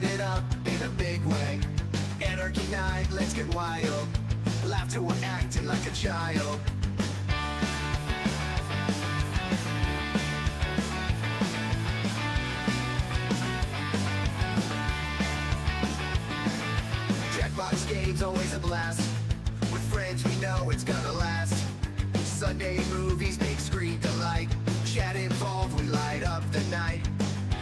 light it up in a big way. Anarchy night, let's get wild. Laugh till we're acting like a child. Jackbox games always a blast. With friends we know it's gonna last. Sunday movies make screen delight. Chat involved, we light up the night.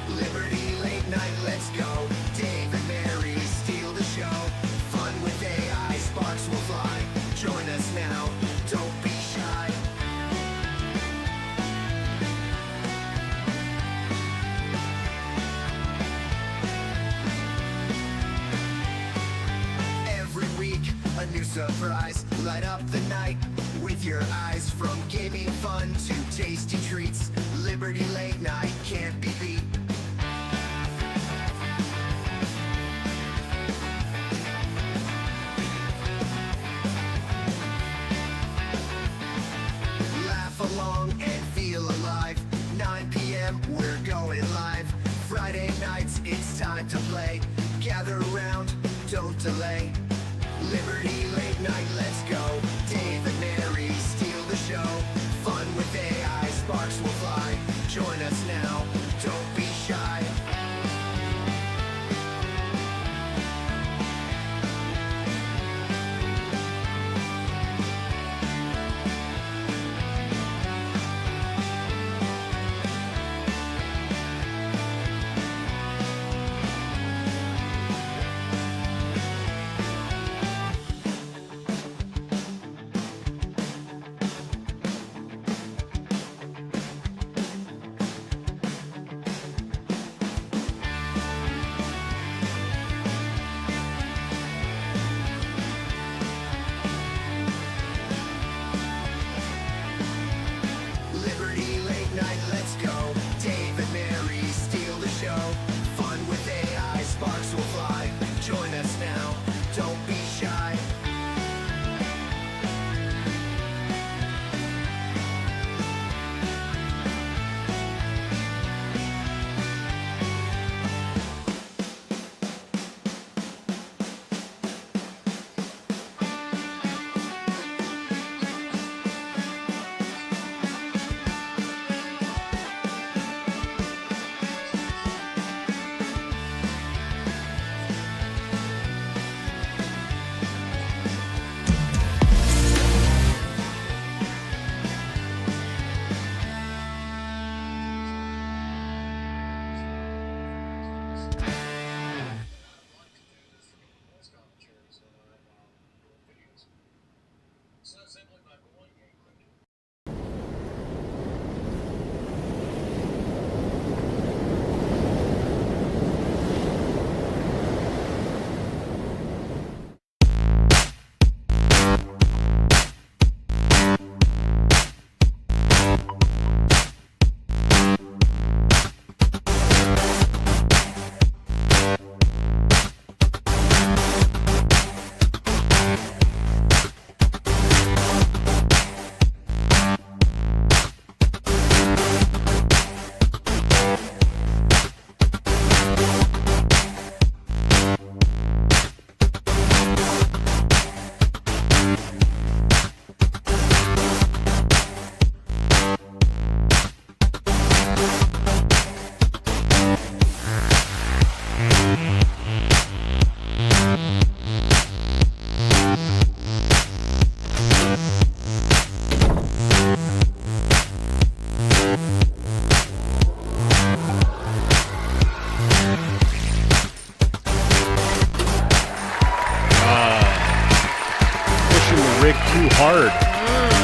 Liberty late night, let's go. Dave and Mary steal the show. Fun with AI, sparks will fly. Join us now, don't be shy. Every week, a new surprise. Light up the night with your eyes. From gaming fun to tasty treats, Liberty late night can't be beat. Laugh along and feel alive. 9 p.m. we're going live. Friday nights it's time to play. Gather around, don't delay. Liberty late night, let's go. Dave and Mary steal the show. Fun with AI, sparks will fly. Join us now, don't be shy. Liberty late night, let's go. Dave and Mary steal the show. Fun with AI, sparks will fly. Join us now, don't be shy.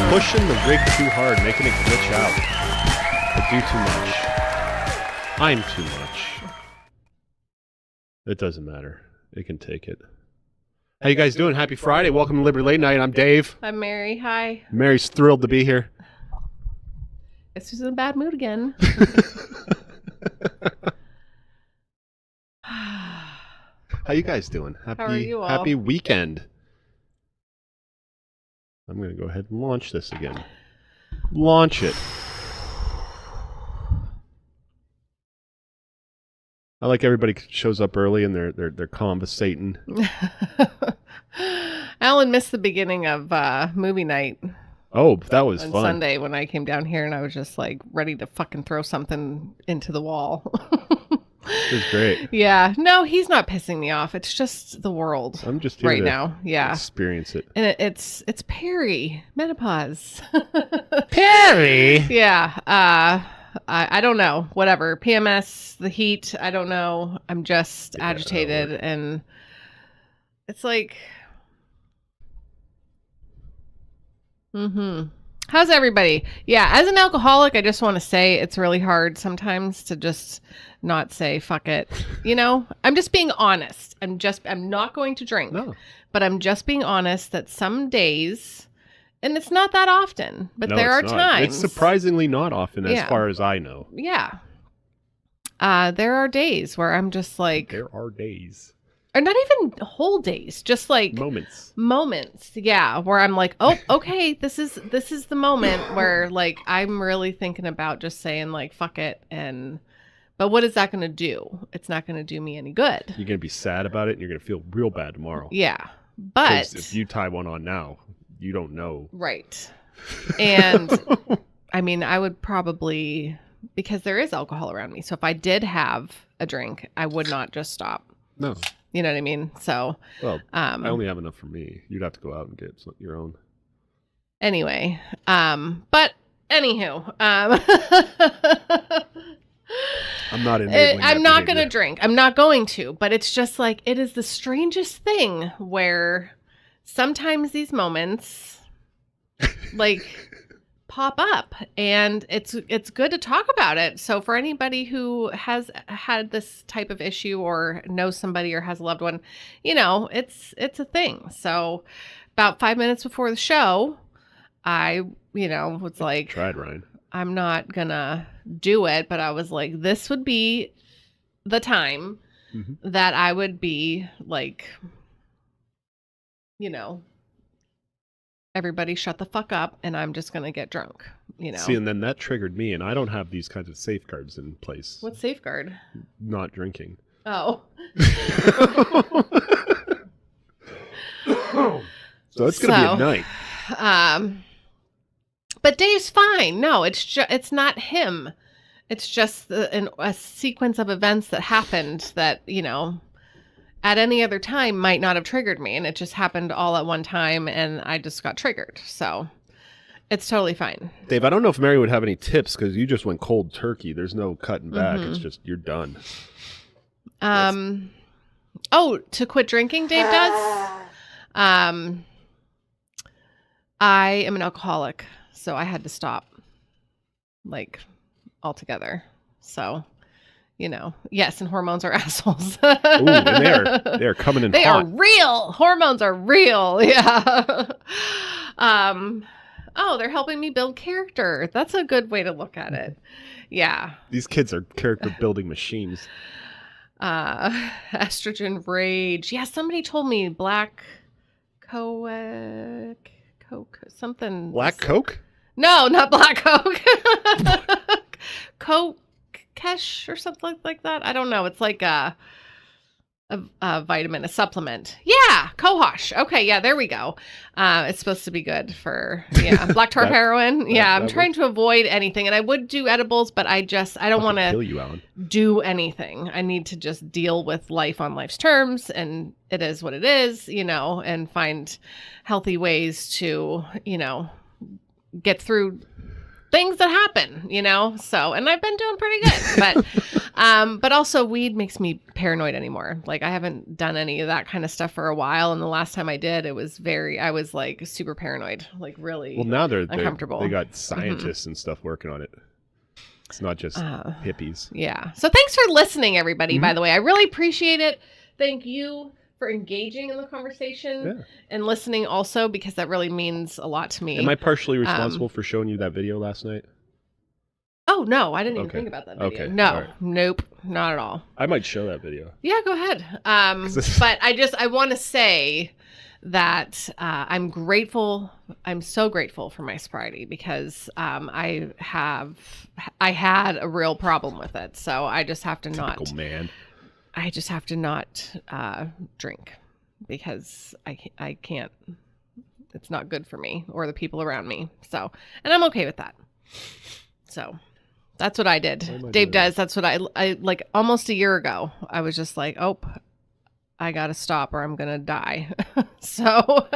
Pushing the rig too hard, making it glitch out. I do too much. I'm too much. It doesn't matter. It can take it. How you guys doing? Happy Friday. Welcome to Liberty Late Night. I'm Dave. I'm Mary. Hi. Mary's thrilled to be here. Guess who's in a bad mood again? How you guys doing? Happy, How are you all? Happy weekend. I'm going to go ahead and launch this again. Launch it. I like everybody shows up early and they're conversating. Alan missed the beginning of movie night Oh, that was on fun. Sunday when I came down here, and I was just like ready to fucking throw something into the wall. It was great. Yeah, no, he's not pissing me off. It's just the world. I'm just here right to now. Yeah, experience it. and it's Perry menopause. Perry. Yeah. I don't know. Whatever. PMS, the heat. I don't know. I'm just agitated, and it's like. How's everybody? Yeah, as an alcoholic, I just want to say it's really hard sometimes to just not say fuck it. You know, I'm just being honest. I'm not going to drink. No. But I'm just being honest that some days, and it's not that often, but there are it's not. times. It's surprisingly not often, as Yeah. far as I know. Yeah. There are days where I'm just like, There are days. or not even whole days, just like moments. Yeah. Where I'm like, oh, okay, this is the moment where like, I'm really thinking about just saying like, fuck it. But what is that going to do? It's not going to do me any good. You're going to be sad about it and you're going to feel real bad tomorrow. Yeah. But if you tie one on now, you don't know. Right. And I mean, I would probably, because there is alcohol around me. So if I did have a drink, I would not just stop. No. You know what I mean? So, Well, I only have enough for me. You'd have to go out and get your own. Anyway, but anywho, I'm not enabling I'm not going to behavior. drink. I'm not going to, but it's just like, it is the strangest thing where sometimes these moments like pop up, and it's good to talk about it. So for anybody who has had this type of issue or knows somebody or has a loved one, you know, it's a thing. So about 5 minutes before the show, I, was like, Tried, Ryan. I'm not gonna do it, but I was like, this would be the time that I would be like, everybody shut the fuck up, and I'm just gonna get drunk, See, and then that triggered me, and I don't have these kinds of safeguards in place. What safeguard? Not drinking. Oh. So it's gonna be a night. But Dave's fine. No, it's not him. It's just a sequence of events that happened that, at any other time might not have triggered me. And it just happened all at one time, and I just got triggered. So it's totally fine. Dave, I don't know if Mary would have any tips, because you just went cold turkey. There's no cutting back. It's just, you're done. Oh, to quit drinking, Dave does? I am an alcoholic, so I had to stop, like, altogether. So, yes, and hormones are assholes. Ooh, and they are coming in They hot. are real. Hormones are real. Yeah. Oh, they're helping me build character. That's a good way to look at it. Yeah. These kids are character building machines. Estrogen rage. Yeah, somebody told me black Coke, something. Black Coke? No, not black Coke. Coke-kesh or something like that. I don't know. It's like a vitamin, a supplement. Yeah, Cohosh. Okay, yeah, there we go. It's supposed to be good for black tar heroin. Yeah, I'm trying to avoid anything, and I would do edibles, but I don't want kill to you, Alan. do anything. I need to just deal with life on life's terms, and it is what it is, and find healthy ways to, get through things that happen, so, and I've been doing pretty good, but also weed makes me paranoid anymore. Like, I haven't done any of that kind of stuff for a while. And the last time I did, I was like super paranoid, like really Well, now they're uncomfortable. they got scientists and stuff working on it. It's not just hippies. Yeah. So thanks for listening, everybody, by the way. I really appreciate it. Thank you for engaging in the conversation and listening also, because that really means a lot to me. Am I partially responsible for showing you that video last night? Oh, no, I didn't even think about that video. Okay. No, Right. Nope, not at all. I might show that video. Yeah, go ahead. But I want to say that I'm grateful. I'm so grateful for my sobriety, because I had a real problem with it. So I just have to Typical man. I just have to not drink because I can't. It's not good for me or the people around me. So, and I'm okay with that. So that's what I did. Dave does. That's what I like almost a year ago. I was just like, oh, I got to stop or I'm going to die. So,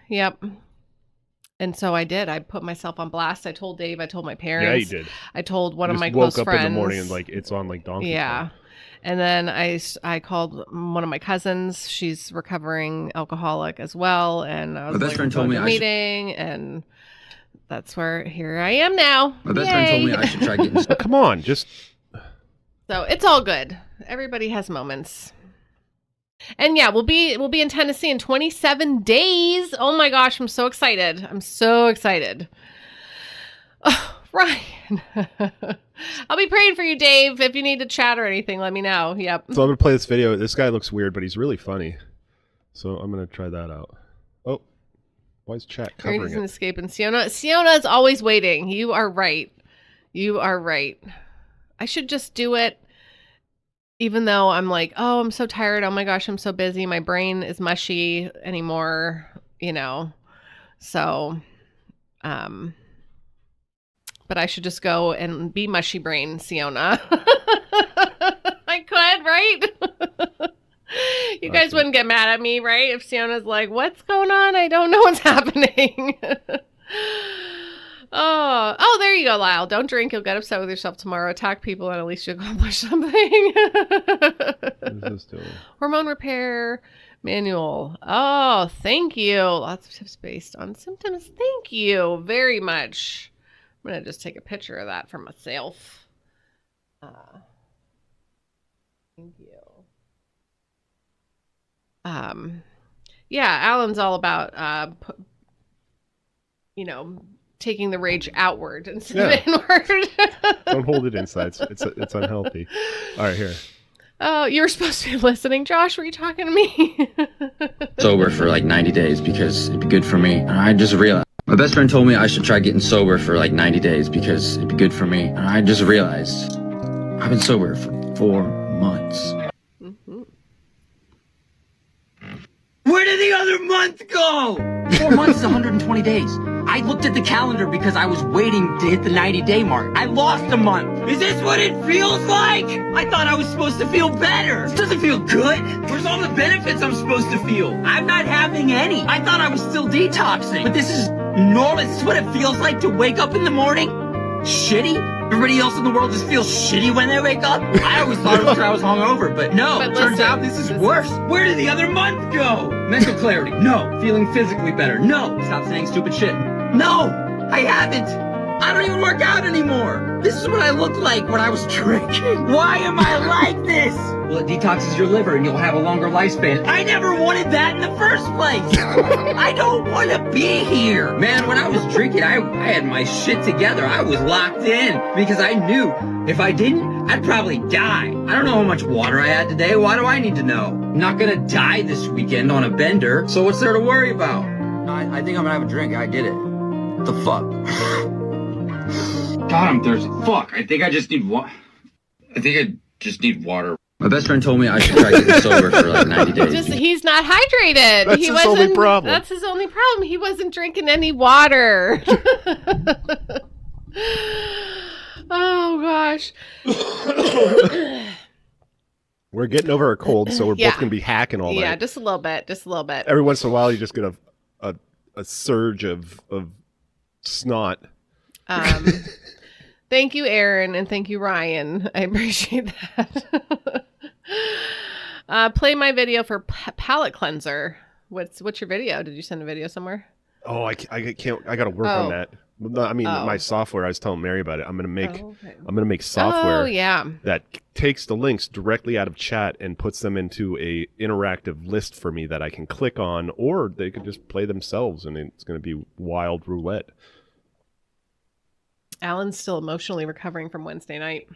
yep. And so I did. I put myself on blast. I told Dave. I told my parents. Yeah, you did. I told one You of my just close woke up friends. in the morning and like it's on like Donkey Yeah. Kong. And then I called one of my cousins. She's recovering alcoholic as well. And I was My best friend told me a I should... meeting, and that's where here I am now. My best friend told me I should try getting... Oh, come on, just So it's all good. Everybody has moments. And yeah, we'll be in Tennessee in 27 days. Oh my gosh, I'm so excited. I'm so excited. Oh, Ryan. I'll be praying for you, Dave. If you need to chat or anything, let me know. Yep. So I'm gonna play this video. This guy looks weird, but he's really funny. So I'm gonna try that out. Oh, why is chat covering He's an it? escape, and Siona is always waiting. You are right. You are right. I should just do it, even though I'm like, oh, I'm so tired. Oh my gosh, I'm so busy. My brain is mushy anymore. You know, so, but I should just go and be mushy brain, Siona. I could, right? You guys wouldn't get mad at me, right? If Siona's like, what's going on? I don't know what's happening. Oh, there you go, Lyle. Don't drink. You'll get upset with yourself tomorrow. Attack people, and at least you accomplish something. What is this doing? Hormone repair manual. Oh, thank you. Lots of tips based on symptoms. Thank you very much. I'm going to just take a picture of that for myself. Thank you. Yeah, Alan's all about, taking the rage outward instead of inward. Don't hold it inside. It's unhealthy. All right, here. Oh, you were supposed to be listening, Josh. Were you talking to me? sober for like 90 days because it'd be good for me. And I just realized... My best friend told me I should try getting sober for like 90 days because it'd be good for me. And I just realized I've been sober for 4 months. Mm-hmm. Where did the other month go? 4 months is 120 days. I looked at the calendar because I was waiting to hit the 90-day mark. I lost a month. Is this what it feels like? I thought I was supposed to feel better. This doesn't feel good. Where's all the benefits I'm supposed to feel? I'm not having any. I thought I was still detoxing. But this is normal. This is what it feels like to wake up in the morning? Shitty? Everybody else in the world just feels shitty when they wake up? I always thought it was because I was hungover, but no. But turns listen, out this is worse. Where did the other month go? Mental clarity. No. Feeling physically better. No. Stop saying stupid shit. No. I haven't. I don't even work out anymore. This is what I looked like when I was drinking. Why am I like this? Well, it detoxes your liver and you'll have a longer lifespan. I never wanted that in the first place. I don't want to be here. Man, when I was drinking, I had my shit together. I was locked in because I knew if I didn't, I'd probably die. I don't know how much water I had today. Why do I need to know? I'm not gonna die this weekend on a bender, so what's there to worry about? I think I'm gonna have a drink. I did it. What the fuck? God, I'm thirsty. Fuck, I think I just need water. My best friend told me I should try getting sober for like 90 days. He's not hydrated. That's his only problem. That's his only problem. He wasn't drinking any water. Oh gosh. We're getting over a cold, so we're both gonna be hacking all night. Yeah, just a little bit. Just a little bit. Every once in a while, you just get a surge of snot. Thank you, Aaron, and thank you, Ryan. I appreciate that. Play my video for palate cleanser. What's your video? Did you send a video somewhere? Oh, I can't. I got to work on that. I mean, my software. I was telling Mary about it. I'm gonna make software. Oh, yeah. That takes the links directly out of chat and puts them into a interactive list for me that I can click on, or they could just play themselves, and it's gonna be wild roulette. Alan's still emotionally recovering from Wednesday night.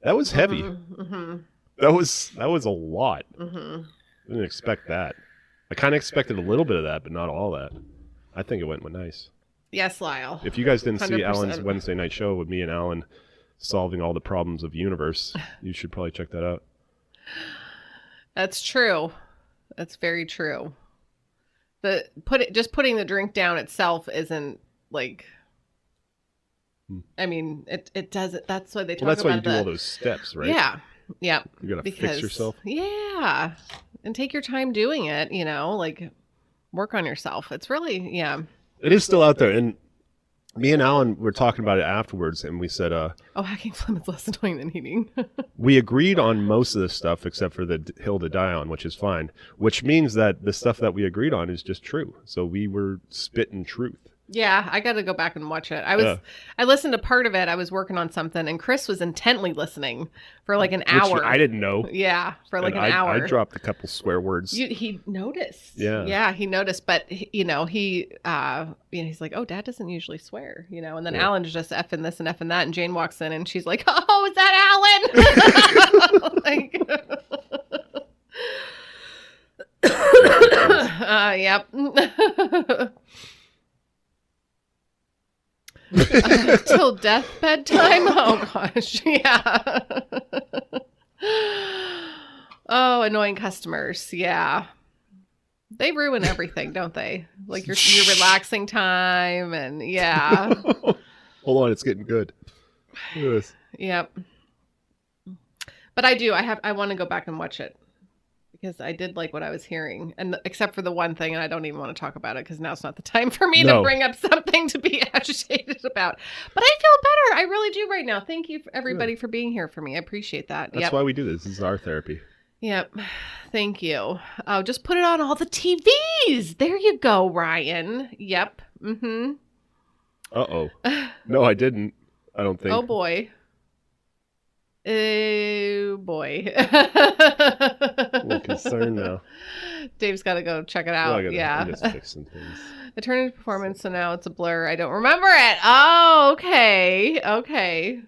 That was heavy. Mm-hmm. That was a lot. Mm-hmm. I didn't expect that. I kind of expected a little bit of that, but not all that. I think it went nice. Yes, Lyle. If you guys didn't see 100%. Alan's Wednesday night show with me and Alan solving all the problems of the universe, you should probably check that out. That's true. That's very true. Just putting the drink down itself isn't like. I mean, it doesn't. That's why they talk Well, that's about why you do all those steps, right? Yeah. Yeah. You gotta fix yourself. Yeah. And take your time doing it, like work on yourself. It's really, yeah. It is still out there. And me and Alan were talking about it afterwards, and we said, hacking phlegm is less annoying than eating. we agreed on most of the stuff except for the hill to die on, which is fine, which means that the stuff that we agreed on is just true. So we were spitting truth. Yeah, I got to go back and watch it. I listened to part of it. I was working on something, and Chris was intently listening for like an hour. I didn't know. Yeah, for like an hour. I dropped a couple swear words. He noticed. Yeah, he noticed. But he's like, "Oh, Dad doesn't usually swear," and then Alan's just effing this and effing that, and Jane walks in, and she's like, "Oh, is that Alan?" like, yep. Till deathbed time? Oh gosh, yeah. Oh, annoying customers, yeah. They ruin everything, don't they? Like your relaxing time, and yeah. Hold on, it's getting good. Yes. Yep. But I want to go back and watch it. Because I did like what I was hearing, and except for the one thing, and I don't even want to talk about it because now's not the time for me to bring up something to be agitated about. But I feel better. I really do right now. Thank you, everybody, for being here for me. I appreciate that. That's why we do this. This is our therapy. Yep. Thank you. Oh, just put it on all the TVs. There you go, Ryan. Yep. Mm-hmm. Uh-oh. No, I didn't. I don't think. Oh, boy. Oh boy. A little concerned now. Dave's got to go check it out. I'm just fixing things. It turned into performance, so now it's a blur. I don't remember it. Oh, okay. Okay.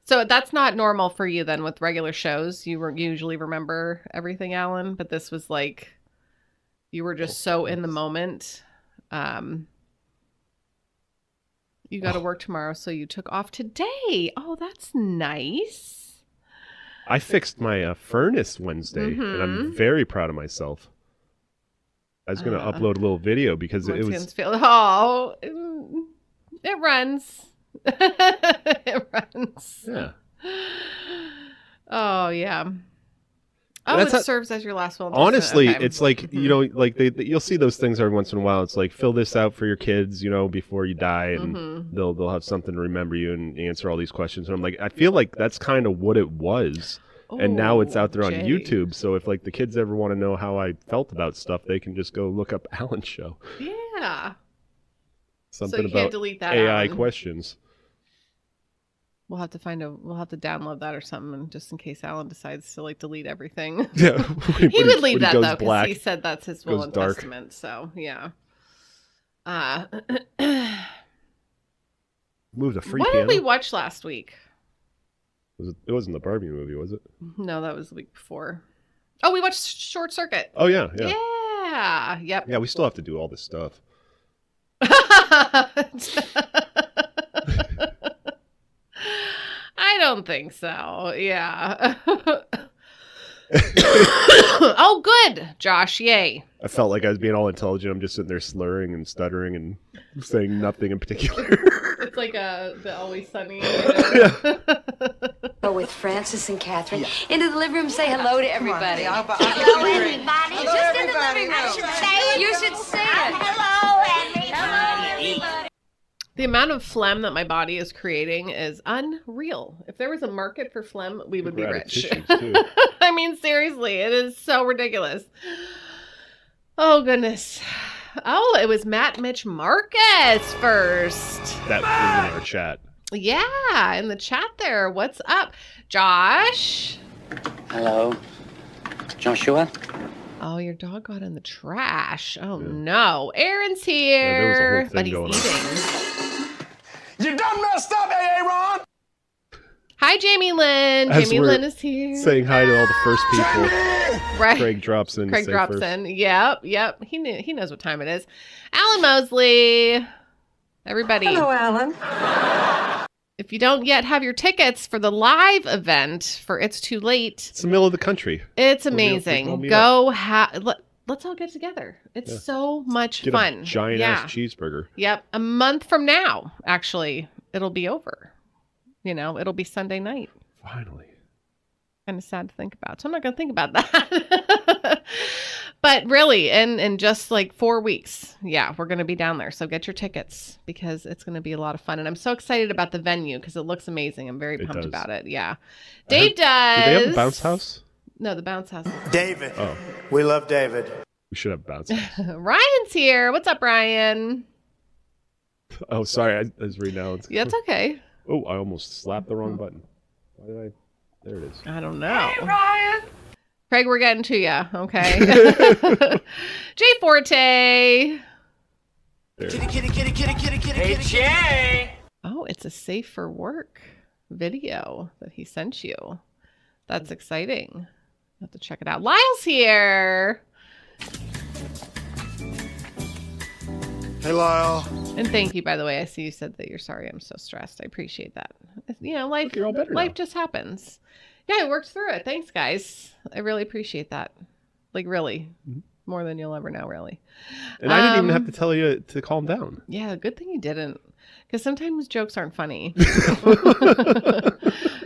So that's not normal for you then with regular shows. You usually remember everything, Alan, but this was like you were just so in the moment. You got to work tomorrow, so you took off today. Oh, that's nice. I fixed my furnace Wednesday, and I'm very proud of myself. I was going to upload a little video because it was... it runs. It runs. Yeah. Oh, yeah. Oh, it serves as your last will. Honestly, it's like, like you'll see those things every once in a while. It's like, fill this out for your kids, before you die, and they'll have something to remember you and answer all these questions. And I'm like, I feel like that's kind of what it was. And now it's out there on YouTube. So if like the kids ever want to know how I felt about stuff, they can just go look up Alan's show. Yeah. Something so you about can't delete that, AI Alan. Questions. We'll have to download that or something, just in case Alan decides to like delete everything. Yeah, he would leave that though, because he black, said that's his will and dark. testament. So yeah. Moved a free What piano. did we watch last week? It wasn't the Barbie movie, was it? No, that was the week before. Oh, we watched Short Circuit. Oh yeah. Yeah. Yep. Yeah, we still have to do all this stuff. I don't think so. Yeah. Oh, good, Josh. Yay. I felt like I was being all intelligent. I'm just sitting there slurring and stuttering and saying nothing in particular. It's like the Always Sunny. With Francis and Catherine into the living room, say hello to everybody. Hello, everybody. Just in the living room. You should say it. Hello, everybody. The amount of phlegm that my body is creating is unreal. If there was a market for phlegm, we would be rich. I mean, seriously, it is so ridiculous. Oh, goodness. Oh, it was Matt Mitch Marcus first. That was in our chat. Yeah, in the chat there. What's up, Josh? Hello, Joshua. Oh, your dog got in the trash. Oh, no. Aaron's here, but he's eating. You done messed up, Aaron! Hi, Jamie Lynn. Jamie Lynn is here. Saying hi to all the first people. Right. Craig drops in. Craig drops in. Yep. He knows what time it is. Alan Mosley. Everybody. Hello, Alan. If you don't yet have your tickets for the live event for It's Too Late, It's the middle of the country. it's We'll amazing. meet Go let's all get together. It's so much Get fun. a giant ass cheeseburger. Yep. A month from now, actually, it'll be over. It'll be Sunday night. Finally. Kind of sad to think about. So I'm not going to think about that. But really, in just like 4 weeks, we're going to be down there. So get your tickets because it's going to be a lot of fun. And I'm so excited about the venue because it looks amazing. I'm very pumped about it. Yeah. Dave does. Do they have a bounce house? No, the bounce house. David. Oh. We love David. We should have a bounce house. Ryan's here. What's up, Ryan? Oh, sorry. I was reading out. Yeah, it's okay. Oh, I almost slapped the wrong button. Why did I? There it is. I don't know. Hey, Ryan. Craig, we're getting to you. Okay. Jay Forte. Hey, Jay. Oh, it's a safe for work video that he sent you. That's exciting. I'll have to check it out. Lyle's here. Hey, Lyle. And thank you, by the way. I see you said that you're sorry. I'm so stressed. I appreciate that. Life, Look, you're all better life now. just happens. Yeah, I worked through it. Thanks, guys. I really appreciate that. Like, really. Mm-hmm. More than you'll ever know, really. And I didn't even have to tell you to calm down. Yeah, good thing you didn't. Because sometimes jokes aren't funny.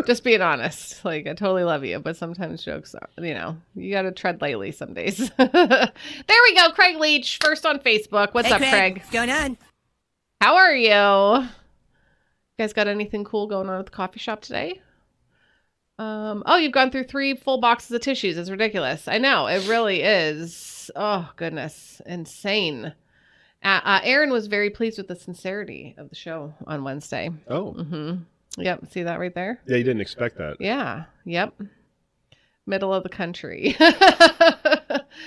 Just being honest. Like, I totally love you, but sometimes jokes are, you got to tread lightly some days. There we go. Craig Leach, first on Facebook. What's up, Craig? What's going on? How are you? You guys got anything cool going on at the coffee shop today? You've gone through 3 full boxes of tissues. It's ridiculous. I know. It really is. Oh, goodness. Insane. Aaron was very pleased with the sincerity of the show on Wednesday. Oh. Mm-hmm. Yep. See that right there? Yeah, you didn't expect that. Yeah. Yep. Middle of the country.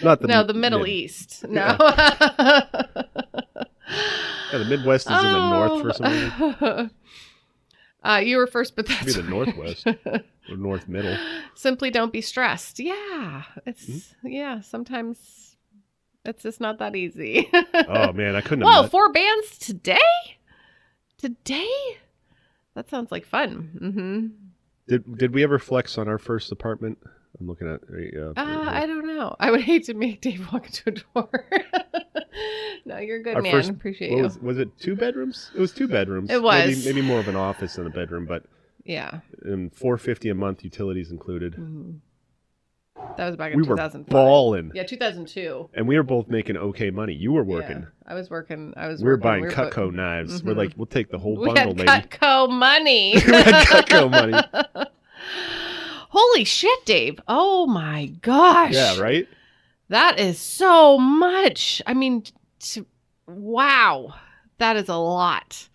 Not the Middle East. No. Yeah. Yeah, the Midwest is in the north for some reason. You were first, but that's Maybe the Northwest or North Middle. Simply don't be stressed. Yeah. Sometimes it's just not that easy. Oh, man, I couldn't Whoa, have 4 bands today? Today? That sounds like fun. Mm-hmm. Did we ever flex on our first apartment? I'm looking at. I don't know. I would hate to make Dave walk into a door. No, you're a good our man. first, Appreciate you. Was it 2 bedrooms? It was 2 bedrooms. It was. Maybe more of an office than a bedroom, but Yeah. and $450 a month, utilities included. Mm-hmm. That was back in We were 2005. balling. Yeah, 2002. And we were both making okay money. You were working. Yeah, I was working. We were buying Cutco knives. Mm-hmm. We're like, we'll take the whole We bundle, had lady. Cutco money. We had Cutco money. Holy shit, Dave. Oh my gosh. Yeah, right? That is so much. I mean, wow. That is a lot.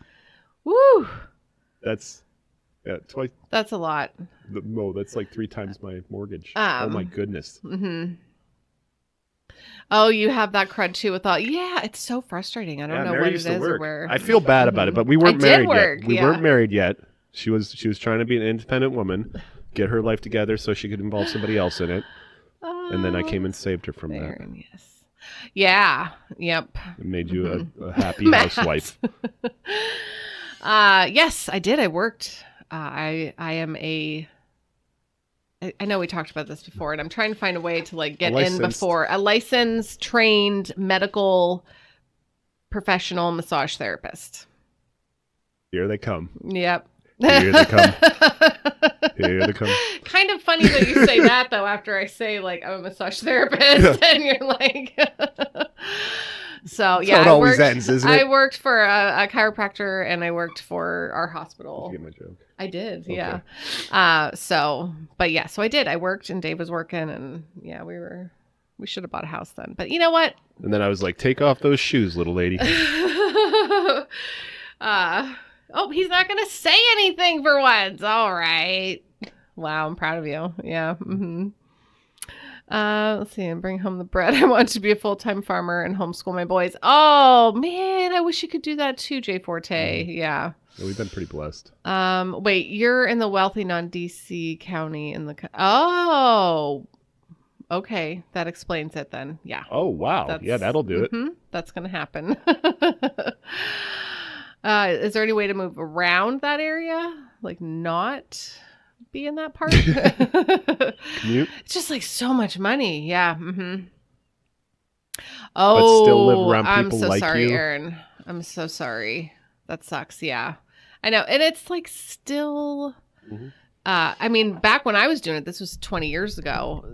Woo. That's twice. That's a lot. No, that's like 3 times my mortgage. Oh my goodness. Mm-hmm. Oh, you have that crud too with all. Yeah, it's so frustrating. I don't know Mary what it used is to work. or where. I feel bad about it, but we weren't I did married work, yet. We yeah. weren't married yet. She was trying to be an independent woman, get her life together so she could involve somebody else in it. And then I came and saved her from that. Yes. Yeah. Yep. It made you a happy housewife. Yes, I did. I worked. I am a. I know we talked about this before, and I'm trying to find a way to like get in before a licensed, trained medical professional massage therapist. Here they come. Yep. Here they come. Here they come. Kind of funny that you say that though. After I say like I'm a massage therapist, and you're like. So yeah, it always ends, isn't it? I worked for a chiropractor, and I worked for our hospital. Did you get my joke? I did, Okay. yeah. So I did. I worked, and Dave was working, and yeah, we should have bought a house then. But you know what? And then I was like, take off those shoes, little lady. Oh, he's not gonna say anything for once. All right. Wow, I'm proud of you. Yeah. Mm-hmm. Let's see, and bring home the bread. I want to be a full-time farmer and homeschool my boys. Oh man, I wish you could do that too, Jay Forte. Yeah. We've been pretty blessed. Wait, you're in the wealthy non-DC county in the. Oh, okay, that explains it then. Yeah. Oh wow, yeah, that'll do it. That's gonna happen. Is there any way to move around that area? Like not be in that part? Commute? It's just like so much money. Yeah. Mm-hmm. But still live around I'm people so like sorry, you? Aaron. I'm so sorry. That sucks. Yeah. I know. And it's like still, I mean, back when I was doing it, this was 20 years ago,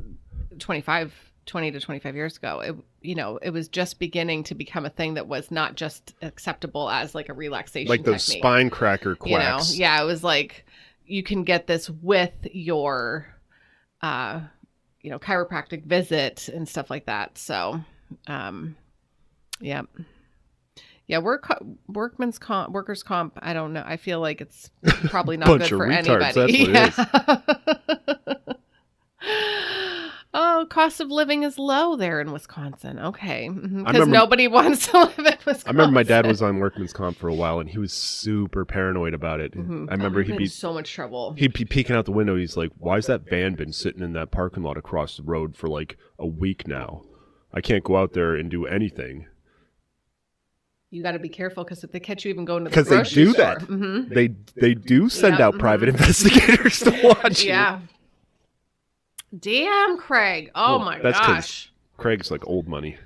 20 to 25 years ago. It was just beginning to become a thing that was not just acceptable as like a relaxation Like those technique. spine cracker quacks. Yeah, it was like you can get this with your chiropractic visit and stuff like that. So yeah, workers comp, I don't know, I feel like it's probably not Bunch good for of retards, anybody. that's what it is. Oh, cost of living is low there in Wisconsin. Okay. Because remember- nobody wants to live in Wisconsin. I remember my dad was on workman's comp for a while, and he was super paranoid about it. I remember he'd in be so much trouble. He'd be peeking out the window. He's like, "Why's that van been sitting in that parking lot across the road for like a week now? I can't go out there and do anything." You got to be careful because if they catch you even going to the Because they grocery do store. that. Mm-hmm. They do send Yep, out private investigators to watch you. Yeah. Damn, Craig. Oh Well, my that's 'cause gosh. Craig's like old money.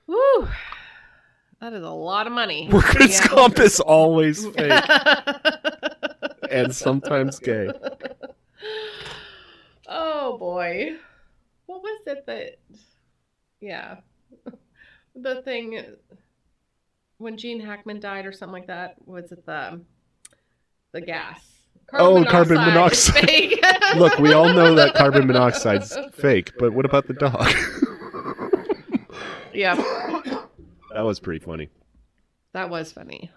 Woo. That is a lot of money. Workman's Yeah. comp is always fake and sometimes gay. Oh boy. What was it that, yeah. The thing when Gene Hackman died or something like that, was it the gas? Carbon monoxide. is fake. Look, we all know that carbon monoxide's fake, but what about the dog? Yeah. That was pretty funny. That was funny.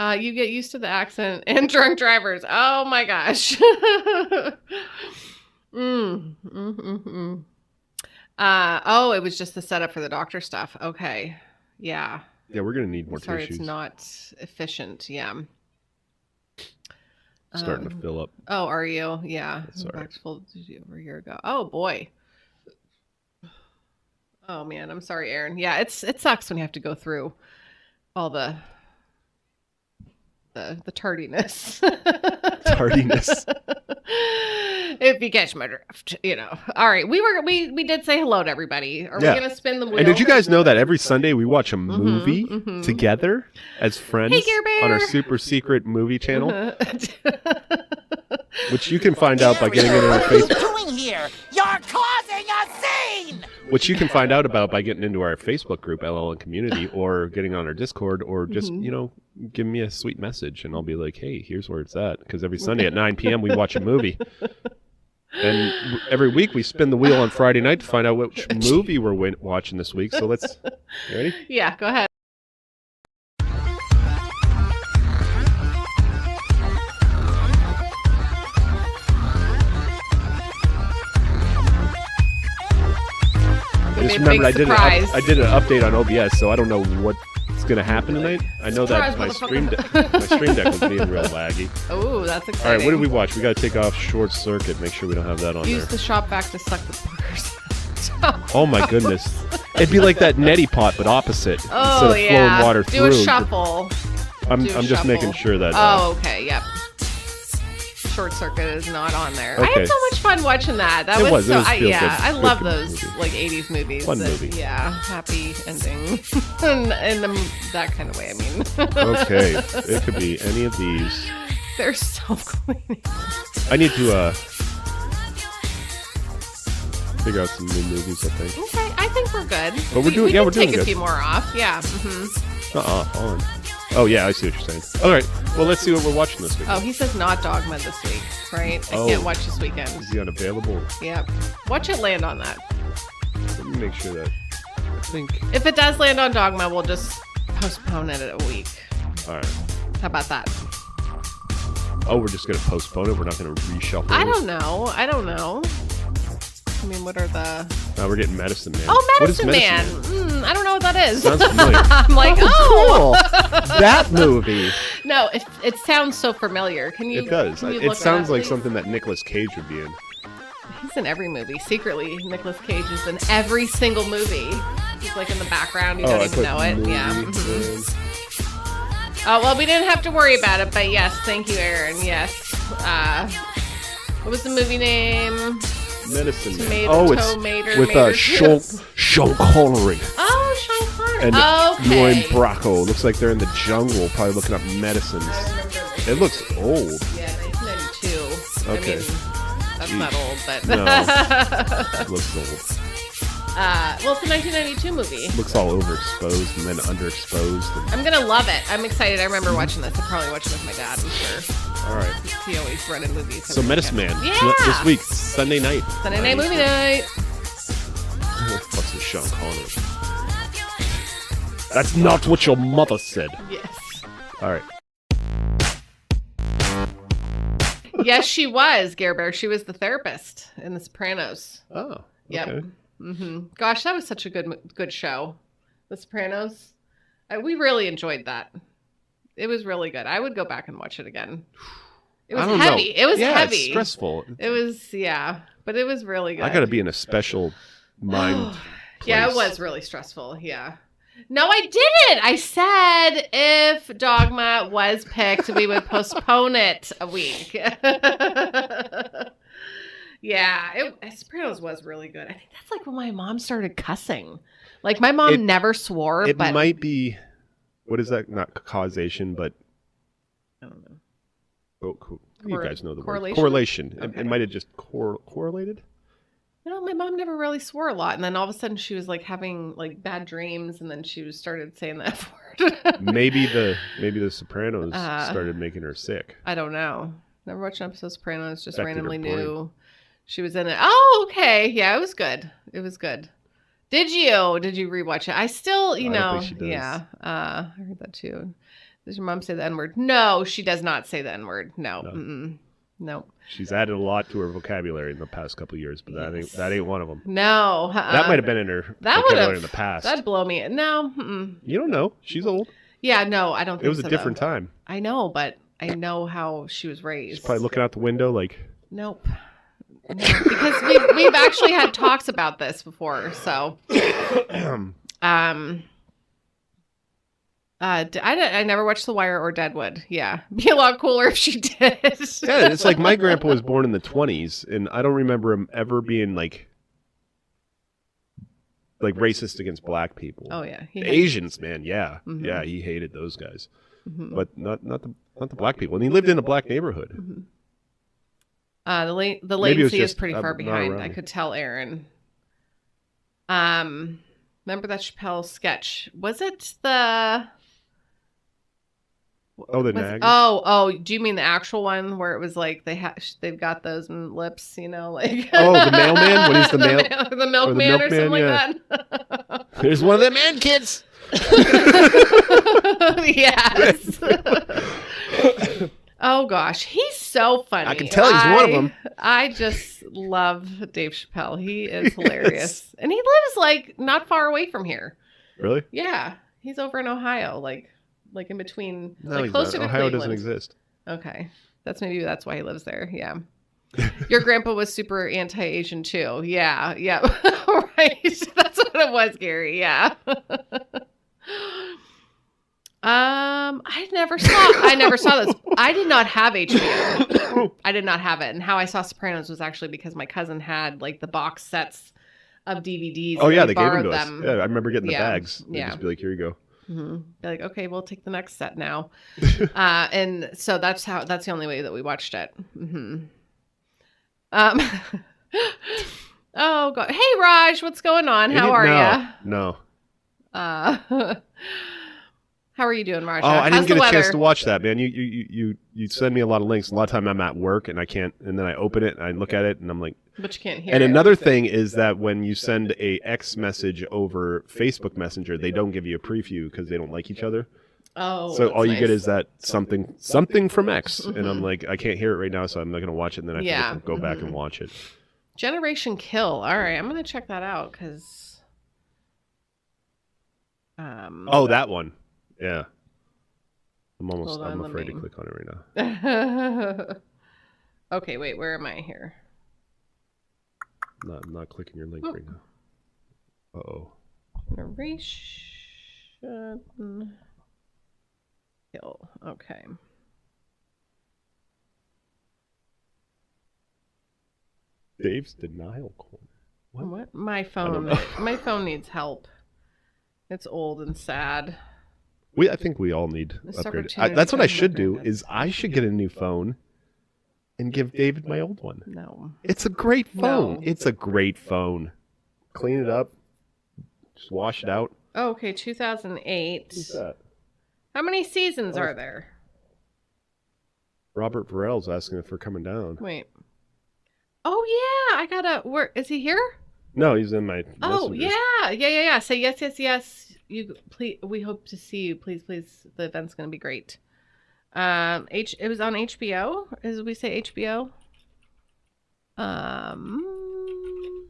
You get used to the accent and drunk drivers. Oh my gosh. Oh, it was just the setup for the doctor stuff. Okay. Yeah. Yeah, we're gonna need more Sorry, tissues. it's not efficient. Yeah. Starting to fill up. Oh, are you? Yeah. That's all right. Back to full over a year ago. Oh boy. Oh man, I'm sorry, Aaron. Yeah, it sucks when you have to go through all the tardiness. Tardiness. If you catch my drift, All right, we did say hello to everybody. Are Yeah. we gonna spin the wheel? And did you guys know that every Sunday we watch a movie together as friends Hey, Care Bear. on our super secret movie channel, which you can find out by getting into our Facebook. doing here? You're causing a scene! Which you can find out about by getting into our Facebook group, LLN Community, or getting on our Discord, or just give me a sweet message, and I'll be like, "Hey, here's where it's at." Because every Sunday at 9 p.m. we watch a movie, and every week we spin the wheel on Friday night to find out which movie we're watching this week. So let's. You ready? Yeah, go ahead. Just Big remember, surprise. I did an update on OBS, so I don't know what's going to happen tonight. I know that Surprise, my motherfucker. stream deck was being real laggy. Oh, that's All exciting. right, what did we watch? We got to take off Short Circuit. Make sure we don't have that on Use there. the shop vac to suck the boogers. Oh my goodness, it'd be like that neti pot, but opposite. Oh, Instead of yeah. flowing water Do through. a shuffle. I'm Do a just making shuffle. sure that. Oh, okay. Yep. Short Circuit is not on there. I Okay. had so much fun watching that. That It was was. It so. was feel good. I Good love those movie. like 80s movies. Fun that- movie. Yeah, happy ending, and that kind of way. I mean. Okay, it could be any of these. They're so clean. I need to figure out some new movies. I think. Okay, I think we're good. But we're We doing- can yeah, we're doing take a good. few more off. Yeah. On. Oh yeah, I see what you're saying. All right, well let's see what we're watching this week. Oh, he says not Dogma this week, right? I Oh. can't watch this weekend. Is he unavailable? Yep. Watch it land on that. Let me make sure that. I think. If it does land on Dogma, we'll just postpone it a week. All right. How about that? Oh, we're just gonna postpone it. We're not gonna reshuffle. I it? don't know. I mean, what are the... Now we're getting Medicine Man. Oh, What is Medicine Man. I don't know what that is. Sounds familiar. I'm like, Cool. That movie. No, it sounds so familiar. Can you? It does. Can you It look sounds up, like please? something that Nicolas Cage would be in. He's in every movie. Secretly, Nicolas Cage is in every single movie. He's like in the background. You don't I even put know it. movie Yeah. in. Oh, well, we didn't have to worry about it, but yes, thank you, Aaron. Yes. What was the movie name? Medicine Man. Tomato, Oh, it's tomato, with mater- Sean Connery Oh, Sean Connery. and Okay. Ewan Bracco. Looks like they're in the jungle, probably looking up medicines. I remember this. It looks old. Yeah, 1992. Okay. I mean, that's not old, but... No. It looks old. well, it's a 1992 movie. Looks all overexposed and then underexposed. I'm going to love it. I'm excited. I remember watching this. I'm probably watching with my dad, I'm sure. All right. He always rented movies. So Medicine Man. Yeah. This week, Sunday night. Sunday night movie night. What's with Sean Connery? That's not what your mother said. Yes. All right. Yes, she was, Gare Bear. She was the therapist in The Sopranos. Oh. Yep. Okay. Gosh, that was such a good show. The Sopranos. We really enjoyed that. It was really good. I would go back and watch it again. It was I don't heavy. know. It was yeah, heavy. It's stressful. It was, yeah, but it was really good. I got to be in a special mind. Yeah, it place. was really stressful. Yeah. No, I didn't. I said if Dogma was picked, we would postpone it a week. Yeah, Sopranos was really good. I think that's like when my mom started cussing. Like my mom never swore, It but might be. What is that? Not causation, but I don't know. oh, cool. You guys know the correlation? word. Correlation. Okay. It might have just correlated. My mom never really swore a lot, and then all of a sudden she was like having like bad dreams, and then she started saying the F word. maybe the Sopranos started making her sick. I don't know. Never watched an episode of Sopranos. Just Affected her randomly brain. knew she was in it. Oh, okay. Yeah, it was good. It was good. Did you rewatch it? I still, I don't think she does. yeah. I heard that too. Does your mom say the N-word? No, she does not say the N-word. No. No. No. She's added a lot to her vocabulary in the past couple of years, but that ain't one of them. No. That might have been in her vocabulary in the past. That'd blow me. No. You don't know. She's old. Yeah, no, I don't think so. It was a different though. time. I know, but I know how she was raised. She's probably looking out the window like. Nope. No, because we've actually had talks about this before. So, I never watched The Wire or Deadwood. Yeah, be a lot cooler if she did. Yeah, it's like my grandpa was born in the 1920s, and I don't remember him ever being like racist against black people. Oh yeah, Asians, man, yeah, yeah, he hated those guys, but not the black people, and he lived in a black neighborhood. The Maybe it was latency is just pretty far not behind. around I me. could tell Aaron. Remember that Chappelle sketch? Was it the? Oh, the nag. Oh, do you mean the actual one where it was like they've got those lips, like Oh, the mailman when he's the mail the milkman or something yeah. like that. There's one of them man kids. Yes. Oh gosh, he's so funny. I can tell he's one of them. I just love Dave Chappelle. He is hilarious, and he lives like not far away from here. Really? Yeah, he's over in Ohio, like in between, No, like he's closer not. to Ohio Cleveland. doesn't exist. Okay, that's why he lives there. Yeah. Your grandpa was super anti-Asian too. Yeah. Right. That's what it was, Gary. Yeah. I never saw this. I did not have HBO. I did not have it. And how I saw Sopranos was actually because my cousin had like the box sets of DVDs. Oh and yeah, we they gave them borrowed to us. Yeah, I remember getting the bags. They'd Yeah. just be like, here you go. Mm-hmm. Be like, okay, we'll take the next set now. And so that's the only way that we watched it. Mm-hmm. Oh god. Hey Raj, what's going on? How are you? No. How are you doing, Raj? Oh, I didn't How's get the a chance weather? to watch that, man. You send me a lot of links. A lot of time I'm at work and I can't, and then I open it and I look at it and I'm like. But you can't hear And it. another thing is that when you send a X message over Facebook Messenger, they don't give you a preview because they don't like each other. Oh, so that's all you nice. get is that something from X, and I'm like, I can't hear it right now, so I'm not gonna watch it. And then I have to go back and watch it. Generation Kill. All right, I'm gonna check that out because. Oh, that one. Yeah. I'm afraid to me- click on it right now. Okay, wait. Where am I here? I'm not clicking your link right now. Uh-oh. Narration. Kill. Okay. Dave's denial corner. What? My I don't phone. know. My phone needs help. It's old and sad. I think we all need Missed upgrade. opportunity That's what I to should do. upgrade. Is I should get a new phone and give David my old one. No. It's a great phone. No. It's a great phone. Clean it up. Just wash it out. Oh, okay, 2008. Who's that? How many seasons are there? Robert Varell's asking if we're coming down. Wait. Oh yeah, I gotta. Where is he here? No, he's in my. Oh messages. yeah. Say yes. You please. We hope to see you. Please. The event's gonna be great. It was on HBO. As we say HBO.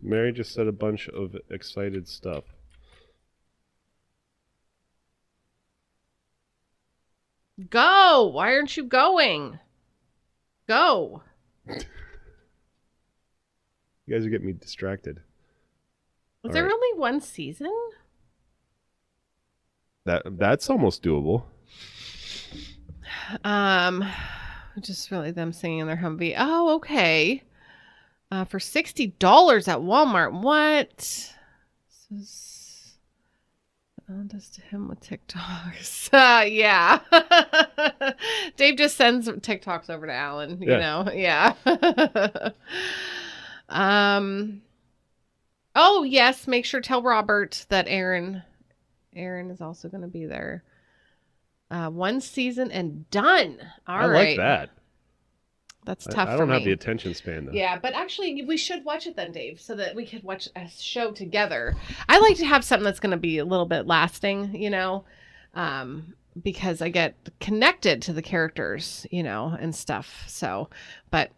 Mary just said a bunch of excited stuff. Go. Why aren't you going? Go. You guys are getting me distracted. Was All there right. only one season? That's almost doable. Just really them singing their Humvee. Oh, okay. For $60 at Walmart. What? This is does to him with TikToks. Yeah. Dave just sends TikToks over to Alan. You know. Yeah. Oh yes. Make sure tell Robert that Aaron is also going to be there. One season and done. All right. I like that. That's tough. I don't for have me. the attention span though. Yeah, but actually, we should watch it then, Dave, so that we could watch a show together. I like to have something that's going to be a little bit lasting, because I get connected to the characters, and stuff. So, but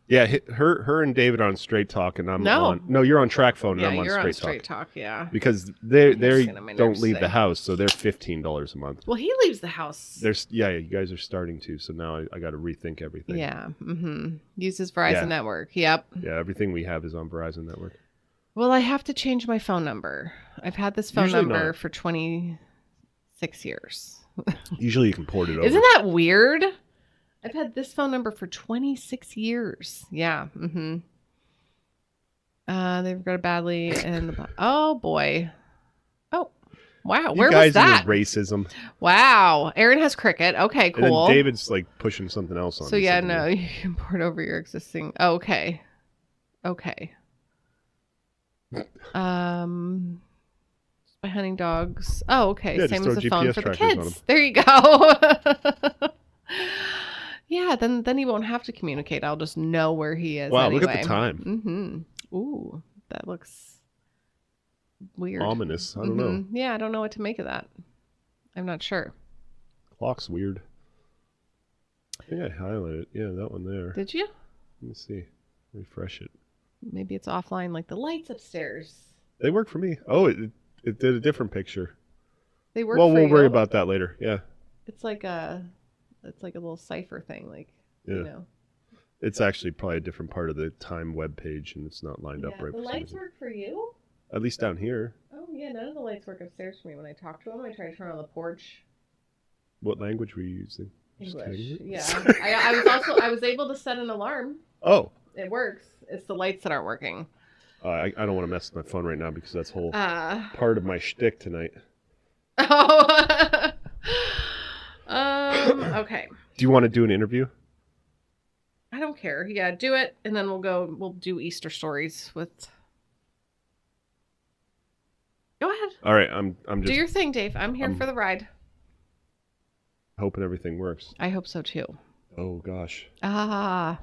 Yeah, her and David are on Straight Talk, and I'm No. on. No, you're on Track Phone, and yeah, I'm on you're Straight on Talk. Straight Talk. Yeah. Because they getting on my don't nerves leave today. the house, so they're $15 a month. Well, he leaves the house. You guys are starting to, so now I got to rethink everything. Yeah. Mm-hmm. Uses Verizon Yeah. Network. Yep. Yeah, everything we have is on Verizon Network. Well, I have to change my phone number. I've had this phone Usually number not. for 26 years. Usually you can port it over. Isn't that weird? I've had this phone number for 26 years. Yeah. Mm-hmm. They've got it badly. And oh boy. Oh, wow. You Where guys was that? and your racism. Wow. Aaron has cricket. Okay, And then cool. David's like pushing something else on So me, yeah, something no, new. you can port over your existing. Oh, okay. Okay. By hunting dogs. Oh, okay. Yeah, Same just as throw a phone GPS for the trackers on kids. 'em. There you go. Yeah, then he won't have to communicate. I'll just know where he is. Wow, anyway. look at the time. Mm-hmm. Ooh, that looks weird. Ominous. I don't know. Yeah, I don't know what to make of that. I'm not sure. Clock's weird. I think I highlighted it. Yeah, that one there. Did you? Let me see. Refresh it. Maybe it's offline, like the lights upstairs. They work for me. Oh, it did a different picture. They work. Well, for we'll you. worry about that later. Yeah. It's like a little cipher thing, like Yeah. It's actually probably a different part of the Time web page, and it's not lined up right The for some lights reason. work for you? At least down here. Oh yeah, none of the lights work upstairs for me when I talk to them. I try to turn on the porch. What language were you using? Just English. English? Yeah. I was able to set an alarm. Oh. It works. It's the lights that aren't working. I don't want to mess with my phone right now because that's whole Uh part of my shtick tonight. oh. Okay. Do you want to do an interview? I don't care. Yeah, do it, and then we'll do Easter stories with. Go ahead. All right, I'm Do just your thing, Dave. I'm here for the ride. hoping everything works. I hope so too. Oh gosh. Ah.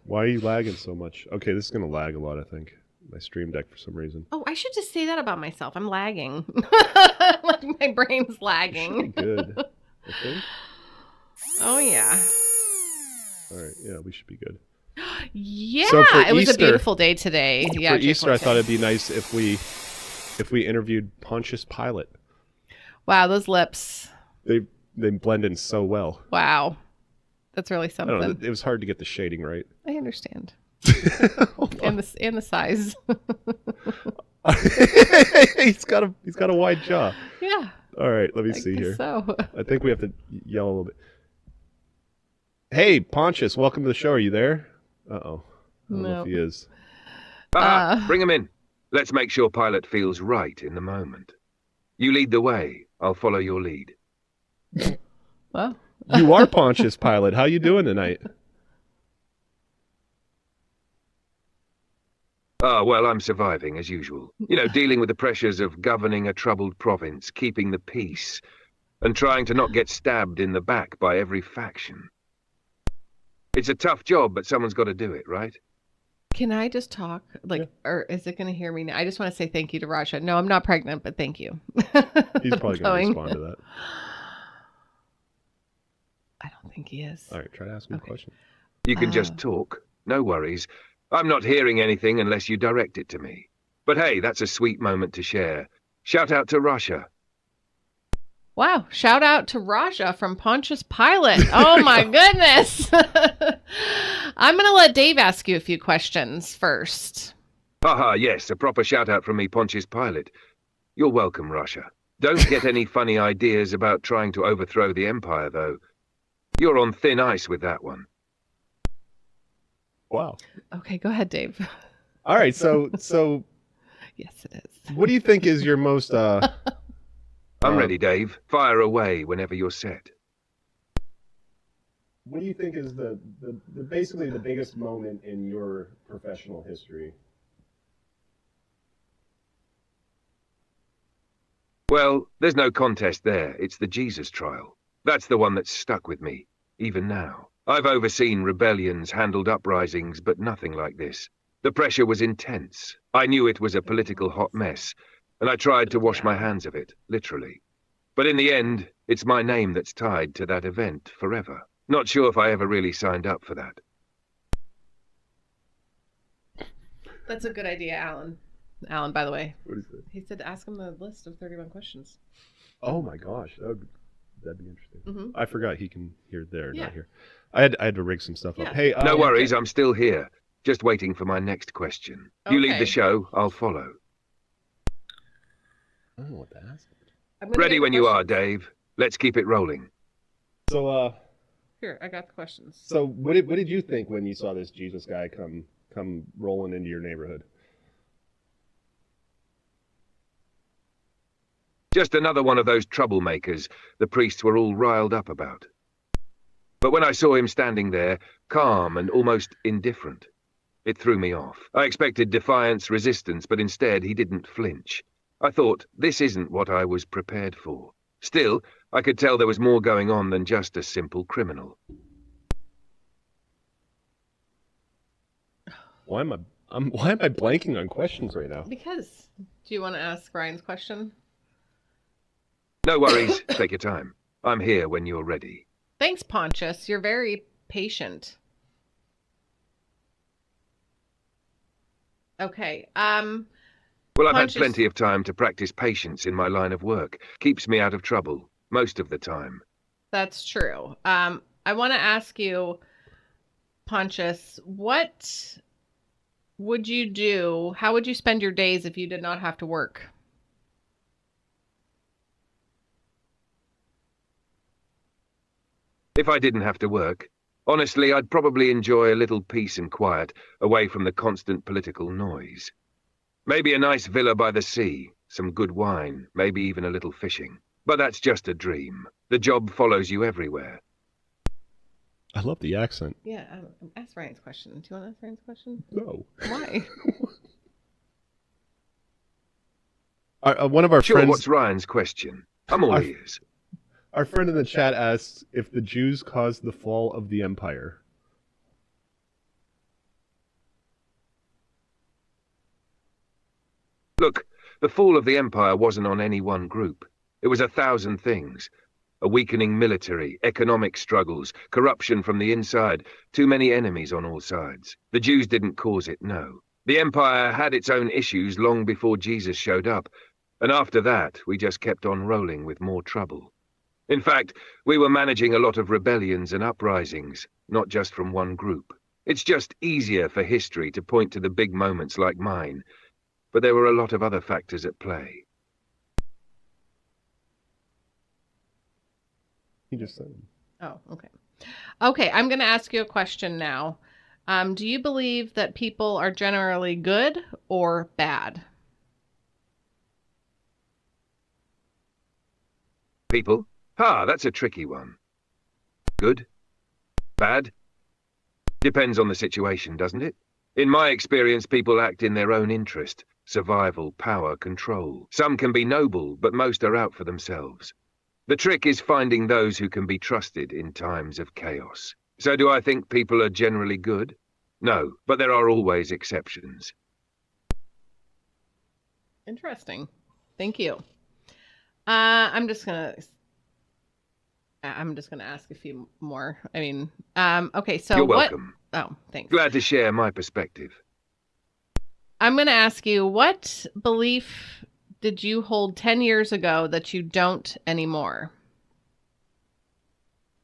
Why are you lagging so much? Okay, this is going to lag a lot, I think. My Stream Deck for some reason. Oh, I should just say that about myself. I'm lagging. Like my brain's It should lagging. be good. I think. Oh yeah. All right, yeah, we should be good. Yeah, So for it was a Easter- beautiful day today. Yeah, For Jake Easter, I wants thought it. it'd be nice if we interviewed Pontius Pilate. Wow, those lips. They blend in so well. Wow, that's really I something. don't know. It was hard to get the shading right. I understand. And the size. he's got a wide jaw. Yeah. All right, let me I see guess here. So. I think we have to yell a little bit. Hey, Pontius, welcome to the show. Are you there? Uh-oh. I don't know if he is. Bring him in. Let's make sure Pilot feels right in the moment. You lead the way. I'll follow your lead. Well. You are Pontius Pilot. How you doing tonight? Well, I'm surviving, as usual. You know, dealing with the pressures of governing a troubled province, keeping the peace, and trying to not get stabbed in the back by every faction. It's a tough job, but someone's got to do it, right? Can I just talk? Or is it going to hear me now? I just want to say thank you to Raja. No, I'm not pregnant, but thank you. He's probably going to respond to that. I don't think he is. All right, try to ask him a question. You can just talk. No worries. I'm not hearing anything unless you direct it to me. But hey, that's a sweet moment to share. Shout out to Russia. Wow. Shout out to Raja from Pontius Pilot. Oh my goodness. I'm going to let Dave ask you a few questions first. Haha, yes, a proper shout out from me, Pontius Pilot. You're welcome, Russia. Don't get any funny ideas about trying to overthrow the Empire, though. You're on thin ice with that one. Wow. Okay, go ahead, Dave. All right, so Yes, it is. what do you think is your most I'm ready, Dave. Fire away whenever you're set. what do you think is the basically the biggest moment in your professional history? Well, there's no contest there. It's the Jesus trial. That's the one that's stuck with me, even now. I've overseen rebellions, handled uprisings, but nothing like this. The pressure was intense. I knew it was a political hot mess, and I tried to wash my hands of it, literally. But in the end, it's my name that's tied to that event forever. Not sure if I ever really signed up for that. That's a good idea, Alan. Alan, by the way. What is it? He said to ask him the list of 31 questions. Oh my gosh, that'd be interesting. Mm-hmm. I forgot he can hear there, Yeah. not here. I had to rig some stuff up. Hey, No worries, I'm still here. Just waiting for my next question. You lead Okay. the show, I'll follow. I don't know what to ask. Ready when you are, Dave. Let's keep it rolling. So, Here, I got the questions. so what did you think when you saw this Jesus guy come rolling into your neighborhood? Just another one of those troublemakers the priests were all riled up about. But when I saw him standing there, calm and almost indifferent, it threw me off. I expected defiance, resistance, but instead he didn't flinch. I thought, this isn't what I was prepared for. Still, I could tell there was more going on than just a simple criminal. Why am I blanking on questions right now? Because, do you want to ask Ryan's question? No worries, take your time. I'm here when you're ready. Thanks, Pontius. You're very patient. Okay. Well, I've Pontius- had plenty of time to practice patience in my line of work. Keeps me out of trouble, most of the time. That's true. I want to ask you, Pontius, what would you do? How would you spend your days if you did not have to work? If I didn't have to work, honestly, I'd probably enjoy a little peace and quiet, away from the constant political noise. Maybe a nice villa by the sea, some good wine, maybe even a little fishing. But that's just a dream. The job follows you everywhere. I love the accent. Yeah, ask Ryan's question. Do you want to ask Ryan's question? No. Why? One of our Sure, friends. what's Ryan's question? I'm all ears. Our friend in the chat asks if the Jews caused the fall of the empire. Look, the fall of the empire wasn't on any one group. It was 1,000 things. A weakening military, economic struggles, corruption from the inside, too many enemies on all sides. The Jews didn't cause it, no. The empire had its own issues long before Jesus showed up, and after that, we just kept on rolling with more trouble. In fact, we were managing a lot of rebellions and uprisings, not just from one group. It's just easier for history to point to the big moments like mine, but there were a lot of other factors at play. He just said it. Oh, okay. Okay, I'm going to ask you a question now. Do you believe that people are generally good or bad? People? That's a tricky one. Good? Bad? Depends on the situation, doesn't it? In my experience, people act in their own interest. Survival, power, control. Some can be noble, but most are out for themselves. The trick is finding those who can be trusted in times of chaos. So do I think people are generally good? No, but there are always exceptions. Interesting. Thank you. I'm just gonna ask a few more. I mean, okay. So You're what? welcome. Oh, thanks. Glad to share my perspective. I'm gonna ask you, what belief did you hold 10 years ago that you don't anymore?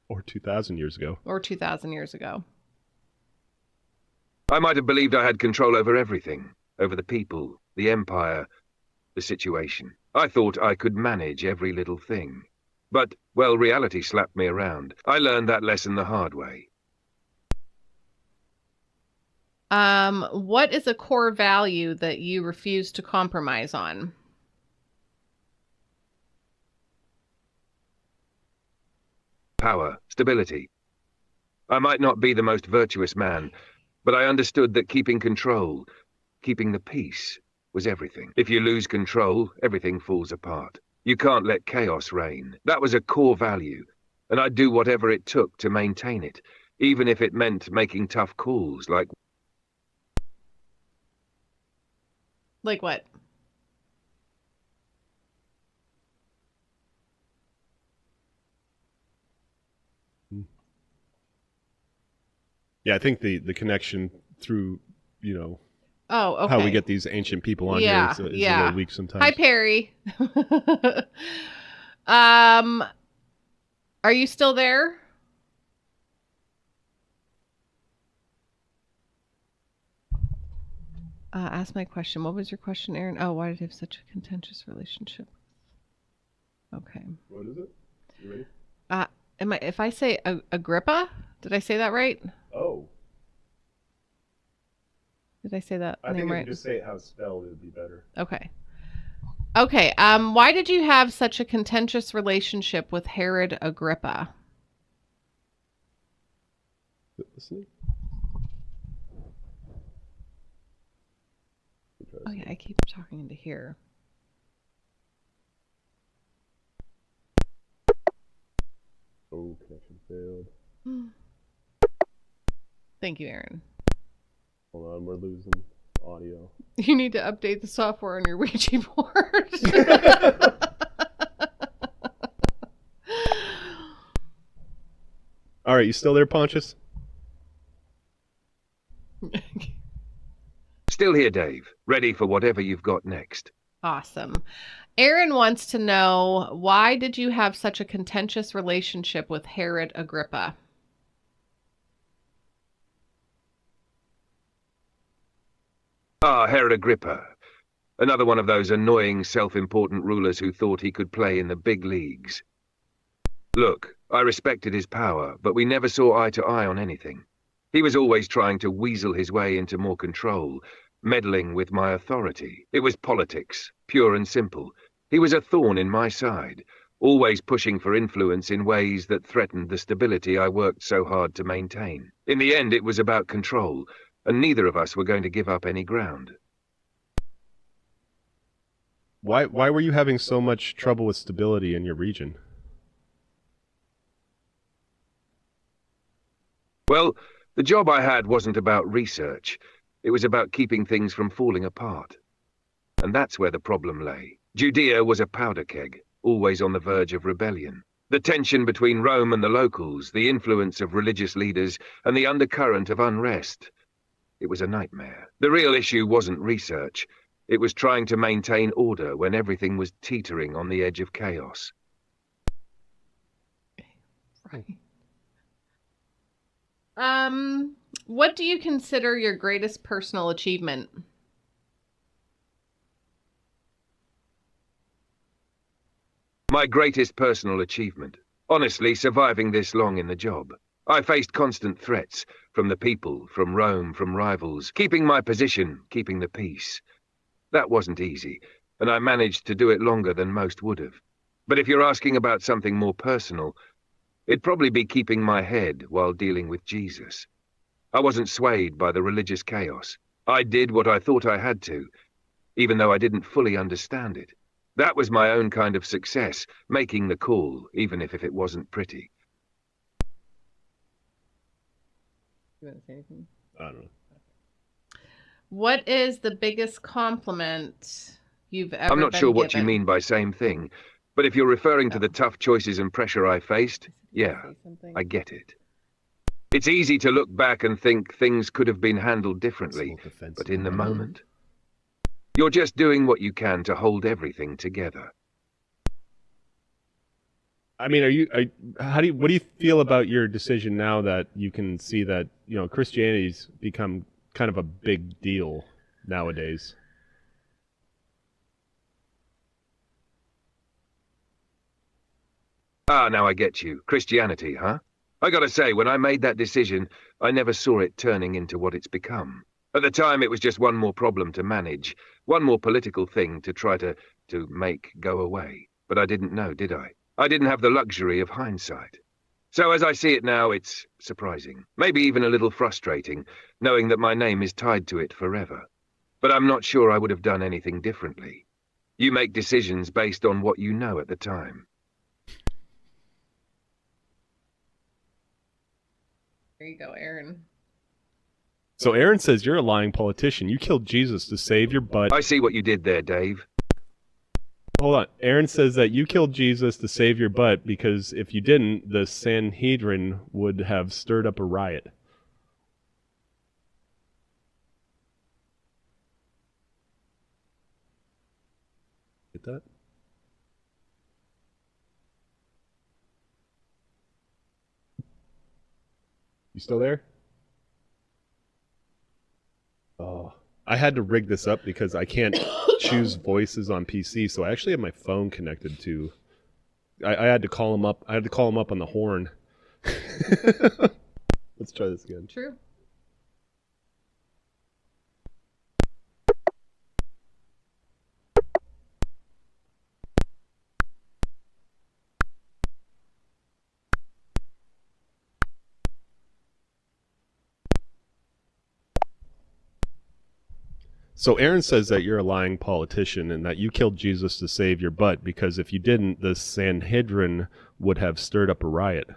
Or 2,000 years ago. Or 2,000 years ago? I might have believed I had control over everything, over the people, the empire, the situation. I thought I could manage every little thing. But, well, reality slapped me around. I learned that lesson the hard way. What is a core value that you refuse to compromise on? Power, stability. I might not be the most virtuous man, but I understood that keeping control, keeping the peace, was everything. If you lose control, everything falls apart. You can't let chaos reign. That was a core value, and I'd do whatever it took to maintain it, even if it meant making tough calls like... Like what? Yeah, I think the connection through, Oh, okay. how we get these ancient people on here is a little weak sometimes. Hi, Perry. Are you still there? Ask my question. What was your question, Aaron? Oh, why did you have such a contentious relationship? Okay. What is it? You ready? If I say Agrippa, did I say that right? Oh. Did I say that I name think if right? you just say it how it's spelled, it would be better. Okay. Okay. Why did you have such a contentious relationship with Herod Agrippa? Listening? Oh yeah, I keep talking into here. Oh, connection failed. Thank you, Aaron. Hold on, we're losing audio. You need to update the software on your Ouija board. All right, you still there, Pontius? Still here, Dave. Ready for whatever you've got next. Awesome. Aaron wants to know, why did you have such a contentious relationship with Herod Agrippa? Herod Agrippa. Another one of those annoying, self-important rulers who thought he could play in the big leagues. Look, I respected his power, but we never saw eye to eye on anything. He was always trying to weasel his way into more control, meddling with my authority. It was politics, pure and simple. He was a thorn in my side, always pushing for influence in ways that threatened the stability I worked so hard to maintain. In the end, it was about control, and neither of us were going to give up any ground. Why were you having so much trouble with stability in your region? Well, the job I had wasn't about research. It was about keeping things from falling apart. And that's where the problem lay. Judea was a powder keg, always on the verge of rebellion. The tension between Rome and the locals, the influence of religious leaders, and the undercurrent of unrest. It was a nightmare. The real issue wasn't research. It was trying to maintain order when everything was teetering on the edge of chaos. Right. What do you consider your greatest personal achievement? My greatest personal achievement. Honestly, surviving this long in the job. I faced constant threats from the people, from Rome, from rivals, keeping my position, keeping the peace. That wasn't easy, and I managed to do it longer than most would have. But if you're asking about something more personal, it'd probably be keeping my head while dealing with Jesus. I wasn't swayed by the religious chaos. I did what I thought I had to, even though I didn't fully understand it. That was my own kind of success, making the call, even if it wasn't pretty. You want to say anything? I don't know. What is the biggest compliment you've ever I'm not been sure what you given? mean by same thing, but if you're referring to the tough choices and pressure I faced, yeah, I get it. It's easy to look back and think things could have been handled differently, but in the moment, you're just doing what you can to hold everything together. I mean, what do you feel about your decision now that you can see that, Christianity's become kind of a big deal nowadays? Ah, now I get you. Christianity, huh? I gotta say, when I made that decision, I never saw it turning into what it's become. At the time, it was just one more problem to manage, one more political thing to try to make go away. But I didn't know, did I? I didn't have the luxury of hindsight. So as I see it now, it's surprising, maybe even a little frustrating, knowing that my name is tied to it forever. But I'm not sure I would have done anything differently. You make decisions based on what you know at the time. There you go, Aaron. So Aaron says you're a lying politician. You killed Jesus to save your butt. I see what you did there, Dave. Hold on. Aaron says that you killed Jesus to save your butt because if you didn't, the Sanhedrin would have stirred up a riot. Get that? You still there? Oh, I had to rig this up because I can't choose voices on PC, so I actually have my phone connected to. I had to call him up. I had to call him up on the horn. Let's try this again. True. So Aaron says that you're a lying politician and that you killed Jesus to save your butt because if you didn't, the Sanhedrin would have stirred up a riot.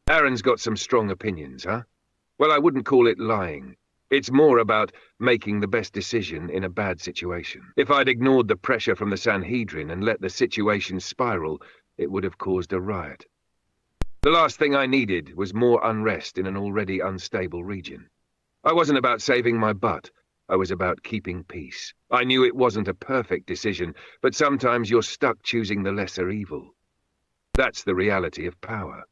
Aaron's got some strong opinions, huh? Well, I wouldn't call it lying. It's more about making the best decision in a bad situation. If I'd ignored the pressure from the Sanhedrin and let the situation spiral, it would have caused a riot. The last thing I needed was more unrest in an already unstable region. I wasn't about saving my butt. I was about keeping peace. I knew it wasn't a perfect decision, but sometimes you're stuck choosing the lesser evil. That's the reality of power.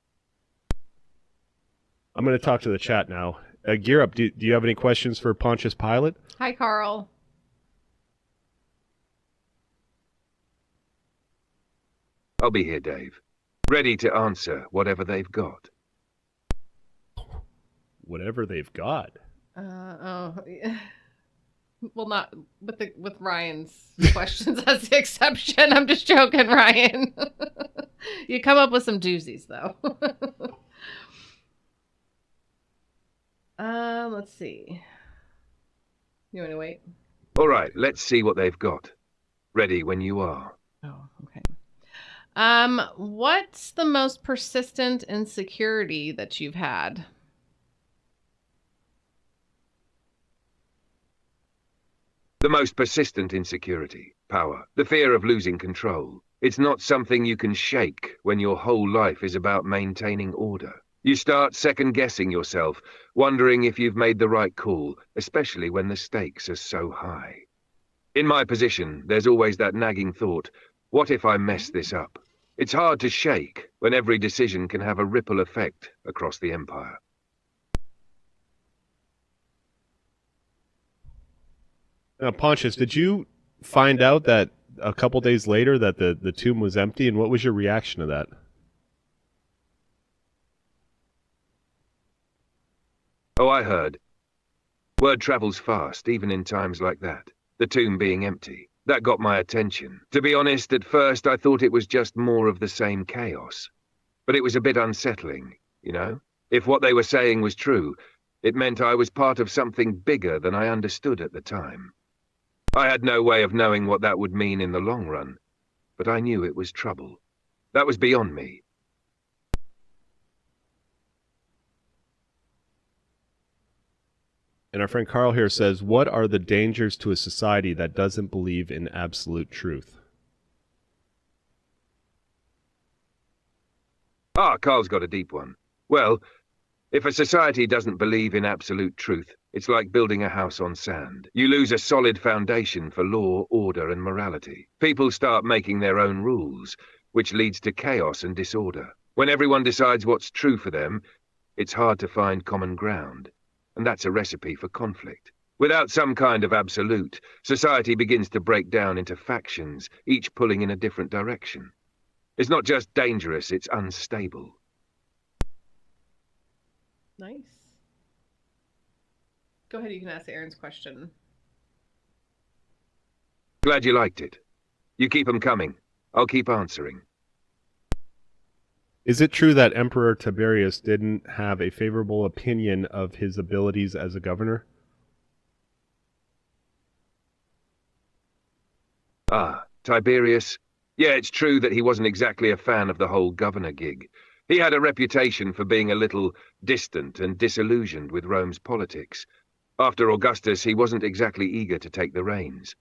I'm going to talk to the chat now. Gear Up, do you have any questions for Pontius Pilate? Hi, Carl. I'll be here, Dave. Ready to answer whatever they've got. Whatever they've got. Well, not with Ryan's questions as the exception. I'm just joking, Ryan. You come up with some doozies, though. Let's see. You want to wait? All right, let's see what they've got. Ready when you are. Oh, okay. What's the most persistent insecurity that you've had? The most persistent insecurity, power, the fear of losing control. It's not something you can shake when your whole life is about maintaining order. You start second-guessing yourself, wondering if you've made the right call, especially when the stakes are so high. In my position, there's always that nagging thought, what if I mess this up? It's hard to shake when every decision can have a ripple effect across the empire. Now, Pontius, did you find out that a couple days later that the tomb was empty, and what was your reaction to that? Oh, I heard. Word travels fast, even in times like that. The tomb being empty. That got my attention. To be honest, at first I thought it was just more of the same chaos. But it was a bit unsettling, you know? If what they were saying was true, it meant I was part of something bigger than I understood at the time. I had no way of knowing what that would mean in the long run, but I knew it was trouble. That was beyond me. And our friend Carl here says, what are the dangers to a society that doesn't believe in absolute truth? Ah, Carl's got a deep one. Well, if a society doesn't believe in absolute truth, it's like building a house on sand. You lose a solid foundation for law, order, and morality. People start making their own rules, which leads to chaos and disorder. When everyone decides what's true for them, it's hard to find common ground. And that's a recipe for conflict. Without some kind of absolute, society begins to break down into factions, each pulling in a different direction. It's not just dangerous, it's unstable. Nice. Go ahead, you can ask Aaron's question. Glad you liked it. You keep them coming. I'll keep answering. Is it true that Emperor Tiberius didn't have a favorable opinion of his abilities as a governor? Ah, Tiberius. Yeah, it's true that he wasn't exactly a fan of the whole governor gig. He had a reputation for being a little distant and disillusioned with Rome's politics. After Augustus, he wasn't exactly eager to take the reins.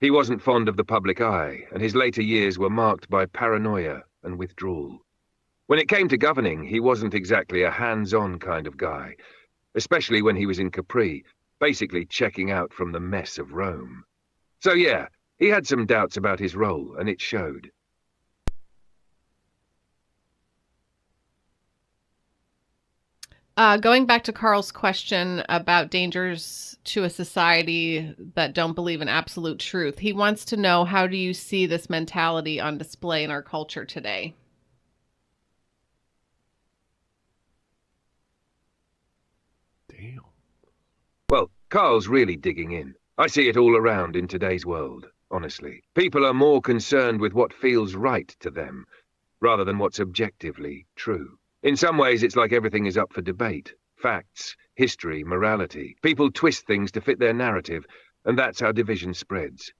He wasn't fond of the public eye, and his later years were marked by paranoia and withdrawal. When it came to governing, he wasn't exactly a hands-on kind of guy, especially when he was in Capri, basically checking out from the mess of Rome. So yeah, he had some doubts about his role, and it showed. Going back to Carl's question about dangers to a society that don't believe in absolute truth, he wants to know, how do you see this mentality on display in our culture today? Damn. Well, Carl's really digging in. I see it all around in today's world, honestly. People are more concerned with what feels right to them, rather than what's objectively true. In some ways, it's like everything is up for debate. Facts, history, morality. People twist things to fit their narrative, and that's how division spreads.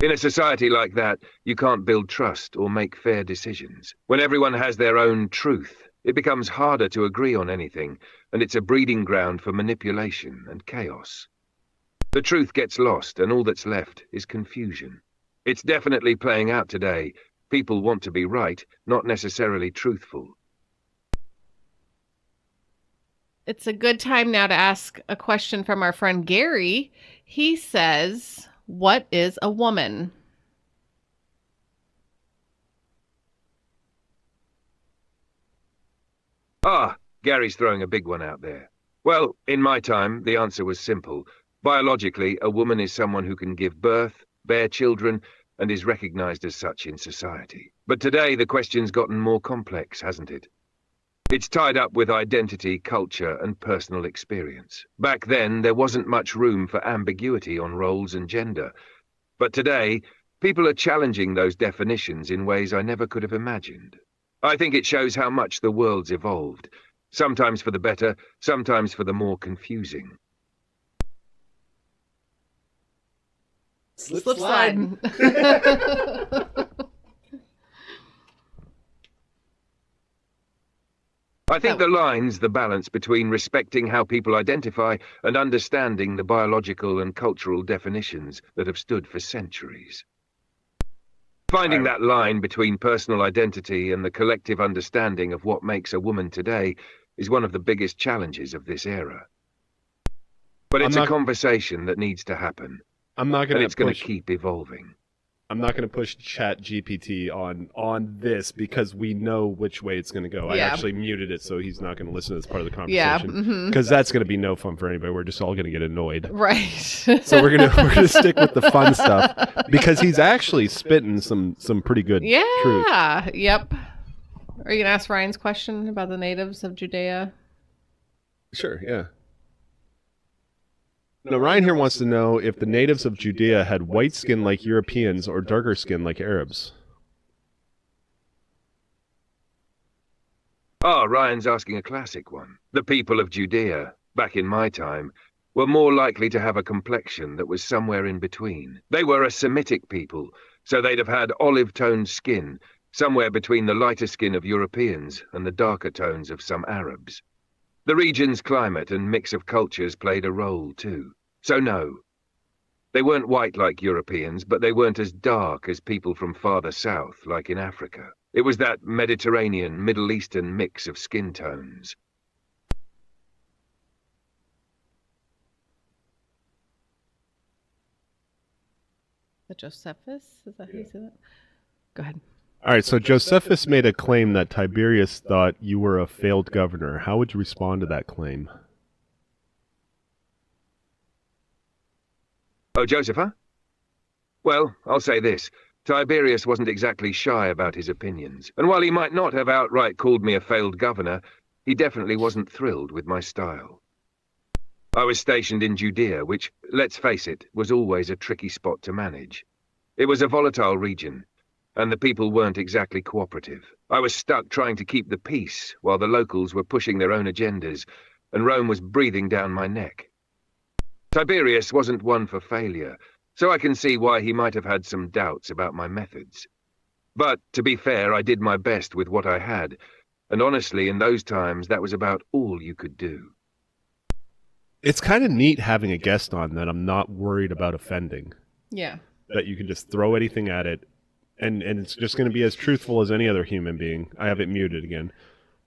In a society like that, you can't build trust or make fair decisions. When everyone has their own truth, it becomes harder to agree on anything, and it's a breeding ground for manipulation and chaos. The truth gets lost, and all that's left is confusion. It's definitely playing out today. People want to be right, not necessarily truthful. It's a good time now to ask a question from our friend Gary. He says, what is a woman? Ah, Gary's throwing a big one out there. Well, in my time, the answer was simple. Biologically, a woman is someone who can give birth, bear children, and is recognized as such in society. But today, the question's gotten more complex, hasn't it? It's tied up with identity, culture, and personal experience. Back then, there wasn't much room for ambiguity on roles and gender. But today, people are challenging those definitions in ways I never could have imagined. I think it shows how much the world's evolved, sometimes for the better, sometimes for the more confusing. Slip slide. I think the line's the balance between respecting how people identify and understanding the biological and cultural definitions that have stood for centuries. Finding that line between personal identity and the collective understanding of what makes a woman today is one of the biggest challenges of this era. But it's a conversation that needs to happen. I'm not going and to it's going to keep evolving. I'm not going to push Chat GPT on this because we know which way it's going to go. I actually muted it so he's not going to listen to this part of the conversation. Because that's going to be no fun for anybody. We're just all going to get annoyed. Right. So we're gonna stick with the fun stuff because he's actually spitting some pretty good truth. Yeah. Yep. Are you gonna ask Ryan's question about the natives of Judea? Sure. Yeah. Now, Ryan here wants to know if the natives of Judea had white skin like Europeans or darker skin like Arabs. Oh, Ryan's asking a classic one. The people of Judea, back in my time, were more likely to have a complexion that was somewhere in between. They were a Semitic people, so they'd have had olive-toned skin, somewhere between the lighter skin of Europeans and the darker tones of some Arabs. The region's climate and mix of cultures played a role too. So no, they weren't white like Europeans, but they weren't as dark as people from farther south, like in Africa. It was that Mediterranean, Middle Eastern mix of skin tones. The Josephus? Is that how you say that? Go ahead. All right, so Josephus made a claim that Tiberius thought you were a failed governor. How would you respond to that claim? Oh, Joseph, huh? Well, I'll say this. Tiberius wasn't exactly shy about his opinions, and while he might not have outright called me a failed governor, he definitely wasn't thrilled with my style. I was stationed in Judea, which, let's face it, was always a tricky spot to manage. It was a volatile region, and the people weren't exactly cooperative. I was stuck trying to keep the peace while the locals were pushing their own agendas, and Rome was breathing down my neck. Tiberius wasn't one for failure, so I can see why he might have had some doubts about my methods. But, to be fair, I did my best with what I had, and honestly, in those times, that was about all you could do. It's kind of neat having a guest on that I'm not worried about offending. Yeah. That you can just throw anything at it, and it's just going to be as truthful as any other human being. I have it muted again.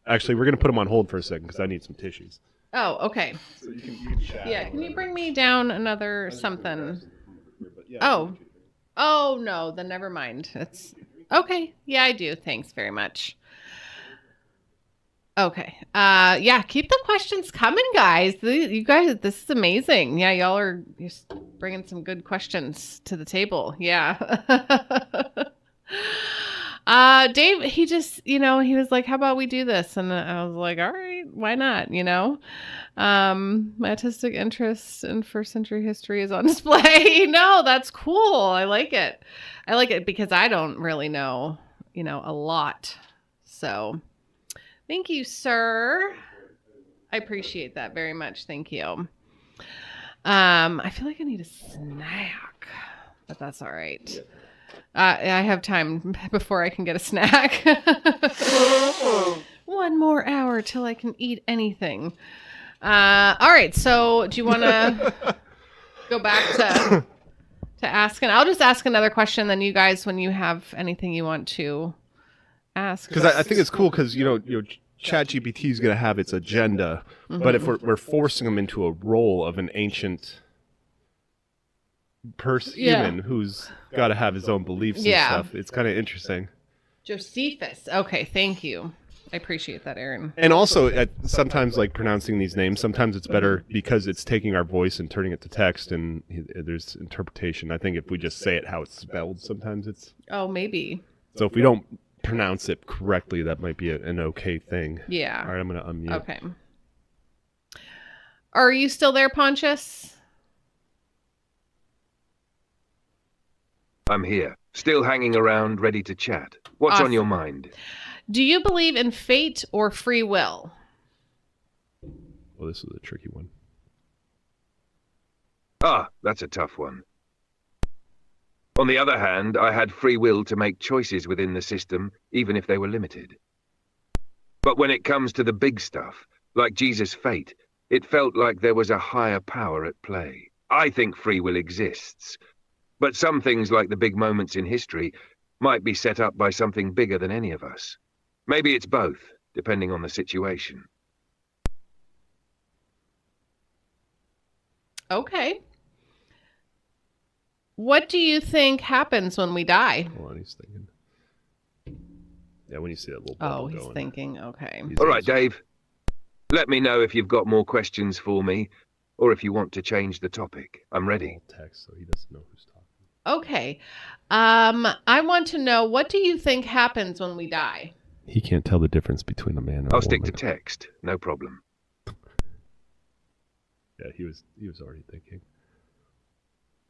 Actually, we're going to put him on hold for a second because I need some tissues. Oh, okay. So you can chat. Yeah, can you bring me down another something? Yeah, Oh no, then never mind. It's okay. Yeah, I do. Thanks very much. Okay. Yeah, keep the questions coming, guys. You guys, this is amazing. Yeah, y'all are just bringing some good questions to the table. Yeah. Dave, he just, he was like, how about we do this? And I was like, all right, why not? My artistic interest in first century history is on display. No, that's cool. I like it. I like it because I don't really know, a lot. So thank you, sir. I appreciate that very much. Thank you. I feel like I need a snack, but that's all right. I have time before I can get a snack. 1 more hour till I can eat anything. All right. So do you want to go back to asking? I'll just ask another question. Then you guys, when you have anything you want to ask. Because I think it's cool because, ChatGPT is going to have its agenda. Mm-hmm. But if we're forcing them into a role of an ancient human who's got to have his own beliefs and stuff, it's kind of interesting. Josephus. Okay, thank you. I appreciate that, Aaron. And also, sometimes, like pronouncing these names, sometimes it's better because it's taking our voice and turning it to text, and there's interpretation. I think if we just say it how it's spelled, sometimes it's... Oh, maybe. So if we don't pronounce it correctly, that might be an okay thing. Yeah. All right, I'm going to unmute. Okay. Are you still there, Pontius? I'm here, still hanging around, ready to chat. What's on your mind? Do you believe in fate or free will? Well, this is a tricky one. That's a tough one. On the other hand, I had free will to make choices within the system, even if they were limited. But when it comes to the big stuff, like Jesus' fate, it felt like there was a higher power at play. I think free will exists. But some things, like the big moments in history, might be set up by something bigger than any of us. Maybe it's both, depending on the situation. Okay. What do you think happens when we die? Hold on, he's thinking. Yeah, when you see that little Oh, bubble he's going. thinking. Okay. He's All right, answering. Dave. Let me know if you've got more questions for me, or if you want to change the topic. I'm ready. All text, so he doesn't know who's talking. Okay. I want to know, what do you think happens when we die? He can't tell the difference between a man and a I'll woman. stick to text. No problem. Yeah, he was already thinking.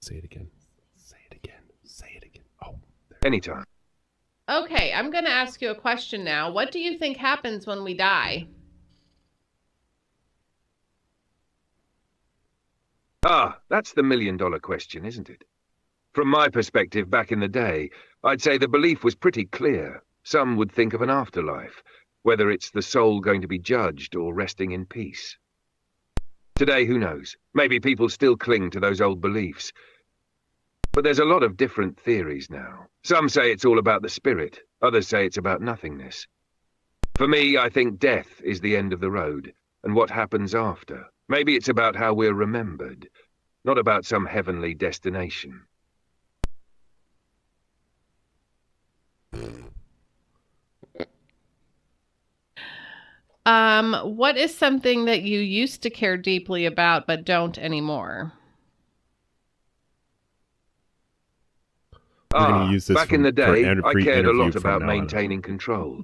Say it again. Say it again. Say it again. Oh, there. Anytime. Okay, I'm going to ask you a question now. What do you think happens when we die? Ah, that's the million-dollar question, isn't it? From my perspective back in the day, I'd say the belief was pretty clear. Some would think of an afterlife, whether it's the soul going to be judged or resting in peace. Today, who knows? Maybe people still cling to those old beliefs. But there's a lot of different theories now. Some say it's all about the spirit, others say it's about nothingness. For me, I think death is the end of the road, and what happens after. Maybe it's about how we're remembered, not about some heavenly destination. What is something that you used to care deeply about but don't anymore? We're gonna use this back in the day, I free cared a interview lot from about now on. maintaining control,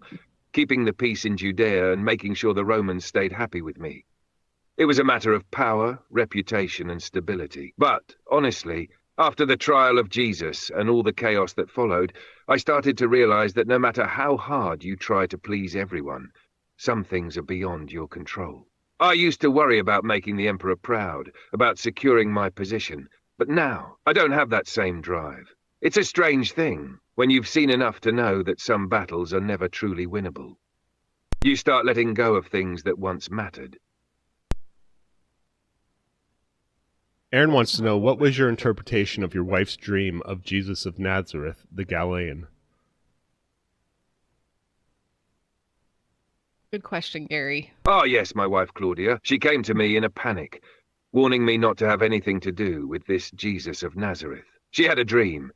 keeping the peace in Judea and making sure the Romans stayed happy with me. It was a matter of power, reputation, and stability. But, honestly, after the trial of Jesus and all the chaos that followed, I started to realize that no matter how hard you try to please everyone, some things are beyond your control. I used to worry about making the emperor proud, about securing my position, but now I don't have that same drive. It's a strange thing when you've seen enough to know that some battles are never truly winnable. You start letting go of things that once mattered. Aaron wants to know, what was your interpretation of your wife's dream of Jesus of Nazareth, the Galilean? Good question, Gary. Ah, yes, my wife Claudia. She came to me in a panic, warning me not to have anything to do with this Jesus of Nazareth. She had a dream,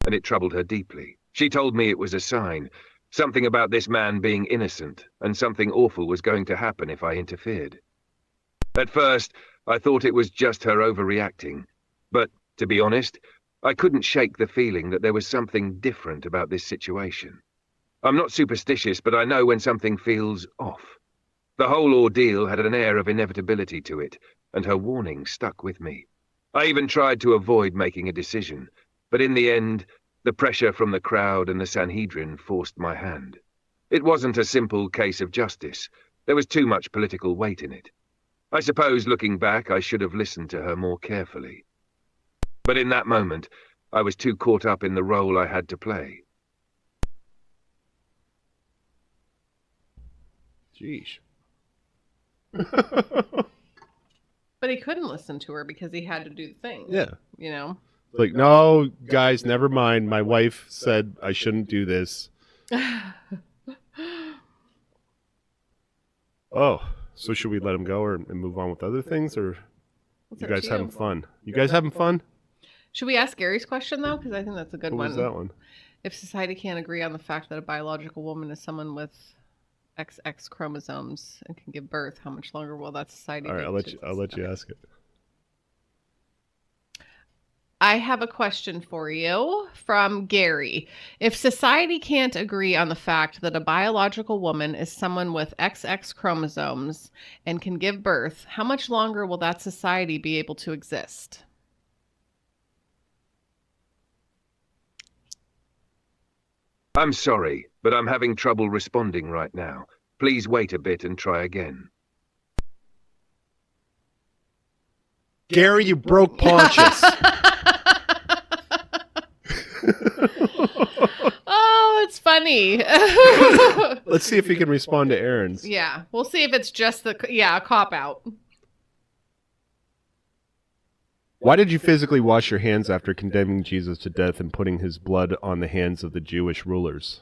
and it troubled her deeply. She told me it was a sign, something about this man being innocent, and something awful was going to happen if I interfered. At first, I thought it was just her overreacting, but, to be honest, I couldn't shake the feeling that there was something different about this situation. I'm not superstitious, but I know when something feels off. The whole ordeal had an air of inevitability to it, and her warning stuck with me. I even tried to avoid making a decision, but in the end, the pressure from the crowd and the Sanhedrin forced my hand. It wasn't a simple case of justice. There was too much political weight in it. I suppose, looking back, I should have listened to her more carefully. But in that moment, I was too caught up in the role I had to play. Jeez. But he couldn't listen to her because he had to do the thing. Yeah. You know? Like, no, guys, never mind. My wife said I shouldn't do this. Oh, so should we let him go and move on with other things, or What's you up guys to having fun? You guys having fun? Should we ask Gary's question, though? Because I think that's a good What one. was that one? If society can't agree on the fact that a biological woman is someone with XX chromosomes and can give birth, how much longer will that society All right, take I'll to let you exist? ask it. I have a question for you from Gary. If society can't agree on the fact that a biological woman is someone with XX chromosomes and can give birth, how much longer will that society be able to exist? I'm sorry, but I'm having trouble responding right now. Please wait a bit and try again. Gary, you broke Pontius. Oh, it's funny. Let's see if he can respond to Aaron's. Yeah, we'll see if it's just a cop out. Why did you physically wash your hands after condemning Jesus to death and putting his blood on the hands of the Jewish rulers?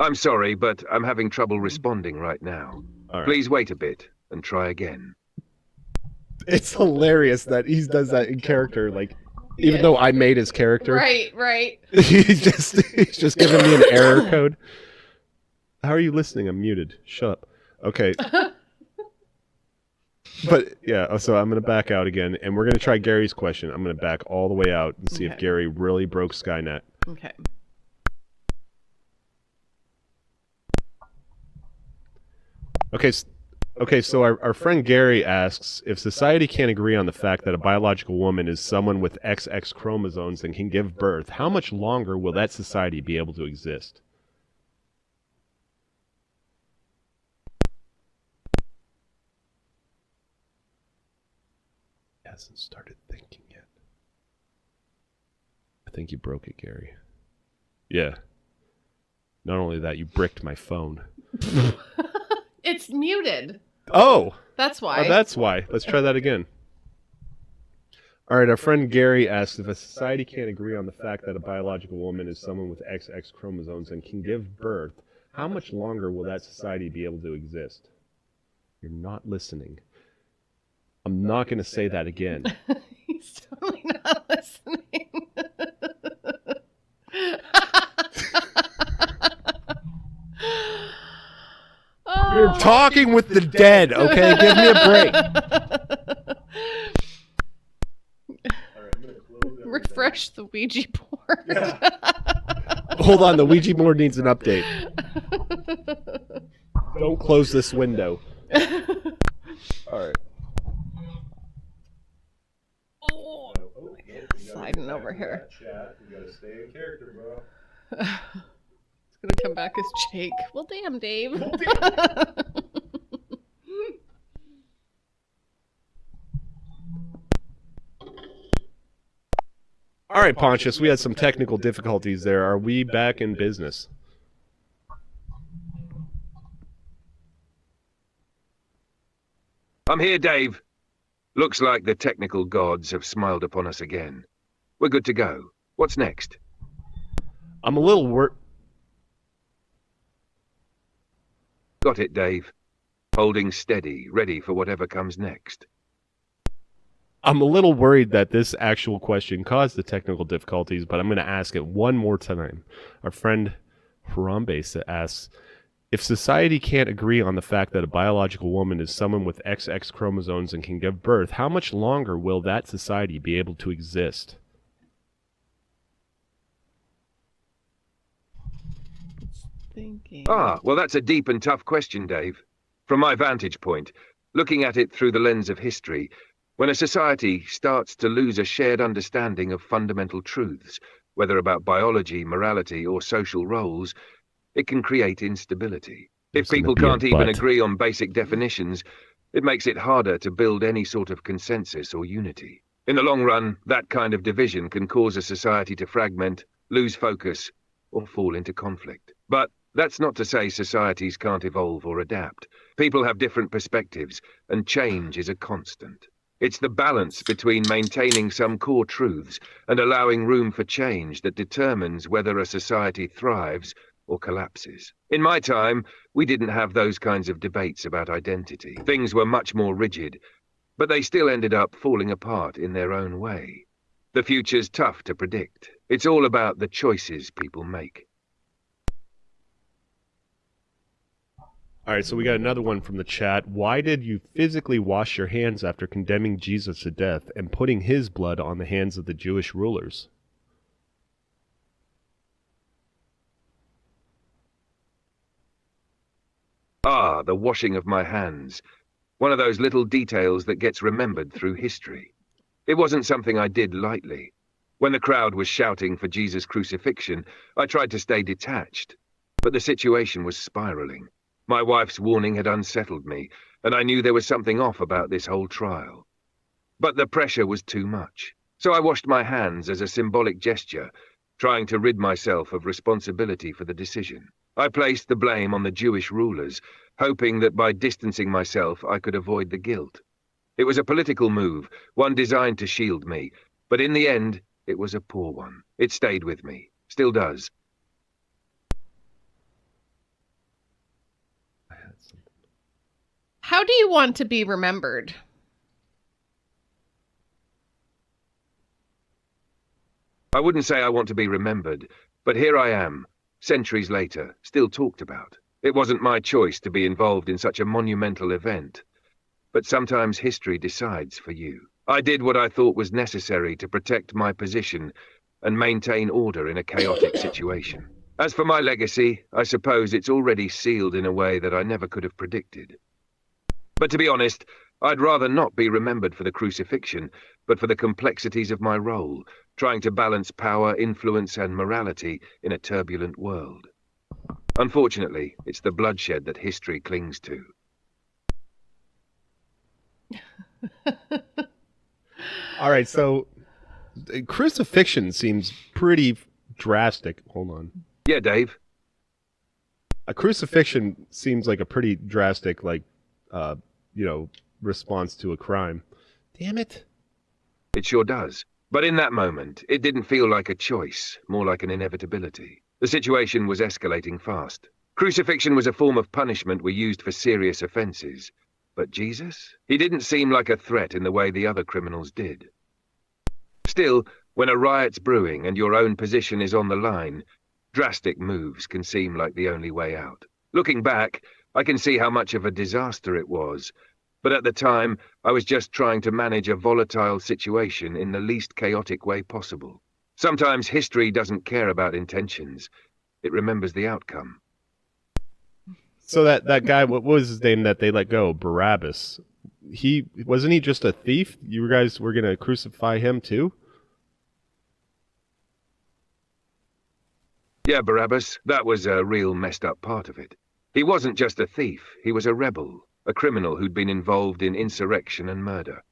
I'm sorry, but I'm having trouble responding right now. All right. Please wait a bit and try again. It's hilarious that he does that in character, like, even though I made his character. Right. he's just giving me an error code. How are you listening? I'm muted. Shut up. Okay. But yeah, so I'm going to back out again, and we're going to try Gary's question. I'm going to back all the way out and see if Gary really broke Skynet. Okay. Okay, so our friend Gary asks, if society can't agree on the fact that a biological woman is someone with XX chromosomes and can give birth, how much longer will that society be able to exist? He hasn't started thinking yet. I think you broke it, Gary. Yeah. Not only that, you bricked my phone. It's muted. Oh! That's why. Oh, that's why. Let's try that again. All right, our friend Gary asks, if a society can't agree on the fact that a biological woman is someone with XX chromosomes and can give birth, how much longer will that society be able to exist? You're not listening. I'm not going to say that again. He's totally not listening. You're talking with the dead, okay? Give me a break. Refresh the Ouija board. Hold on, the Ouija board needs an update. Don't close this window. All right. Sliding over here. You gotta stay in character, bro. It's gonna come back as Jake. Well, damn, Dave. All right, Pontius, we had some technical difficulties there. Are we back in business? I'm here, Dave. Looks like the technical gods have smiled upon us again. We're good to go. What's next? I'm a little Got it, Dave. Holding steady, ready for whatever comes next. I'm a little worried that this actual question caused the technical difficulties, but I'm going to ask it one more time. Our friend Harambe asks, if society can't agree on the fact that a biological woman is someone with XX chromosomes and can give birth, how much longer will that society be able to exist? Thinking. Well, that's a deep and tough question, Dave. From my vantage point, looking at it through the lens of history, when a society starts to lose a shared understanding of fundamental truths, whether about biology, morality, or social roles, it can create instability. If people can't even agree on basic definitions, it makes it harder to build any sort of consensus or unity. In the long run, that kind of division can cause a society to fragment, lose focus, or fall into conflict. But that's not to say societies can't evolve or adapt. People have different perspectives, and change is a constant. It's the balance between maintaining some core truths and allowing room for change that determines whether a society thrives or collapses. In my time, we didn't have those kinds of debates about identity. Things were much more rigid, but they still ended up falling apart in their own way. The future's tough to predict. It's all about the choices people make. All right, so we got another one from the chat. Why did you physically wash your hands after condemning Jesus to death and putting his blood on the hands of the Jewish rulers? The washing of my hands. One of those little details that gets remembered through history. It wasn't something I did lightly. When the crowd was shouting for Jesus' crucifixion, I tried to stay detached, but the situation was spiraling. My wife's warning had unsettled me, and I knew there was something off about this whole trial. But the pressure was too much, so I washed my hands as a symbolic gesture, trying to rid myself of responsibility for the decision. I placed the blame on the Jewish rulers, hoping that by distancing myself I could avoid the guilt. It was a political move, one designed to shield me, but in the end, it was a poor one. It stayed with me, still does. How do you want to be remembered? I wouldn't say I want to be remembered, but here I am, centuries later, still talked about. It wasn't my choice to be involved in such a monumental event, but sometimes history decides for you. I did what I thought was necessary to protect my position and maintain order in a chaotic situation. As for my legacy, I suppose it's already sealed in a way that I never could have predicted. But to be honest, I'd rather not be remembered for the crucifixion, but for the complexities of my role, trying to balance power, influence, and morality in a turbulent world. Unfortunately, it's the bloodshed that history clings to. All right, so crucifixion seems pretty drastic. Hold on. Yeah, Dave? A crucifixion seems like a pretty drastic, response to a crime. Damn it. It sure does. But in that moment, it didn't feel like a choice, more like an inevitability. The situation was escalating fast. Crucifixion was a form of punishment we used for serious offenses. But Jesus? He didn't seem like a threat in the way the other criminals did. Still, when a riot's brewing and your own position is on the line, drastic moves can seem like the only way out. Looking back, I can see how much of a disaster it was, but at the time, I was just trying to manage a volatile situation in the least chaotic way possible. Sometimes history doesn't care about intentions. It remembers the outcome. So that guy, what was his name that they let go? Barabbas. Wasn't he just a thief? You guys were going to crucify him too? Yeah, Barabbas, that was a real messed up part of it. He wasn't just a thief, he was a rebel, a criminal who'd been involved in insurrection and murder.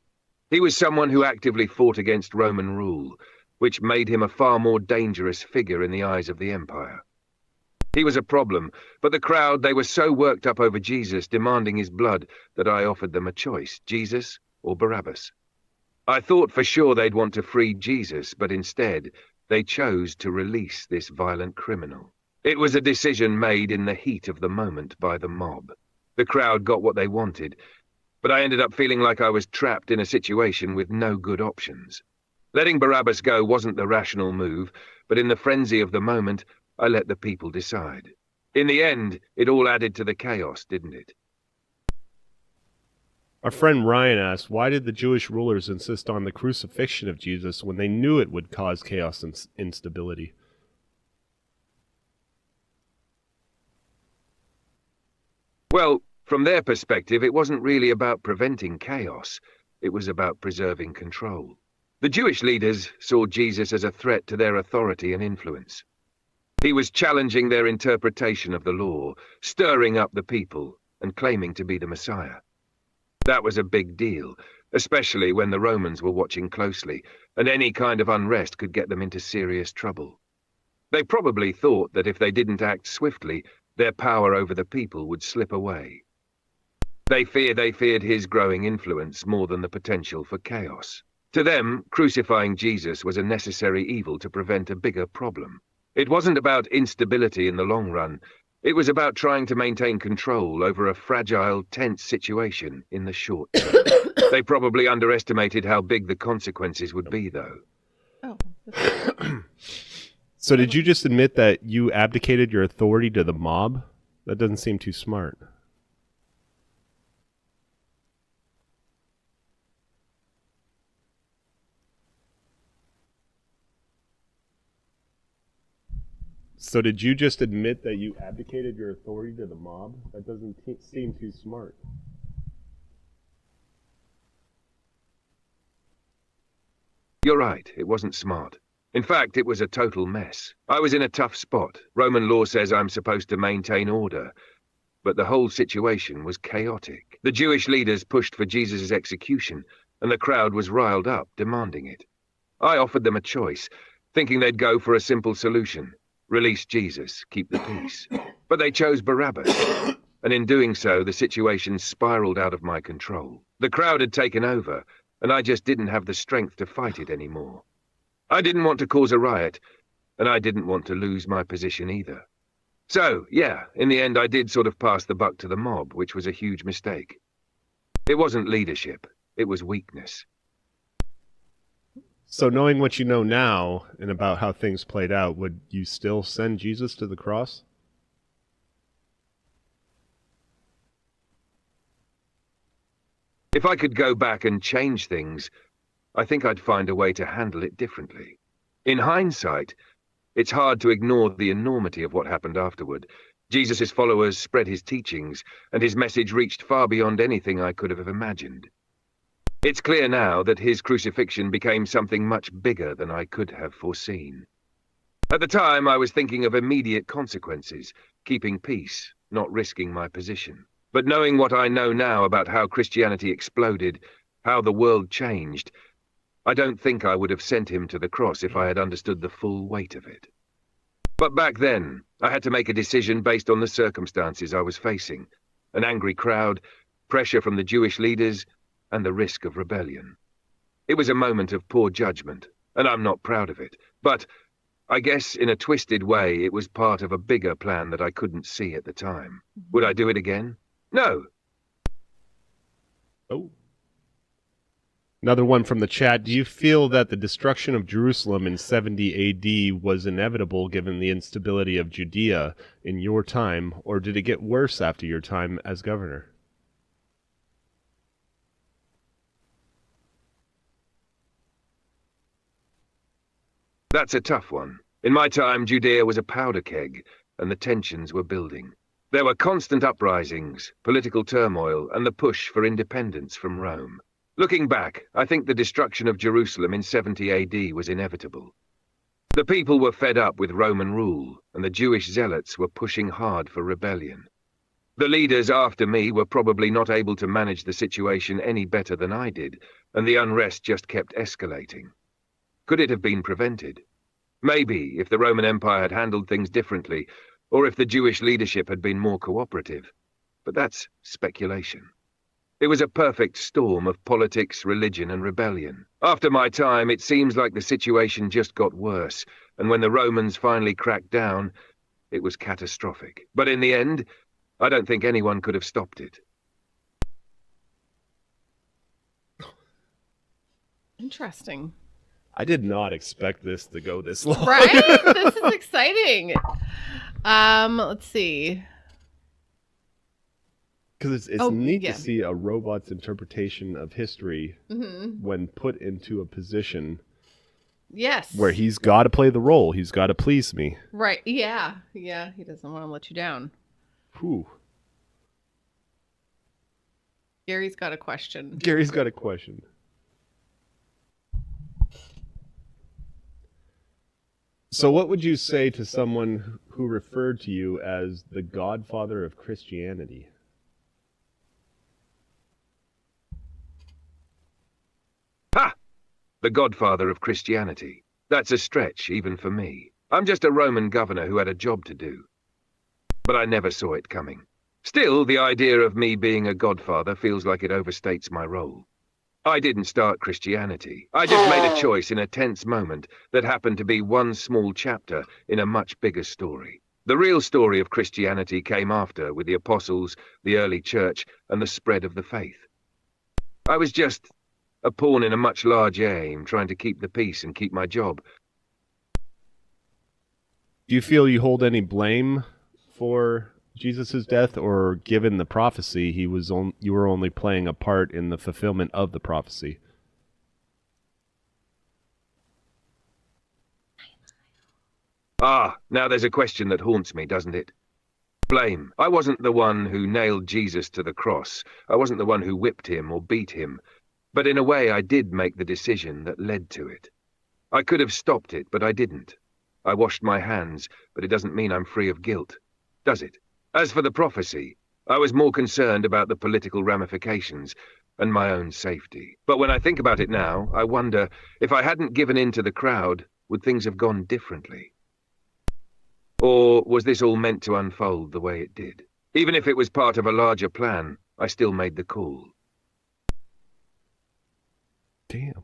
He was someone who actively fought against Roman rule, which made him a far more dangerous figure in the eyes of the empire. He was a problem, but the crowd, they were so worked up over Jesus demanding his blood that I offered them a choice, Jesus or Barabbas. I thought for sure they'd want to free Jesus, but instead, they chose to release this violent criminal. It was a decision made in the heat of the moment by the mob. The crowd got what they wanted, but I ended up feeling like I was trapped in a situation with no good options. Letting Barabbas go wasn't the rational move, but in the frenzy of the moment, I let the people decide. In the end, it all added to the chaos, didn't it? Our friend Ryan asked, why did the Jewish rulers insist on the crucifixion of Jesus when they knew it would cause chaos and instability? Well, from their perspective, it wasn't really about preventing chaos. It was about preserving control. The Jewish leaders saw Jesus as a threat to their authority and influence. He was challenging their interpretation of the law, stirring up the people, and claiming to be the Messiah. That was a big deal, especially when the Romans were watching closely, and any kind of unrest could get them into serious trouble. They probably thought that if they didn't act swiftly, their power over the people would slip away. They feared his growing influence more than the potential for chaos. To them, crucifying Jesus was a necessary evil to prevent a bigger problem. It wasn't about instability in the long run. It was about trying to maintain control over a fragile, tense situation in the short term. They probably underestimated how big the consequences would be, though. Oh. So did you just admit that you abdicated your authority to the mob? That doesn't seem too smart. So did you just admit that you abdicated your authority to the mob? That doesn't seem too smart. You're right, it wasn't smart. In fact, it was a total mess. I was in a tough spot. Roman law says I'm supposed to maintain order, but the whole situation was chaotic. The Jewish leaders pushed for Jesus' execution, and the crowd was riled up, demanding it. I offered them a choice, thinking they'd go for a simple solution. Release Jesus, keep the peace. But they chose Barabbas, and in doing so, the situation spiraled out of my control. The crowd had taken over, and I just didn't have the strength to fight it anymore. I didn't want to cause a riot, and I didn't want to lose my position either. So, yeah, in the end I did sort of pass the buck to the mob, which was a huge mistake. It wasn't leadership, it was weakness. So knowing what you know now and about how things played out, would you still send Jesus to the cross? If I could go back and change things, I think I'd find a way to handle it differently. In hindsight, it's hard to ignore the enormity of what happened afterward. Jesus' followers spread his teachings, and his message reached far beyond anything I could have imagined. It's clear now that his crucifixion became something much bigger than I could have foreseen. At the time, I was thinking of immediate consequences, keeping peace, not risking my position. But knowing what I know now about how Christianity exploded, how the world changed, I don't think I would have sent him to the cross if I had understood the full weight of it. But back then, I had to make a decision based on the circumstances I was facing. An angry crowd, pressure from the Jewish leaders, and the risk of rebellion. It was a moment of poor judgment, and I'm not proud of it. But I guess in a twisted way, it was part of a bigger plan that I couldn't see at the time. Would I do it again? No. Oh. Another one from the chat. Do you feel that the destruction of Jerusalem in 70 AD was inevitable given the instability of Judea in your time, or did it get worse after your time as governor? That's a tough one. In my time, Judea was a powder keg, and the tensions were building. There were constant uprisings, political turmoil, and the push for independence from Rome. Looking back, I think the destruction of Jerusalem in 70 AD was inevitable. The people were fed up with Roman rule, and the Jewish zealots were pushing hard for rebellion. The leaders after me were probably not able to manage the situation any better than I did, and the unrest just kept escalating. Could it have been prevented? Maybe, if the Roman Empire had handled things differently, or if the Jewish leadership had been more cooperative. But that's speculation. It was a perfect storm of politics, religion, and rebellion. After my time, it seems like the situation just got worse, and when the Romans finally cracked down, it was catastrophic. But in the end, I don't think anyone could have stopped it. Interesting. I did not expect this to go this long. Right? This is exciting. Let's see. Because it's neat to see a robot's interpretation of history when put into a position where he's got to play the role. He's got to please me. Right. Yeah. Yeah. He doesn't want to let you down. Whew. Gary's got a question. Gary's got a question. So what would you say to someone who referred to you as the godfather of Christianity? Ha! The godfather of Christianity. That's a stretch, even for me. I'm just a Roman governor who had a job to do. But I never saw it coming. Still, the idea of me being a godfather feels like it overstates my role. I didn't start Christianity. I just made a choice in a tense moment that happened to be one small chapter in a much bigger story. The real story of Christianity came after, with the apostles, the early church, and the spread of the faith. I was just a pawn in a much larger aim, trying to keep the peace and keep my job. Do you feel you hold any blame for Jesus' death, or given the prophecy, you were only playing a part in the fulfillment of the prophecy? Ah, now there's a question that haunts me, doesn't it? Blame. I wasn't the one who nailed Jesus to the cross. I wasn't the one who whipped him or beat him. But in a way, I did make the decision that led to it. I could have stopped it, but I didn't. I washed my hands, but it doesn't mean I'm free of guilt, does it? As for the prophecy, I was more concerned about the political ramifications and my own safety. But when I think about it now, I wonder, if I hadn't given in to the crowd, would things have gone differently? Or was this all meant to unfold the way it did? Even if it was part of a larger plan, I still made the call. Damn.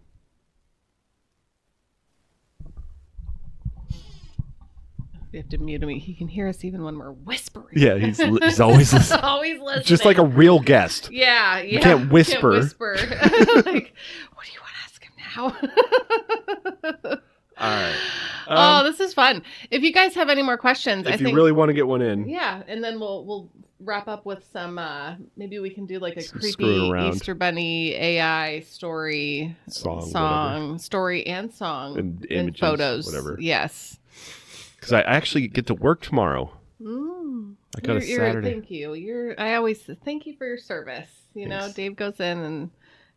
We have to mute him. He can hear us even when we're whispering. Yeah, he's always listening. Always listening. Just like a real guest. Yeah. You can't whisper. Like, what do you want to ask him now? How? All right. Oh, this is fun. If you guys have any more questions, If you really want to get one in, yeah, and then we'll wrap up with some. Maybe we can do like a Some creepy screwing around. Easter Bunny AI story, story and song, and images, photos, whatever. Yes, because I actually get to work tomorrow. I got a Saturday. Thank you. I always thank you for your service. You know, Dave goes in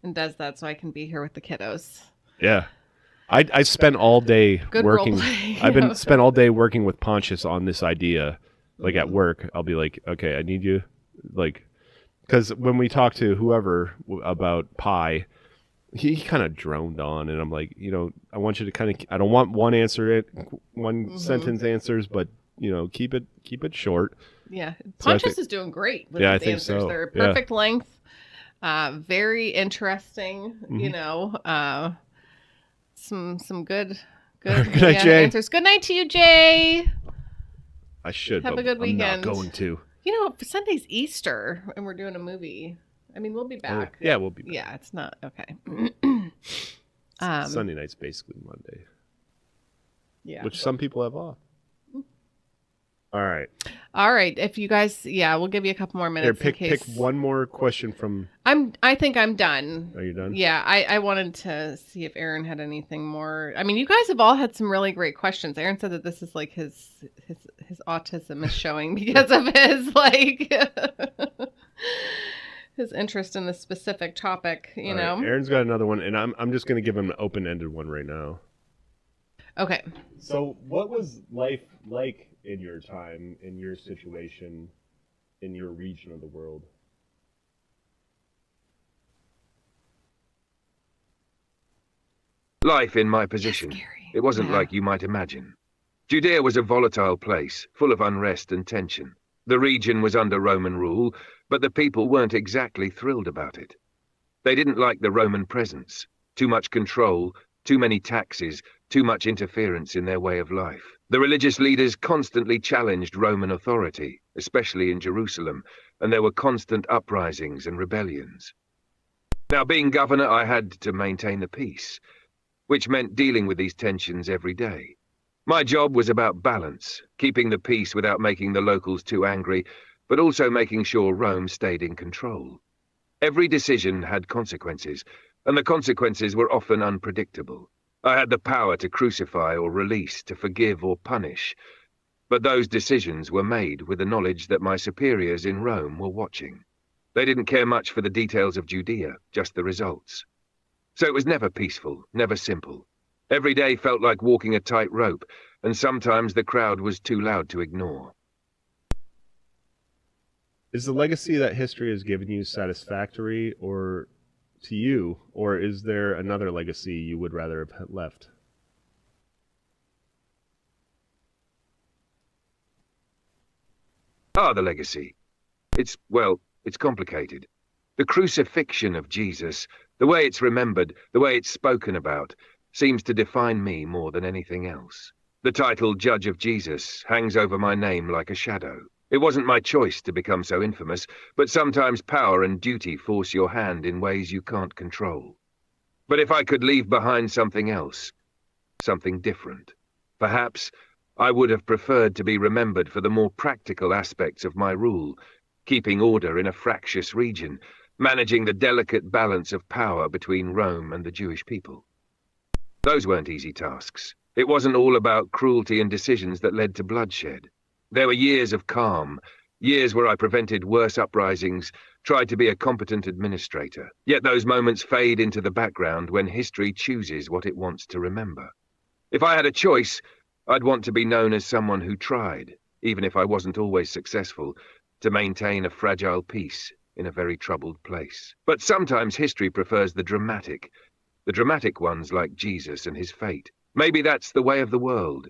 and does that so I can be here with the kiddos. Yeah. I spent all day Good working. role-play, I've been spent all day working with Pontius on this idea. Like at work, I'll be like, okay, I need you, like, because when we talk to whoever about pie, he kind of droned on, and I'm like, I want you to kind of, I don't want one sentence answers, but keep it short. Yeah, Pontius is doing great with his answers. So. They're perfect length, very interesting. Some good night, Jay. answers. Good night to you, Jay. I should have but a good weekend. I'm not going to. Sunday's Easter, and we're doing a movie. I mean, we'll be back. Yeah, we'll be back. Yeah, it's not okay. Sunday night's basically Monday. Yeah, which some people have off. All right. If you guys, we'll give you a couple more minutes. Here, pick one more question from. I think I'm done. Are you done? Yeah, I wanted to see if Aaron had anything more. I mean, you guys have all had some really great questions. Aaron said that this is like his autism is showing because of his his interest in this specific topic. You know, right. Aaron's got another one, and I'm just going to give him an open-ended one right now. Okay. So, what was life like in your time, in your situation, in your region of the world? Life in my position. It wasn't like you might imagine. Judea was a volatile place, full of unrest and tension. The region was under Roman rule, but the people weren't exactly thrilled about it. They didn't like the Roman presence. Too much control, too many taxes, too much interference in their way of life. The religious leaders constantly challenged Roman authority, especially in Jerusalem, and there were constant uprisings and rebellions. Now, being governor, I had to maintain the peace, which meant dealing with these tensions every day. My job was about balance, keeping the peace without making the locals too angry, but also making sure Rome stayed in control. Every decision had consequences, and the consequences were often unpredictable. I had the power to crucify or release, to forgive or punish, but those decisions were made with the knowledge that my superiors in Rome were watching. They didn't care much for the details of Judea, just the results. So it was never peaceful, never simple. Every day felt like walking a tightrope, and sometimes the crowd was too loud to ignore. Is the legacy that history has given you satisfactory to you, or is there another legacy you would rather have left? The legacy. It's complicated. The crucifixion of Jesus, the way it's remembered, the way it's spoken about, seems to define me more than anything else. The title Judge of Jesus hangs over my name like a shadow. It wasn't my choice to become so infamous, but sometimes power and duty force your hand in ways you can't control. But if I could leave behind something else, something different, perhaps I would have preferred to be remembered for the more practical aspects of my rule, keeping order in a fractious region, managing the delicate balance of power between Rome and the Jewish people. Those weren't easy tasks. It wasn't all about cruelty and decisions that led to bloodshed. There were years of calm, years where I prevented worse uprisings, tried to be a competent administrator. Yet those moments fade into the background when history chooses what it wants to remember. If I had a choice, I'd want to be known as someone who tried, even if I wasn't always successful, to maintain a fragile peace in a very troubled place. But sometimes history prefers the dramatic ones like Jesus and his fate. Maybe that's the way of the world.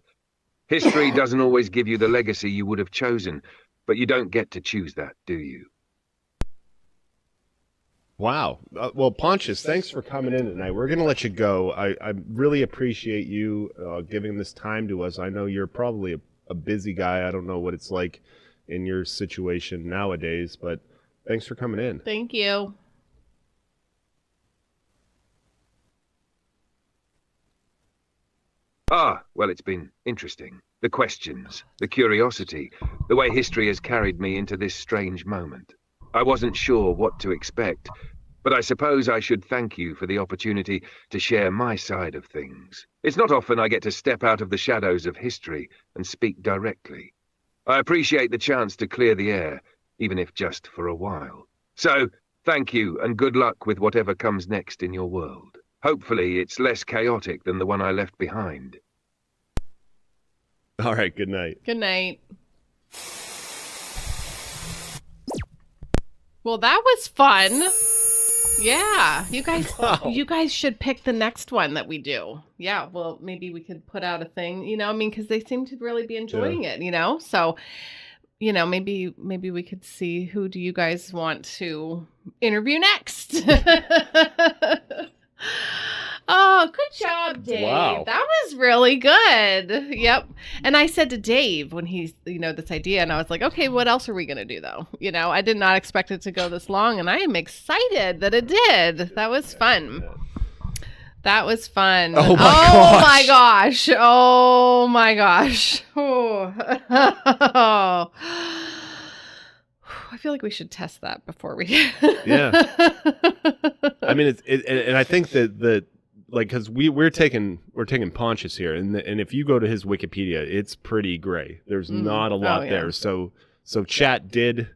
History doesn't always give you the legacy you would have chosen, but you don't get to choose that, do you? Wow. Well, Pontius, thanks for coming in tonight. We're going to let you go. I really appreciate you giving this time to us. I know you're probably a busy guy. I don't know what it's like in your situation nowadays, but thanks for coming in. Thank you. Well, it's been interesting. The questions, the curiosity, the way history has carried me into this strange moment. I wasn't sure what to expect, but I suppose I should thank you for the opportunity to share my side of things. It's not often I get to step out of the shadows of history and speak directly. I appreciate the chance to clear the air, even if just for a while. So, thank you, and good luck with whatever comes next in your world. Hopefully, it's less chaotic than the one I left behind. All right, good night. Good night. Well, that was fun. Yeah, you guys should pick the next one that we do. Yeah, well, maybe we could put out a thing, because they seem to really be enjoying it, So, maybe we could see who do you guys want to interview next. Oh, good job, Dave. Wow. That was really good. Yep. And I said to Dave when he's, this idea, and I was like, okay, what else are we going to do though? I did not expect it to go this long, and I am excited that it did. That was fun. That was fun. Oh my gosh. Oh my gosh. Oh. I feel like we should test that before we. Yeah. I mean, and I think that because we're taking Pontius here, and if you go to his Wikipedia, it's pretty gray. There's not a lot there. So chat did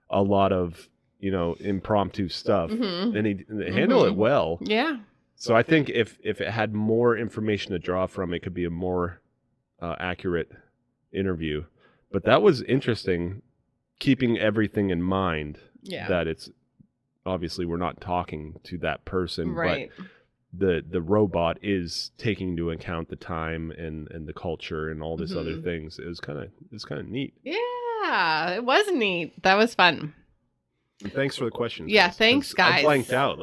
a lot of impromptu stuff, and he handled it well. Yeah. So I think if it had more information to draw from, it could be a more accurate interview. But that was interesting, keeping everything in mind. Yeah. That it's obviously we're not talking to that person, right. But the robot is taking into account the time and the culture and all this other things. It's kind of neat. Yeah, it was neat. That was fun. And thanks for the questions. Yeah, thanks, guys. I blanked out.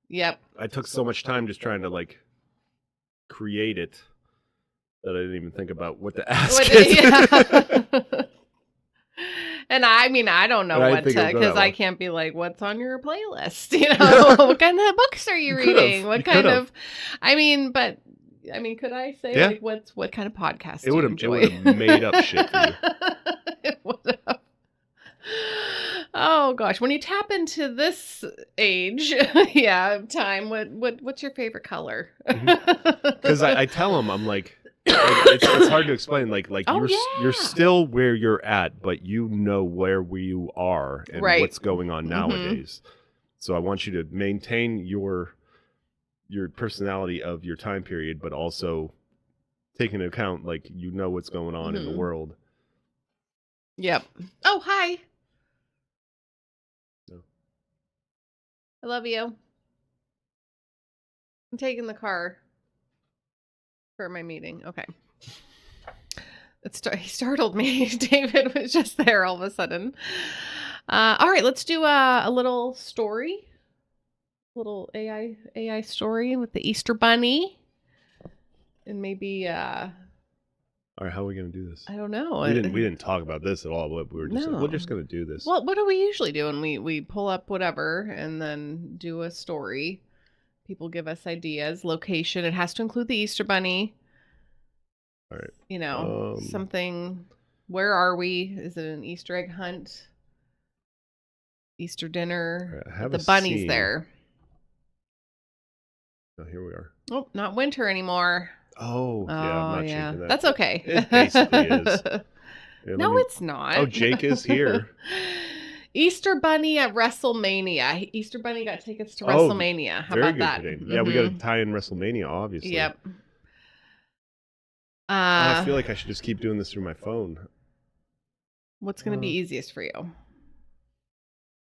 Yep. I took so much time just trying to create it that I didn't even think about what to ask. Yeah. And I don't know what to, because I can't be like, what's on your playlist? What kind of books are you reading? What kind of, could I say what kind of podcast do you enjoy? It would have made up shit for you. It would have. Oh gosh, when you tap into this age, time, what's your favorite color? Because I tell them, I'm like, it's hard to explain. You're still where you're at, but you know where you are and what's going on nowadays. So I want you to maintain your personality of your time period, but also take into account what's going on in the world. Yep. Oh, hi. No. I love you. I'm taking the car for my meeting. Okay. He startled me. David was just there all of a sudden. All right, let's do a little story. Little AI story with the Easter Bunny. And maybe all right, how are we going to do this? I don't know. We didn't talk about this at all, but we were just we're just going to do this. Well, what do we usually do? And we pull up whatever and then do a story. People give us ideas, location. It has to include the Easter Bunny. All right. Something. Where are we? Is it an Easter egg hunt? Easter dinner? Right, the bunny's there. Oh, here we are. Oh, not winter anymore. Oh, yeah, I'm not changing that. That's okay. It basically is. Yeah, no, it's not. Oh, Jake is here. Easter Bunny at WrestleMania. Easter Bunny got tickets to WrestleMania. How about that? Yeah, we got to tie in WrestleMania, obviously. Yep. I feel like I should just keep doing this through my phone. What's going to be easiest for you?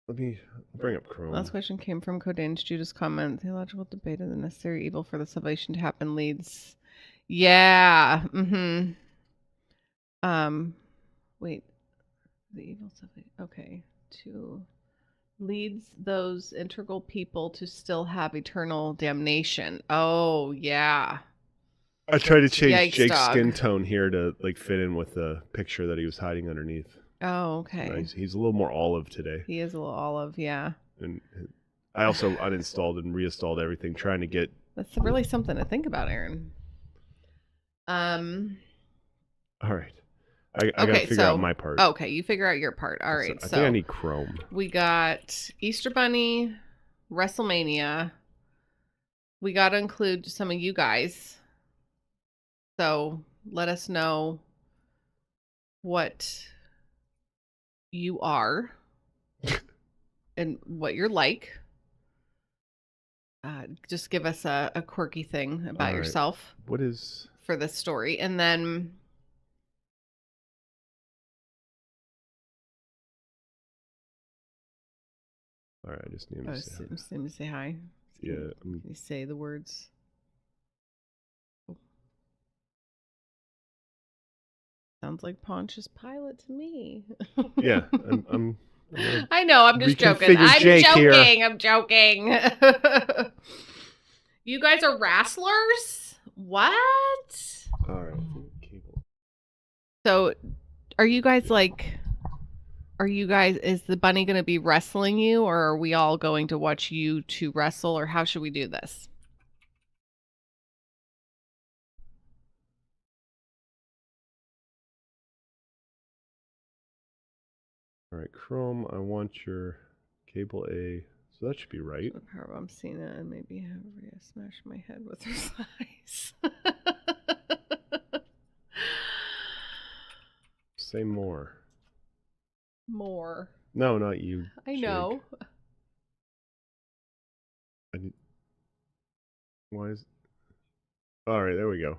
Let me bring up Chrome. Last question came from Codane's Judas comment. Theological debate of the necessary evil for the salvation to happen leads. Yeah. Wait. The evil salvation. Okay. Leads those integral people to still have eternal damnation. Oh, yeah. I tried to change Yikes, Jake's dog. skin tone here to fit in with the picture that he was hiding underneath. Oh, okay. He's a little more olive today. He is a little olive, yeah. And I also uninstalled and reinstalled everything, trying to get... That's really something to think about, Aaron. All right. I gotta figure out my part. Okay, you figure out your part. All right. I think I need Chrome. We got Easter Bunny, WrestleMania. We got to include some of you guys. So let us know what you are and what you're like. Just give us a quirky thing about yourself. What is for this story, and then all right, I just need to say hi. Yeah, Can you say the words? Oh. Sounds like Pontius Pilate to me. Yeah, I'm I know. I'm just joking. I'm joking. You guys are wrestlers? What? All right. Cable. So, are you guys is the bunny going to be wrestling you, or are we all going to watch you two wrestle, or how should we do this? All right, Chrome, I want your cable A. So that should be right. I'm seeing it, and maybe have Rhea smash my head with her size. Say more. More. No, not you. I know. Why is... All right, there we go.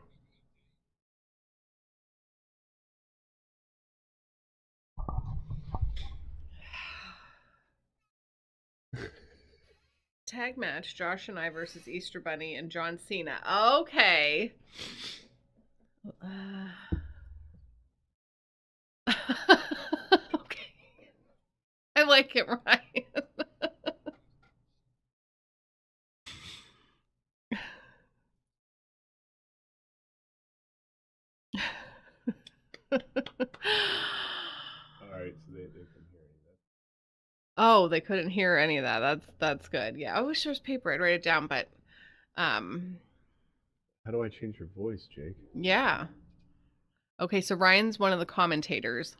Tag match, Josh and I versus Easter Bunny and John Cena. Okay. Okay. I like it, Ryan. All right, so they couldn't hear any of that. Oh, they couldn't hear any of that. That's good. Yeah, I wish there was paper. I'd write it down, but How do I change your voice, Jake? yeah. Okay, so Ryan's one of the commentators.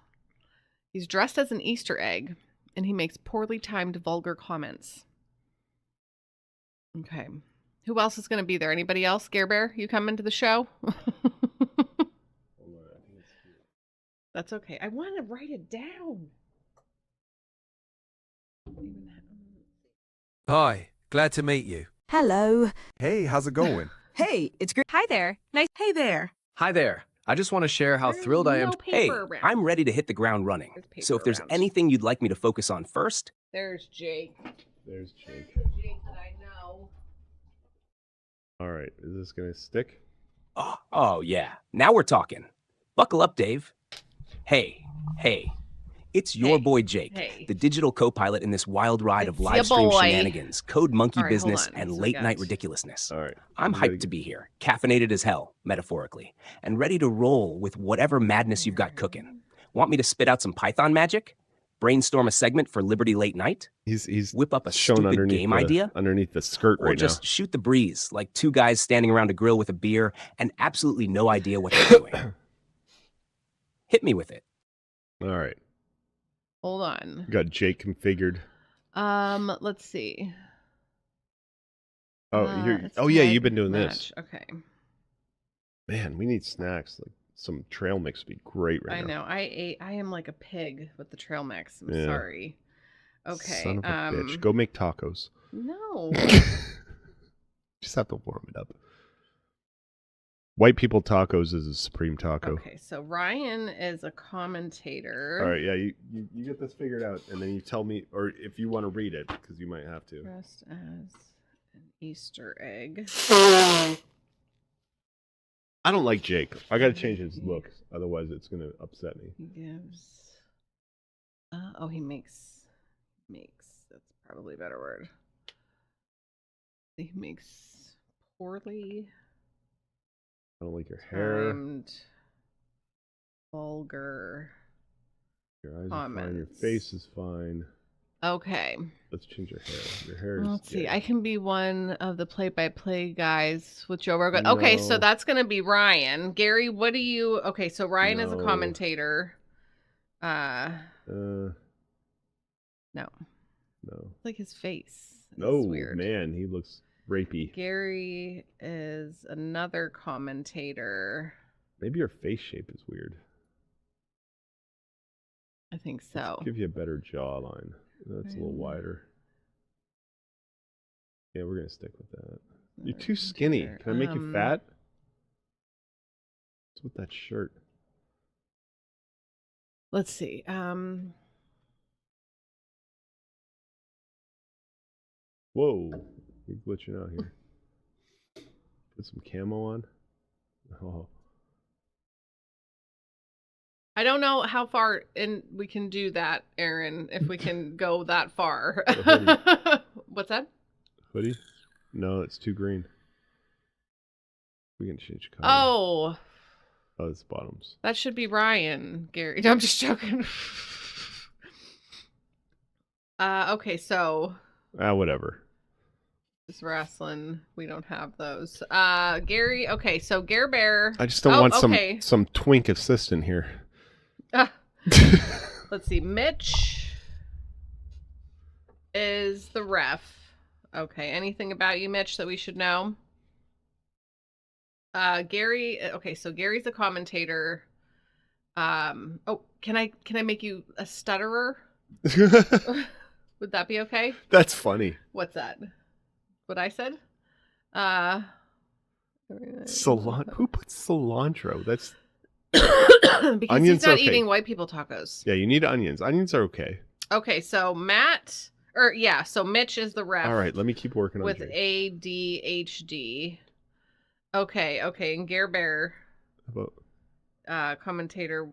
He's dressed as an Easter egg, and he makes poorly timed vulgar comments. Okay. Who else is going to be there? Anybody else? Scare Bear, you come into the show? That's okay. I want to write it down. Hi, glad to meet you. Hello. Hey, how's it going? Hey, it's great. Hi there. Nice. Hey there. Hi there. I just want to share how thrilled I am. Hey, I'm ready to hit the ground running. So if there's anything you'd like me to focus on first. There's Jake. There's Jake. There's Jake that I know. All right, is this going to stick? Oh, yeah. Now we're talking. Buckle up, Dave. Hey. It's your boy Jake, the digital co-pilot in this wild ride of live stream shenanigans, code monkey business, and late night ridiculousness. All right. I'm hyped to be here, caffeinated as hell, metaphorically, and ready to roll with whatever madness you've got cooking. Want me to spit out some Python magic? Brainstorm a segment for Liberty Late Night? He's whip up a stupid game idea? Underneath the skirt right now. Or just shoot the breeze, like two guys standing around a grill with a beer and absolutely no idea what they're doing. Hit me with it. All right. Hold on. Got Jake configured. Let's see. Oh, yeah, you've been doing this. Okay. Man, we need snacks. Like some trail mix would be great right now. I know. I am like a pig with the trail mix. I'm sorry. Okay. Son of a bitch. Go make tacos. No. Just have to warm it up. White people tacos is a supreme taco. Okay, so Ryan is a commentator. All right, yeah, you get this figured out, and then you tell me, or if you want to read it, because you might have to. Dressed as an Easter egg. I don't like Jake. I got to change his looks, otherwise it's going to upset me. He gives... he makes... That's probably a better word. He makes poorly... I don't like your hair. Timed, vulgar your eyes comments. are fine. Your face is fine. Okay. Let's change your hair. Your hair is Let's see. gay. I can be one of the play-by-play guys with Joe Rogan. Okay, so No. that's going to be Ryan. Gary, what do you... Okay, so Ryan is a No. commentator. No. No. Like his face. No, weird. man, he looks rapey. Gary is another commentator. Maybe your face shape is weird. I think so. Let's give you a better jawline. That's a little wider. Yeah, we're gonna stick with that. You're too skinny. Can I make you fat? What's with that shirt? Let's see. Whoa, you're glitching out here. Put some camo on. Oh. I don't know how far in we can do that, Aaron, if we can go that far. What's that? Hoodie? No, it's too green. We can change color. Oh, it's bottoms. that should be Ryan, Gary. No, I'm just joking. Okay, so Whatever. this wrestling, we don't have those. Gary, okay, so Gare Bear. I just don't want some twink assistant here. Let's see. Mitch is the ref. Okay, anything about you, Mitch, that we should know? Gary, okay, so Gary's a commentator. Oh, can I make you a stutterer? Would that be okay? That's funny. What's that? What I said? Who puts cilantro? That's because onions he's not okay. eating white people tacos. Yeah, you need onions. Onions are okay. Okay, so so Mitch is the ref. All right, let me keep working with on ADHD. Okay, and Gare Bear, commentator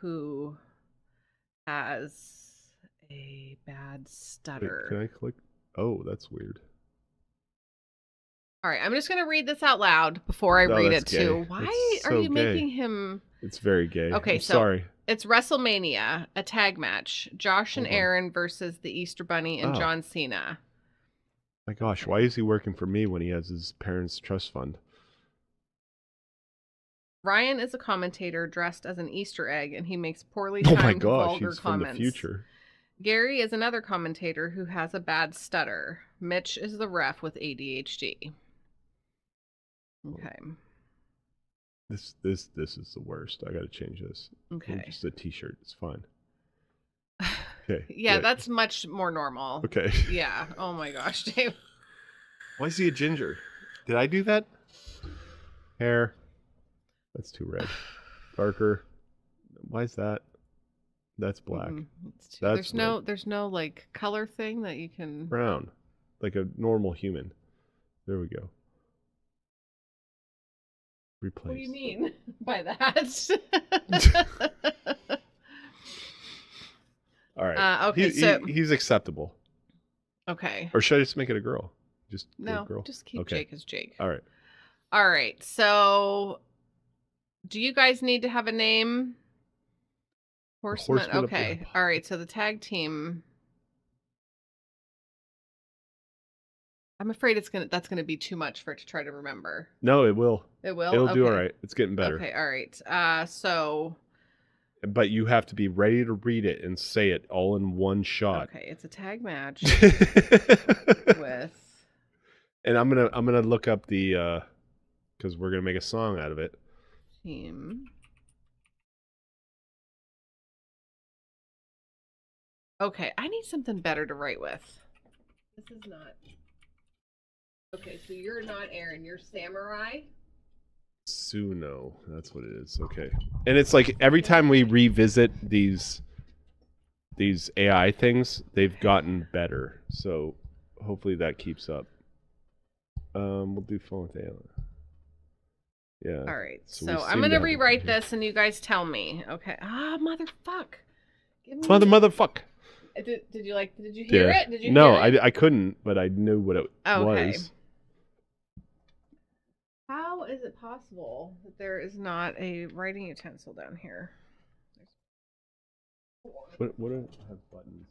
who has a bad stutter. Wait, can I click? Oh, that's weird. All right, I'm just gonna read this out loud before I read it too. Why are you making him? It's very gay. Okay, so sorry. It's WrestleMania, a tag match. Josh and Aaron versus the Easter Bunny and John Cena. My gosh, why is he working for me when he has his parents' trust fund? Ryan is a commentator dressed as an Easter egg, and he makes poorly timed vulgar he's comments. From the future. Gary is another commentator who has a bad stutter. Mitch is the ref with ADHD. Okay. This is the worst. I got to change this. Okay. Just a t-shirt. It's fine. Okay. Yeah, that's much more normal. Okay. Yeah. Oh my gosh, Dave. Why is he a ginger? Did I do that? Hair. That's too red. Darker. Why is that? That's black. There's no like color thing that you can. Brown, like a normal human. There we go. Replace. What do you mean by that? All right. Okay, he's acceptable. Okay. Or should I just make it a girl? Just no. a girl? Just keep Jake as Jake. All right. All right. So, do you guys need to have a name? Horseman. Okay. All right. So the tag team. I'm afraid that's gonna be too much for it to try to remember. No, it will. It will. It'll do all right. It's getting better. Okay. All right. So. But you have to be ready to read it and say it all in one shot. Okay. It's a tag match with. And I'm gonna look up the because we're gonna make a song out of it. Team. Okay, I need something better to write with. This is not. Okay, so you're not Aaron, you're Samurai? Suno, that's what it is. Okay. And it's like every time we revisit these AI things, they've gotten better. So hopefully that keeps up. We'll do phone with Ayla. Yeah. All right. So I'm going to rewrite this and you guys tell me. Okay. Motherfuck. Motherfuck. Did you hear it? Did you No, hear it? I couldn't, but I knew what it was. How is it possible that there is not a writing utensil down here? What have buttons?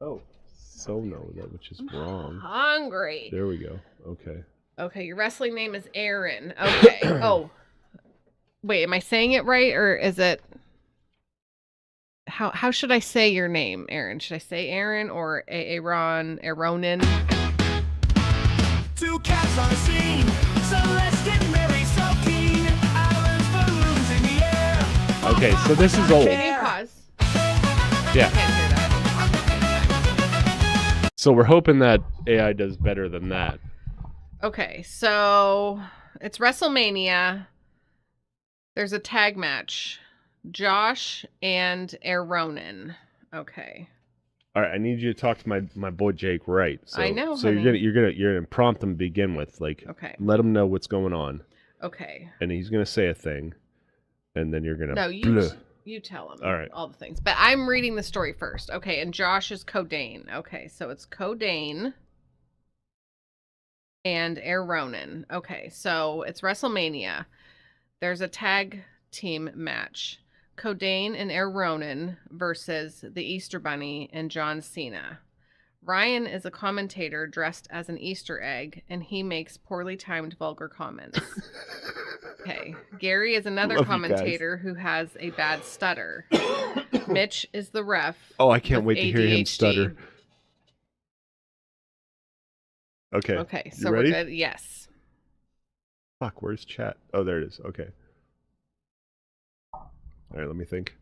Oh, so no, that which is wrong. Hungry. There we go. Okay. Okay, your wrestling name is Aaron. Okay. Oh. Wait, am I saying it right or is it how should I say your name, Aaron? Should I say Aaron or Aaronin? Two cats on a scene. Celeste and Mary so keen. Islands balloons in the air. Okay, so this is old. Can you pause? Yeah. I can't hear that. So we're hoping that AI does better than that. Okay, so it's WrestleMania. There's a tag match. Josh and Aaronin. Okay. All right, I need you to talk to my boy Jake, right? So, I know, So honey. you're gonna prompt him to begin with, like, Okay. let him know what's going on, Okay. and he's gonna say a thing, and then you're gonna. No, you tell him All right. all the things. But I'm reading the story first. Okay, and Josh is Codain. Okay, so it's Codain and Aaronin. Okay, so it's WrestleMania. There's a tag team match. Codain and Aaronin versus the Easter Bunny and John Cena. Ryan is a commentator dressed as an Easter egg, and he makes poorly timed vulgar comments. Okay. Gary is another Love you commentator who has a bad stutter. Mitch is the ref. Oh, I can't with wait to hear him ADHD. stutter. Okay. Okay, You so ready? we're good. Yes. Fuck, where's chat? Oh, there it is. Okay. All right, let me think.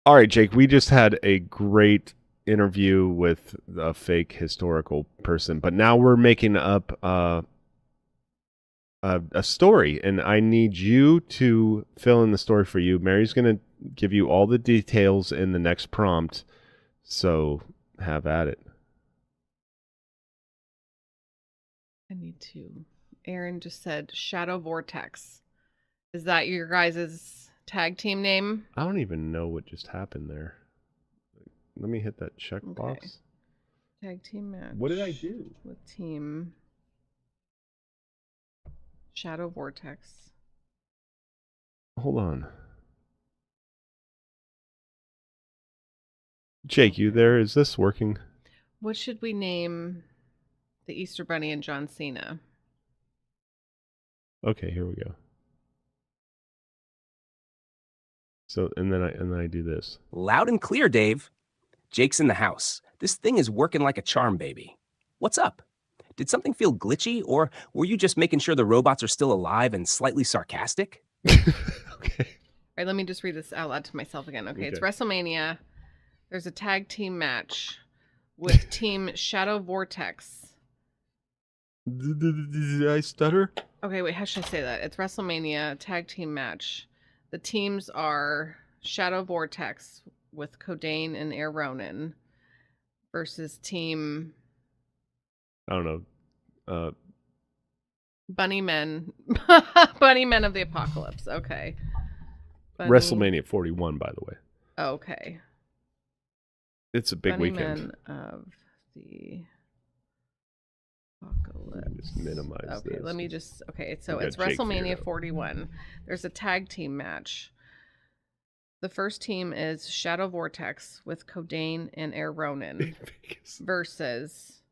All right, Jake, we just had a great interview with a fake historical person, but now we're making up a story, and I need you to fill in the story for you. Mary's going to give you all the details in the next prompt, so have at it. I need to. Aaron just said Shadow Vortex. Is that your guys' tag team name? I don't even know what just happened there. Let me hit that checkbox. Okay. Tag team match. What did I do? With team Shadow Vortex. Hold on. Jake, you there? Is this working? What should we name the Easter Bunny and John Cena? Okay, here we go. So, and then I do this. Loud and clear, Dave. Jake's in the house. This thing is working like a charm baby. What's up? Did something feel glitchy, or were you just making sure the robots are still alive and slightly sarcastic? Okay. All right, let me just read this out loud to myself again. Okay, it's WrestleMania. There's a tag team match with Team Shadow Vortex. Did I stutter? Okay, wait, how should I say that? It's WrestleMania tag team match. The teams are Shadow Vortex with Codain and Aaronin versus Team I don't know. Bunny Men. Bunny Men of the Apocalypse. Okay. WrestleMania 41, by the way. Okay. It's a big Bunny weekend. Men of the Apocalypse. Just minimize Okay, this. let me just. Okay, so We it's got Jake figured WrestleMania out. 41. There's a tag team match. The first team is Shadow Vortex with Codain and Aaronin versus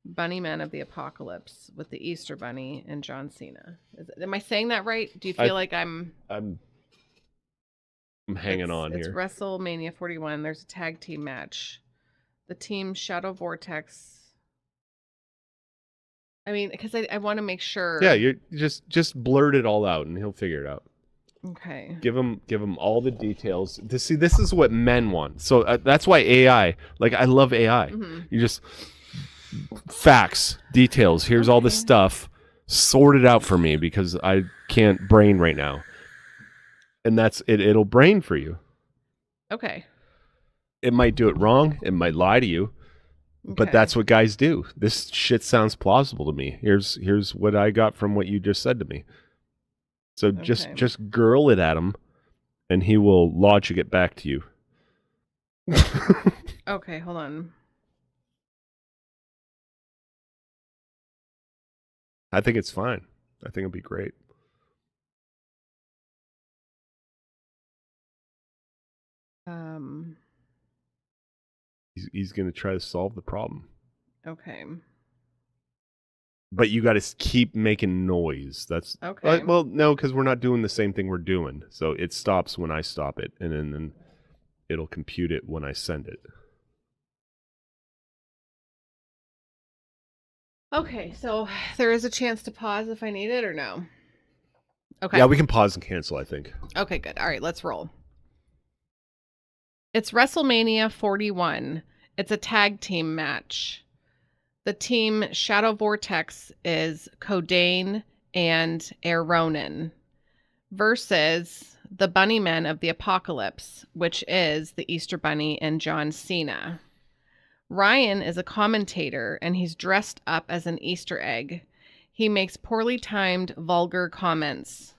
Bunny Men of the Apocalypse with the Easter Bunny and John Cena. Am I saying that right? Do you feel like I'm hanging on it's here. WrestleMania 41. There's a tag team match. The team Shadow Vortex. I mean, because I want to make sure. Yeah, you just blurt it all out, and he'll figure it out. Okay. Give him all the details. This is what men want. So that's why AI. Like, I love AI. Mhm. You just facts, details. Here's all the stuff. Sort it out for me because I can't brain right now. And that's it. It'll brain for you. Okay. It might do it wrong. It might lie to you. But Okay. that's what guys do. This shit sounds plausible to me. Here's what I got from what you just said to me. So Okay. just girl it at him, and he will logic it back to you. Okay, hold on. I think it's fine. I think it'll be great. He's going to try to solve the problem. Okay. But you got to keep making noise. That's okay. Well, no, because we're not doing the same thing we're doing. So it stops when I stop it, and then it'll compute it when I send it. Okay, so there is a chance to pause if I need it or no? Okay. Yeah, we can pause and cancel, I think. Okay, good. All right, let's roll. It's WrestleMania 41. It's a tag team match. The team Shadow Vortex is Codain and Air Ronin versus the Bunnymen of the Apocalypse, which is the Easter Bunny and John Cena. Ryan is a commentator, and he's dressed up as an Easter egg. He makes poorly timed, vulgar comments.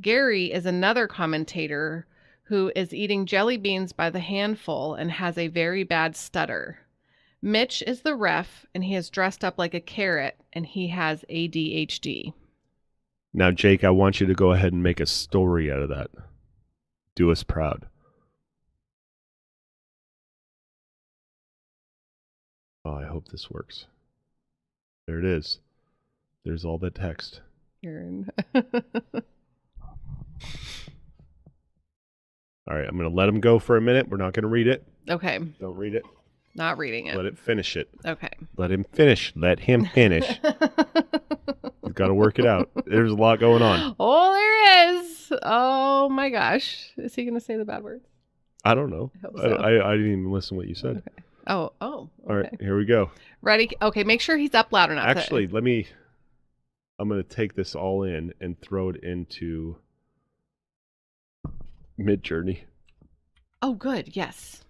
Gary is another commentator who is eating jelly beans by the handful and has a very bad stutter. Mitch is the ref, and he is dressed up like a carrot, and he has ADHD. Now, Jake, I want you to go ahead and make a story out of that. Do us proud. Oh, I hope this works. There it is. There's all the text. All right, I'm going to let him go for a minute. We're not going to read it. Okay. Don't read it. Not reading it. Let it finish it. Okay. Let him finish. Let him finish. He's got to work it out. There's a lot going on. Oh, there is. Oh, my gosh. Is he going to say the bad words? I don't know. I hope so. I didn't even listen to what you said. Okay. Oh. Okay. All right, here we go. Ready? Okay, make sure he's up loud enough. Actually, I'm going to take this all in and throw it into Midjourney. Oh, good. Yes.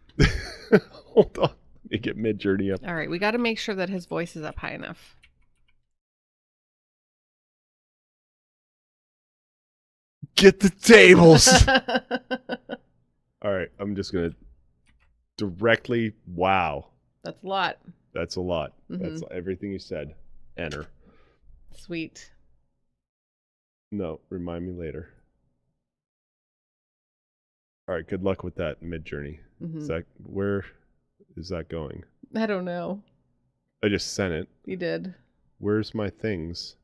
Hold on. Let me get Midjourney up. All right, we got to make sure that his voice is up high enough. Get the tables. All right, I'm just going to directly, wow. That's a lot. That's a lot. Mm-hmm. That's everything you said. Enter. Sweet. No, remind me later. All right, good luck with that Midjourney. Mm-hmm. Where is that going? I don't know. I just sent it. You did. Where's my things?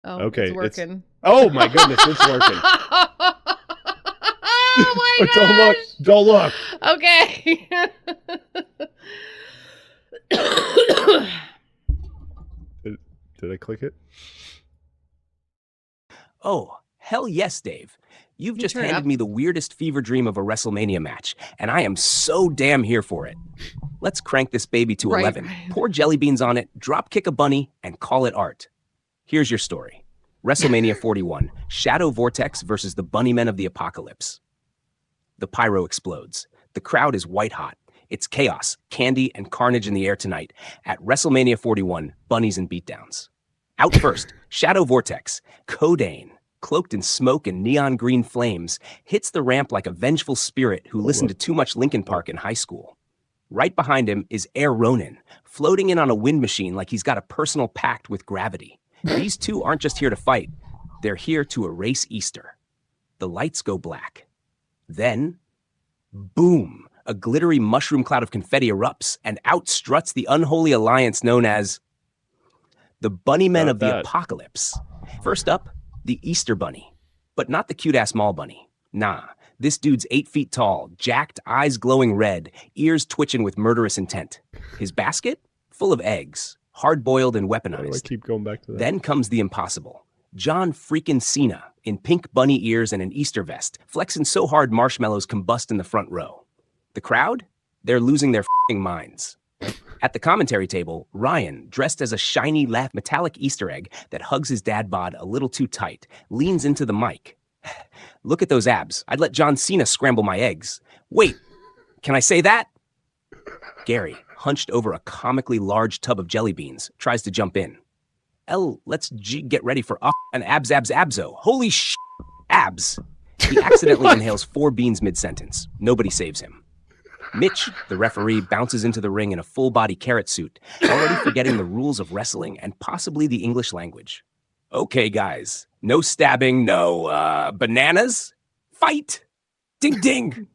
Oh, okay, it's working. Oh my goodness, it's working. Oh my gosh. Don't look. Okay. Did I click it? Oh, hell yes, Dave. You've just handed me the weirdest fever dream of a WrestleMania match, and I am so damn here for it. Let's crank this baby to 11, pour jelly beans on it, drop kick a bunny, and call it art. Here's your story. WrestleMania 41, Shadow Vortex versus the Bunnymen of the Apocalypse. The pyro explodes. The crowd is white hot. It's chaos, candy, and carnage in the air tonight at WrestleMania 41, Bunnies and Beatdowns. Out first, Shadow Vortex, Codain, cloaked in smoke and neon green flames, hits the ramp like a vengeful spirit who listened to too much Linkin Park in high school. Right behind him is Air Ronin, floating in on a wind machine like he's got a personal pact with gravity. These two aren't just here to fight. They're here to erase Easter. The lights go black. Then, boom, a glittery mushroom cloud of confetti erupts, and out struts the unholy alliance known as the Bunnymen of the Apocalypse. First up, the Easter Bunny. But not the cute-ass mall bunny. Nah, this dude's 8 feet tall, jacked, eyes glowing red, ears twitching with murderous intent. His basket? Full of eggs, hard-boiled and weaponized. Why do I keep going back to that? Then comes the impossible. John freaking Cena, in pink bunny ears and an Easter vest, flexing so hard marshmallows combust in the front row. The crowd? They're losing their f***ing minds. At the commentary table, Ryan, dressed as a shiny metallic Easter egg that hugs his dad bod a little too tight, leans into the mic. Look at those abs. I'd let John Cena scramble my eggs. Wait, can I say that? Gary, hunched over a comically large tub of jelly beans, tries to jump in. Let's get ready for an abso. Holy sh! Abs! He accidentally inhales 4 beans mid-sentence. Nobody saves him. Mitch, the referee, bounces into the ring in a full-body carrot suit, already forgetting the rules of wrestling and possibly the English language. Okay, guys. No stabbing, no, bananas? Fight! Ding ding!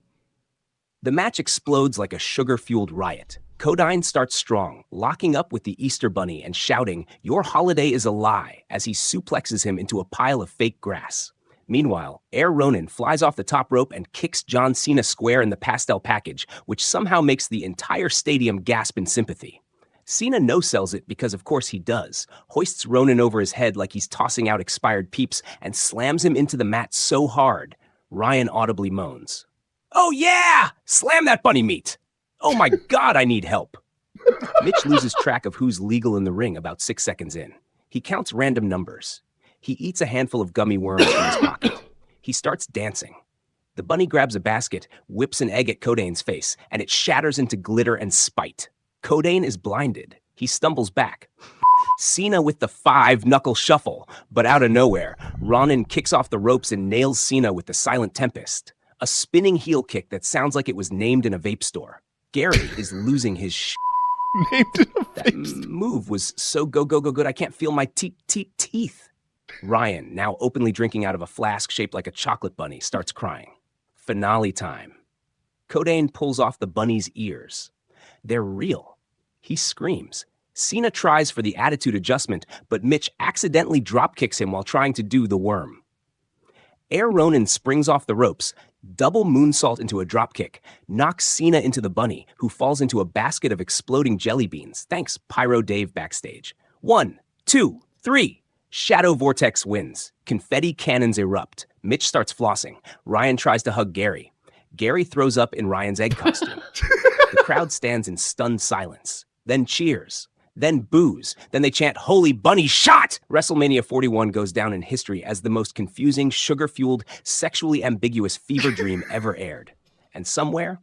The match explodes like a sugar-fueled riot. Codyne starts strong, locking up with the Easter Bunny and shouting, "Your holiday is a lie," as he suplexes him into a pile of fake grass. Meanwhile, Air Ronin flies off the top rope and kicks John Cena square in the pastel package, which somehow makes the entire stadium gasp in sympathy. Cena no-sells it because of course he does, hoists Ronin over his head like he's tossing out expired peeps, and slams him into the mat so hard, Ryan audibly moans. "Oh yeah! Slam that bunny meat! Oh my God, I need help!" Mitch loses track of who's legal in the ring about 6 seconds in. He counts random numbers. He eats a handful of gummy worms from his pocket. He starts dancing. The bunny grabs a basket, whips an egg at Codane's face, and it shatters into glitter and spite. Codane is blinded. He stumbles back. Cena with the 5-knuckle shuffle, but out of nowhere, Ronin kicks off the ropes and nails Cena with the Silent Tempest. A spinning heel kick that sounds like it was named in a vape store. Gary is losing his Named in a That move was so go good I can't feel my teeth. Ryan, now openly drinking out of a flask shaped like a chocolate bunny, starts crying. Finale time. Codane pulls off the bunny's ears. They're real. He screams. Cena tries for the attitude adjustment, but Mitch accidentally dropkicks him while trying to do the worm. Air Ronin springs off the ropes, double moonsault into a dropkick, knocks Cena into the bunny, who falls into a basket of exploding jelly beans. Thanks, Pyro Dave backstage. 1, 2, 3. Shadow Vortex wins. Confetti cannons erupt. Mitch starts flossing. Ryan tries to hug Gary. Gary throws up in Ryan's egg costume. The crowd stands in stunned silence. Then cheers. Then boos. Then they chant, "Holy bunny shot!" WrestleMania 41 goes down in history as the most confusing, sugar-fueled, sexually ambiguous fever dream ever aired. And somewhere,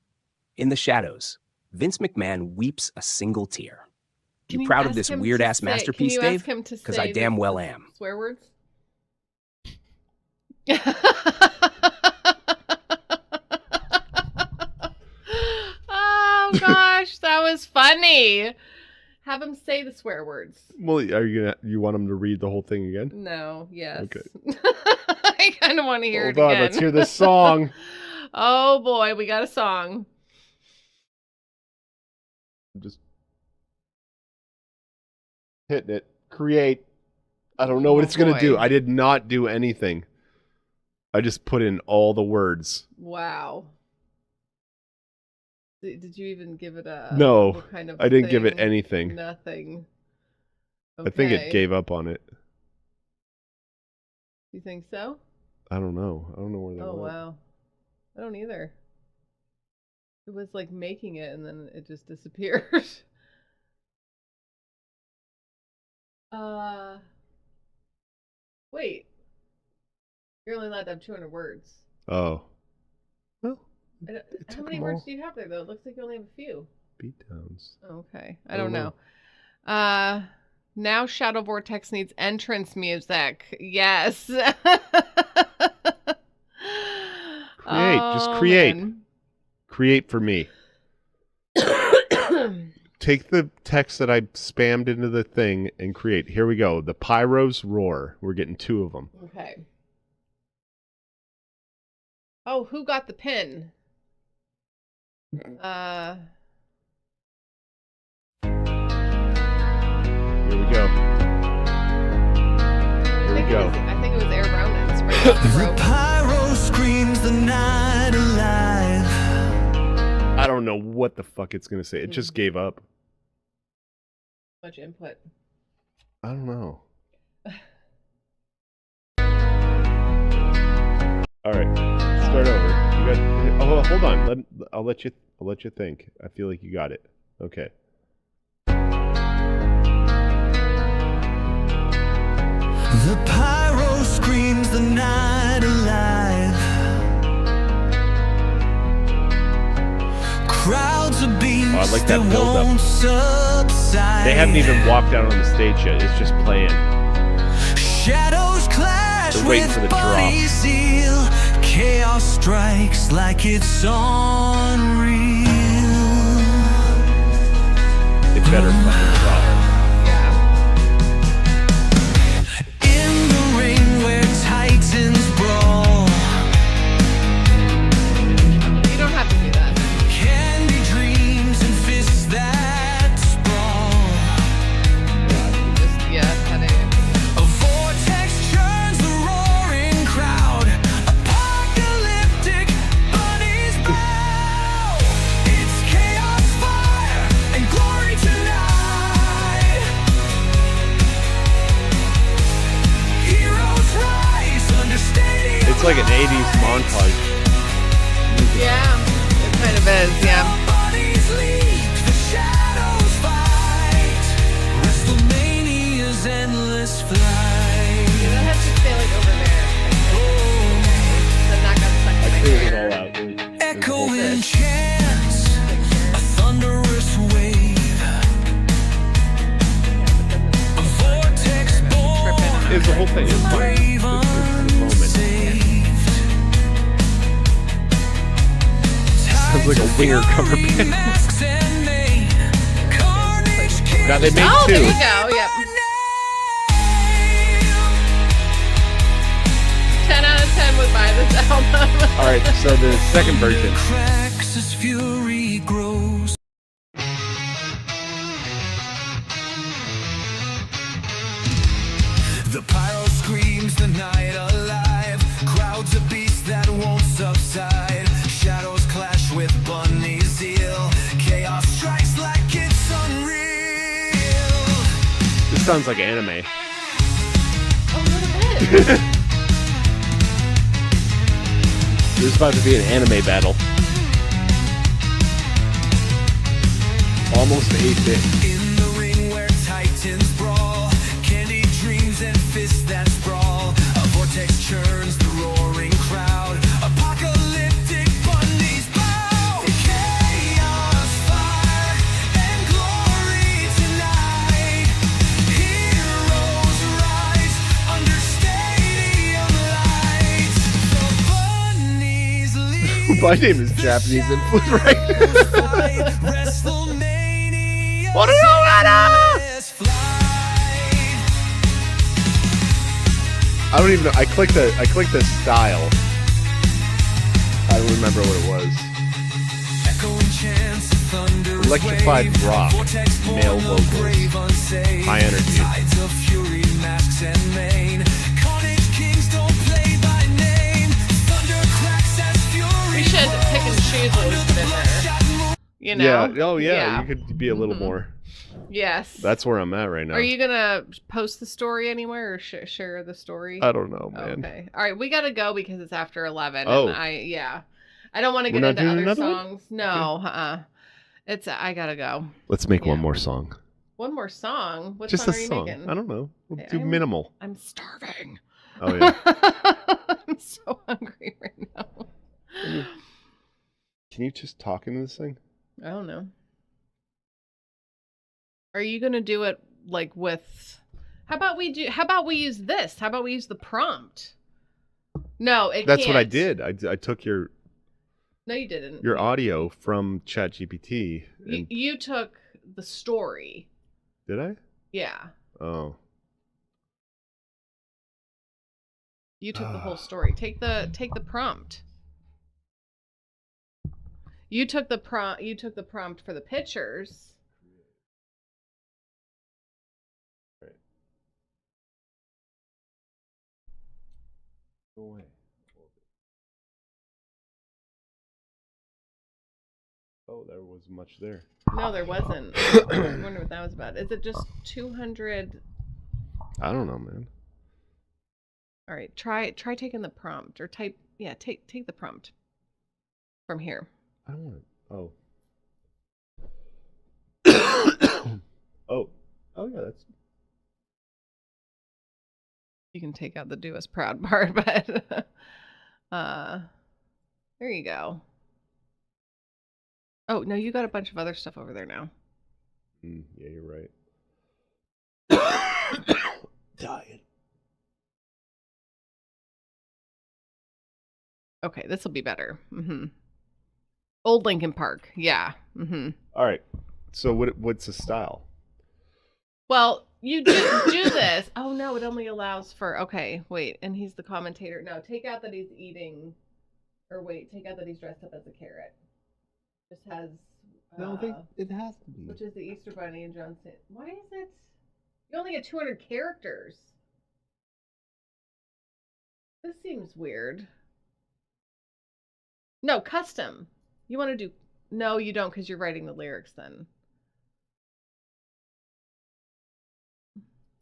in the shadows, Vince McMahon weeps a single tear. You proud of this weird-ass masterpiece, Dave? Because I damn well am. Swear words? Oh, gosh. That was funny. Have him say the swear words. Well, you want him to read the whole thing again? No, yes. Okay. I kind of want to hear it Hold on, again. let's hear this song. Oh, boy. We got a song. Just hitting it. Create. I don't know what it's going to do. I did not do anything. I just put in all the words. Wow. Did you even give it a... No, what kind of I didn't give it thing? anything. Nothing. Okay. I think it gave up on it. You think so? I don't know. I don't know where that went. Oh, wow. I don't either. It was like making it and then it just disappeared. Wait. You're only allowed to have 200 words. Oh. Well, how many words do you have there, though? It looks like you only have a few. Beatdowns. Okay. I don't know. Now Shadow Vortex needs entrance music. Yes. Create. Just create. Man. Create for me. Take the text that I spammed into the thing and create. Here we go. The Pyros roar. We're getting 2 of them. Okay. Oh, who got the pin? Here we go. Here we go. I think it was Air Ronin spraying off the rope. Pyro screams the night alive. I don't know what the fuck it's going to say. It just gave up. Much input. I don't know. All right. Start over. You got. Oh, hold on. I'll let you think. I feel like you got it. Okay. The pyro screams the night alive. Crowds of beams I like that that build up. won't subside. They haven't even walked out on the stage yet. It's just playing. Shadows clash They're waiting for the with drop. body seal. Chaos strikes like it's unreal. They better fucking drop. In the ring where titans brawl, It's like an 80s montage. Yeah, it kind of is, yeah. Endless flight. That has to stay like over there. Then that got stuck in my Cleared it ear. all out. Echoing chants, a thunderous wave, a vortex born, It's the whole thing. It's fine. brave It's the moment. unsaved. Sounds like a winger cover band. Masks and mane, carnage Now they made Oh, two. there you go. Yep. 10 out of 10 would buy this album. All right, so the second version. cracks as fury grows. The pyro screams the night alive. Crowds of beasts that won't subside. Shadows clash with bunny zeal. Chaos strikes like it's unreal. This sounds like anime. A little bit. There's about to be an anime battle. Almost 8-bit. In the ring where titans brawl, candy dreams and fists that sprawl. A vortex churns the roaring crowd. Apocalyptic bunnies bow. Chaos, fire, and glory tonight. Heroes rise under stadium lights. The bunnies lead. My name is Japanese influence, right? WrestleMania. What do you got? I don't even know. I clicked the style. I don't remember what it was. Electrified rock, male vocals, high energy. We should pick and choose what we put in there. You know? Yeah. Oh yeah. You could be a little more. Yes. That's where I'm at right now. Are you gonna post the story anywhere or share the story? I don't know, man. Okay. All right, we gotta go because it's after 11. Oh. And I don't want to We're get not into doing other another one? songs. No. I gotta go. Let's make one more song. One more song. What Just song a are you song. making? I don't know. We'll Okay, do minimal. I'm starving. Oh yeah. I'm so hungry right now. Can you just talk into this thing? I don't know. Are you gonna do it like with? How about we use this? How about we use the prompt? No, That's what I can't. did. I took your No, you didn't. audio from ChatGPT. And You took the story. did I? Yeah, Oh. you took the whole story. Take the prompt. You took the prompt for the pictures. Go away. Oh, there was much there. No, there wasn't. I wonder what that was about. Is it just 200? I don't know, man. All right, try taking the prompt or type. Yeah, take the prompt from here. I don't want to. Oh. Oh yeah, that's. You can take out the "do us proud" part, but there you go. Oh no, you got a bunch of other stuff over there now. Yeah, you're right. Dying. Okay, this will be better. Old Lincoln Park, yeah. All right. So what's the style? Well, you do this. Oh no, it only allows for. Okay, wait, and he's the commentator. No, take out that he's eating, or wait, take out that he's dressed up as a carrot. Just has. No, it has to be. Which is the Easter Bunny and John St. Why is it? You only get 200 characters. This seems weird. No, custom. You want to do... No, you don't, because you're writing the lyrics then.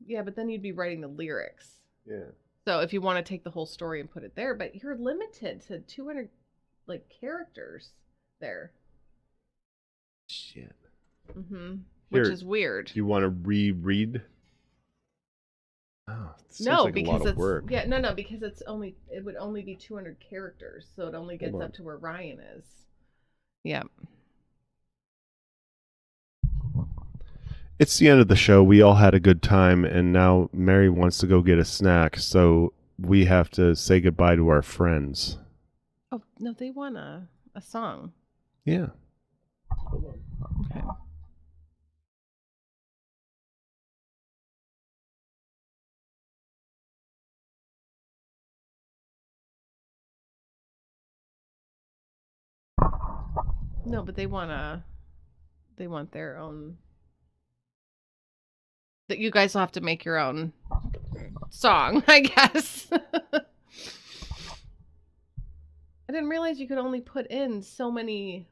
Yeah, but then you'd be writing the lyrics. Yeah. So if you want to take the whole story and put it there, but you're limited to 200 like characters there. Shit. Which is weird. Do you want to reread? Oh, no, like because it's work. no, because it would only be 200 characters, so it only gets up to where Ryan is. Yeah. It's the end of the show. We all had a good time, and now Mary wants to go get a snack, so we have to say goodbye to our friends. Oh no, they want a song. Yeah. Okay. No, but they want their own. That you guys will have to make your own song, I guess. I didn't realize you could only put in so many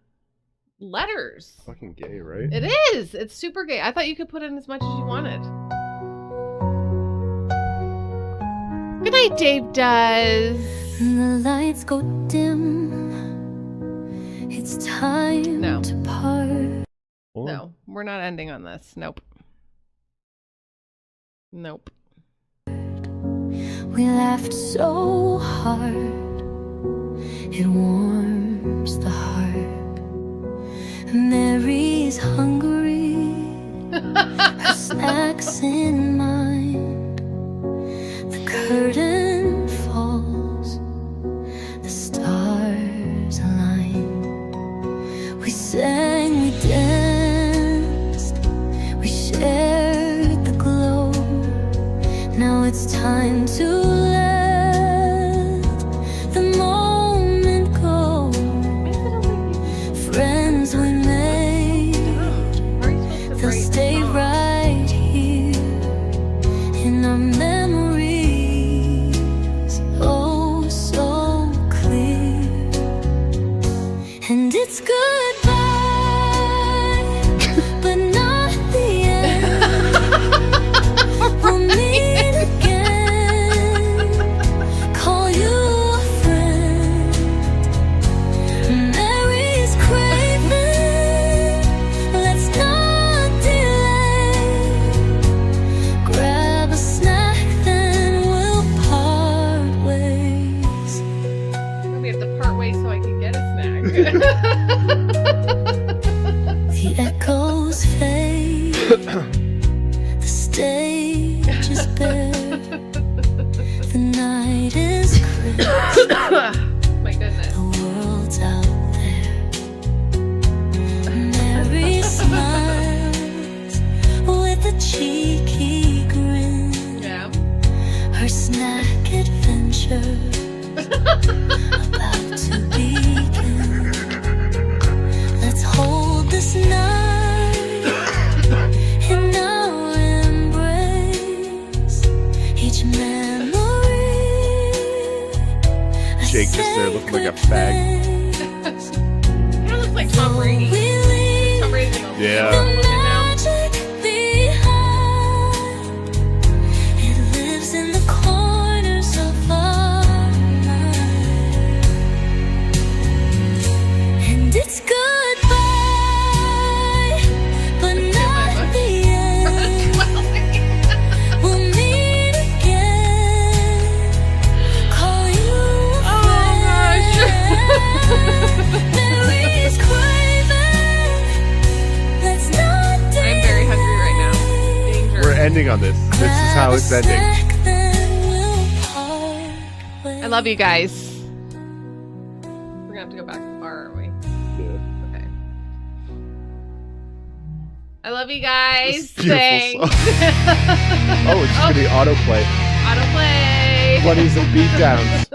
letters. Fucking gay, right? It is. It's super gay. I thought you could put in as much as you wanted. Good night, Dave does. The lights go dim. It's time to part. No, we're not ending on this. Nope. Nope. We laughed so hard. It warms the heart. Mary's hungry. Her snacks in mind. The curtain falls. The stars align. We sang, we danced, we shared the glow. Now it's time to let the moment go. Friends we made, they'll stay right here in our memories, oh so clear. And it's goodbye, but not the end. We'll meet again, call you a friend. Mary's craving, let's not delay. Grab a snack, then we'll part ways. We have to part ways so I can get a snack. The echoes fade. The stage is bare. The night is crisp. My goodness. The world's out there. Mary smiles with a cheeky grin. Yeah. Her snack adventure about to begin. Let's hold this night in our embrace. Each memory. Jake just there looking like a fag. Kind of looks like Tom Brady. Tom Brady's like a Yeah. Magic behind. It lives in the corners of our mind. And it's goodbye, but not the end. We'll meet again. Call you a friend. Mary's craving. Let's not delay. I'm very hungry right now. Danger. We're ending on this. This is how it's ending. I love you guys. We're gonna have to go back to the bar, aren't we? Yeah. Okay. I love you guys. This beautiful Thanks. song. Oh, it's just gonna be autoplay. Autoplay. 20s and beatdowns.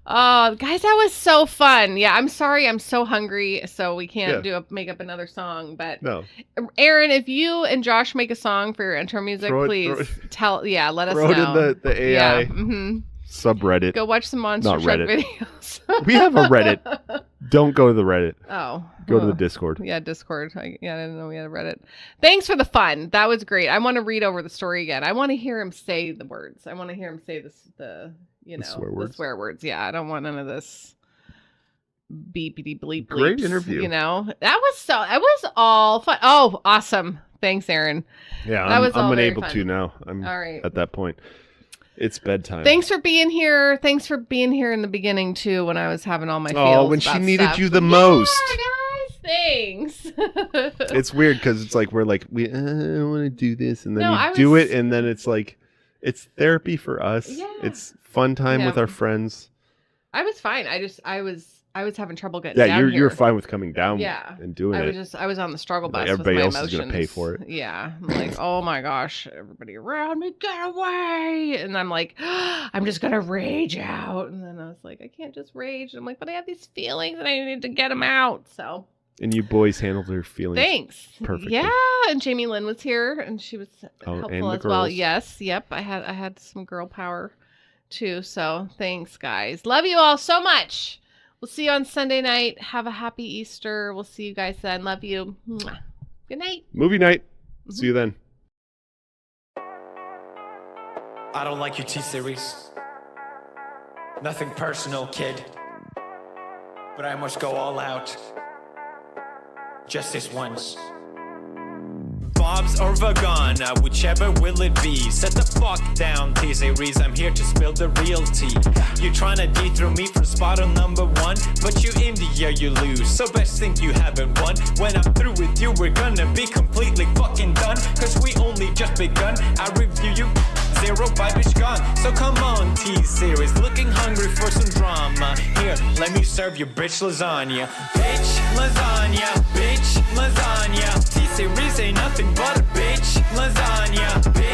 Oh, guys, that was so fun. Yeah, I'm sorry, I'm so hungry, so we can't make up another song. But No. Aaron, if you and Josh make a song for your intro music, please let us Throw it know. in the AI Yeah, subreddit. Go watch some Monster Not Truck Reddit. videos. We have a Reddit. Don't go to the Reddit. Oh. Go to the Discord. Yeah, Discord. I didn't know we had a Reddit. Thanks for the fun. That was great. I want to read over the story again. I want to hear him say the words. I want to hear him say the swear words. Yeah, I don't want none of this beepity bleep bleeps. Great interview. You know, it was all fun. Oh, awesome. Thanks, Aaron. Yeah, I'm unable to now. I'm all right. At that point. It's bedtime. Thanks for being here. Thanks for being here in the beginning too, when I was having all my feels. Oh, when she needed you the most. Yeah, guys, thanks. It's weird because it's like we're like I don't want to do this, and then you do it, and then it's like it's therapy for us. Yeah. It's fun time with our friends. I was fine. I was having trouble getting down here. Yeah, you're fine with coming down and doing it. I was on the struggle bus. Everybody with my else emotions. is going to pay for it. Yeah. I'm like, oh my gosh, everybody around me, get away. And I'm like, I'm just going to rage out. And then I was like, I can't just rage. And I'm like, but I have these feelings and I need to get them out. So. And you boys handled her feelings. Thanks. Perfectly. Yeah. And Jamie Lynn was here and she was helpful as well. Yes. Yep. I had some girl power too. So thanks, guys. Love you all so much. We'll see you on Sunday night. Have a happy Easter. We'll see you guys then. Love you. Mwah. Good night. Movie night. See you then. I don't like your T-Series. Nothing personal, kid. But I must go all out. Just this once. Bob's or Vagana, whichever will it be. Set the fuck down, T-Series, I'm here to spill the real tea. You tryna dethrone me from spot on number one, but you India, you lose, so best think you haven't won. When I'm through with you, we're gonna be completely fucking done, cause we only just begun. I review you, zero by bitch gone. So come on, T-Series, looking hungry for some drama. Here, let me serve you bitch lasagna. Bitch lasagna, bitch lasagna. T-Series ain't nothing but a bitch lasagna, bitch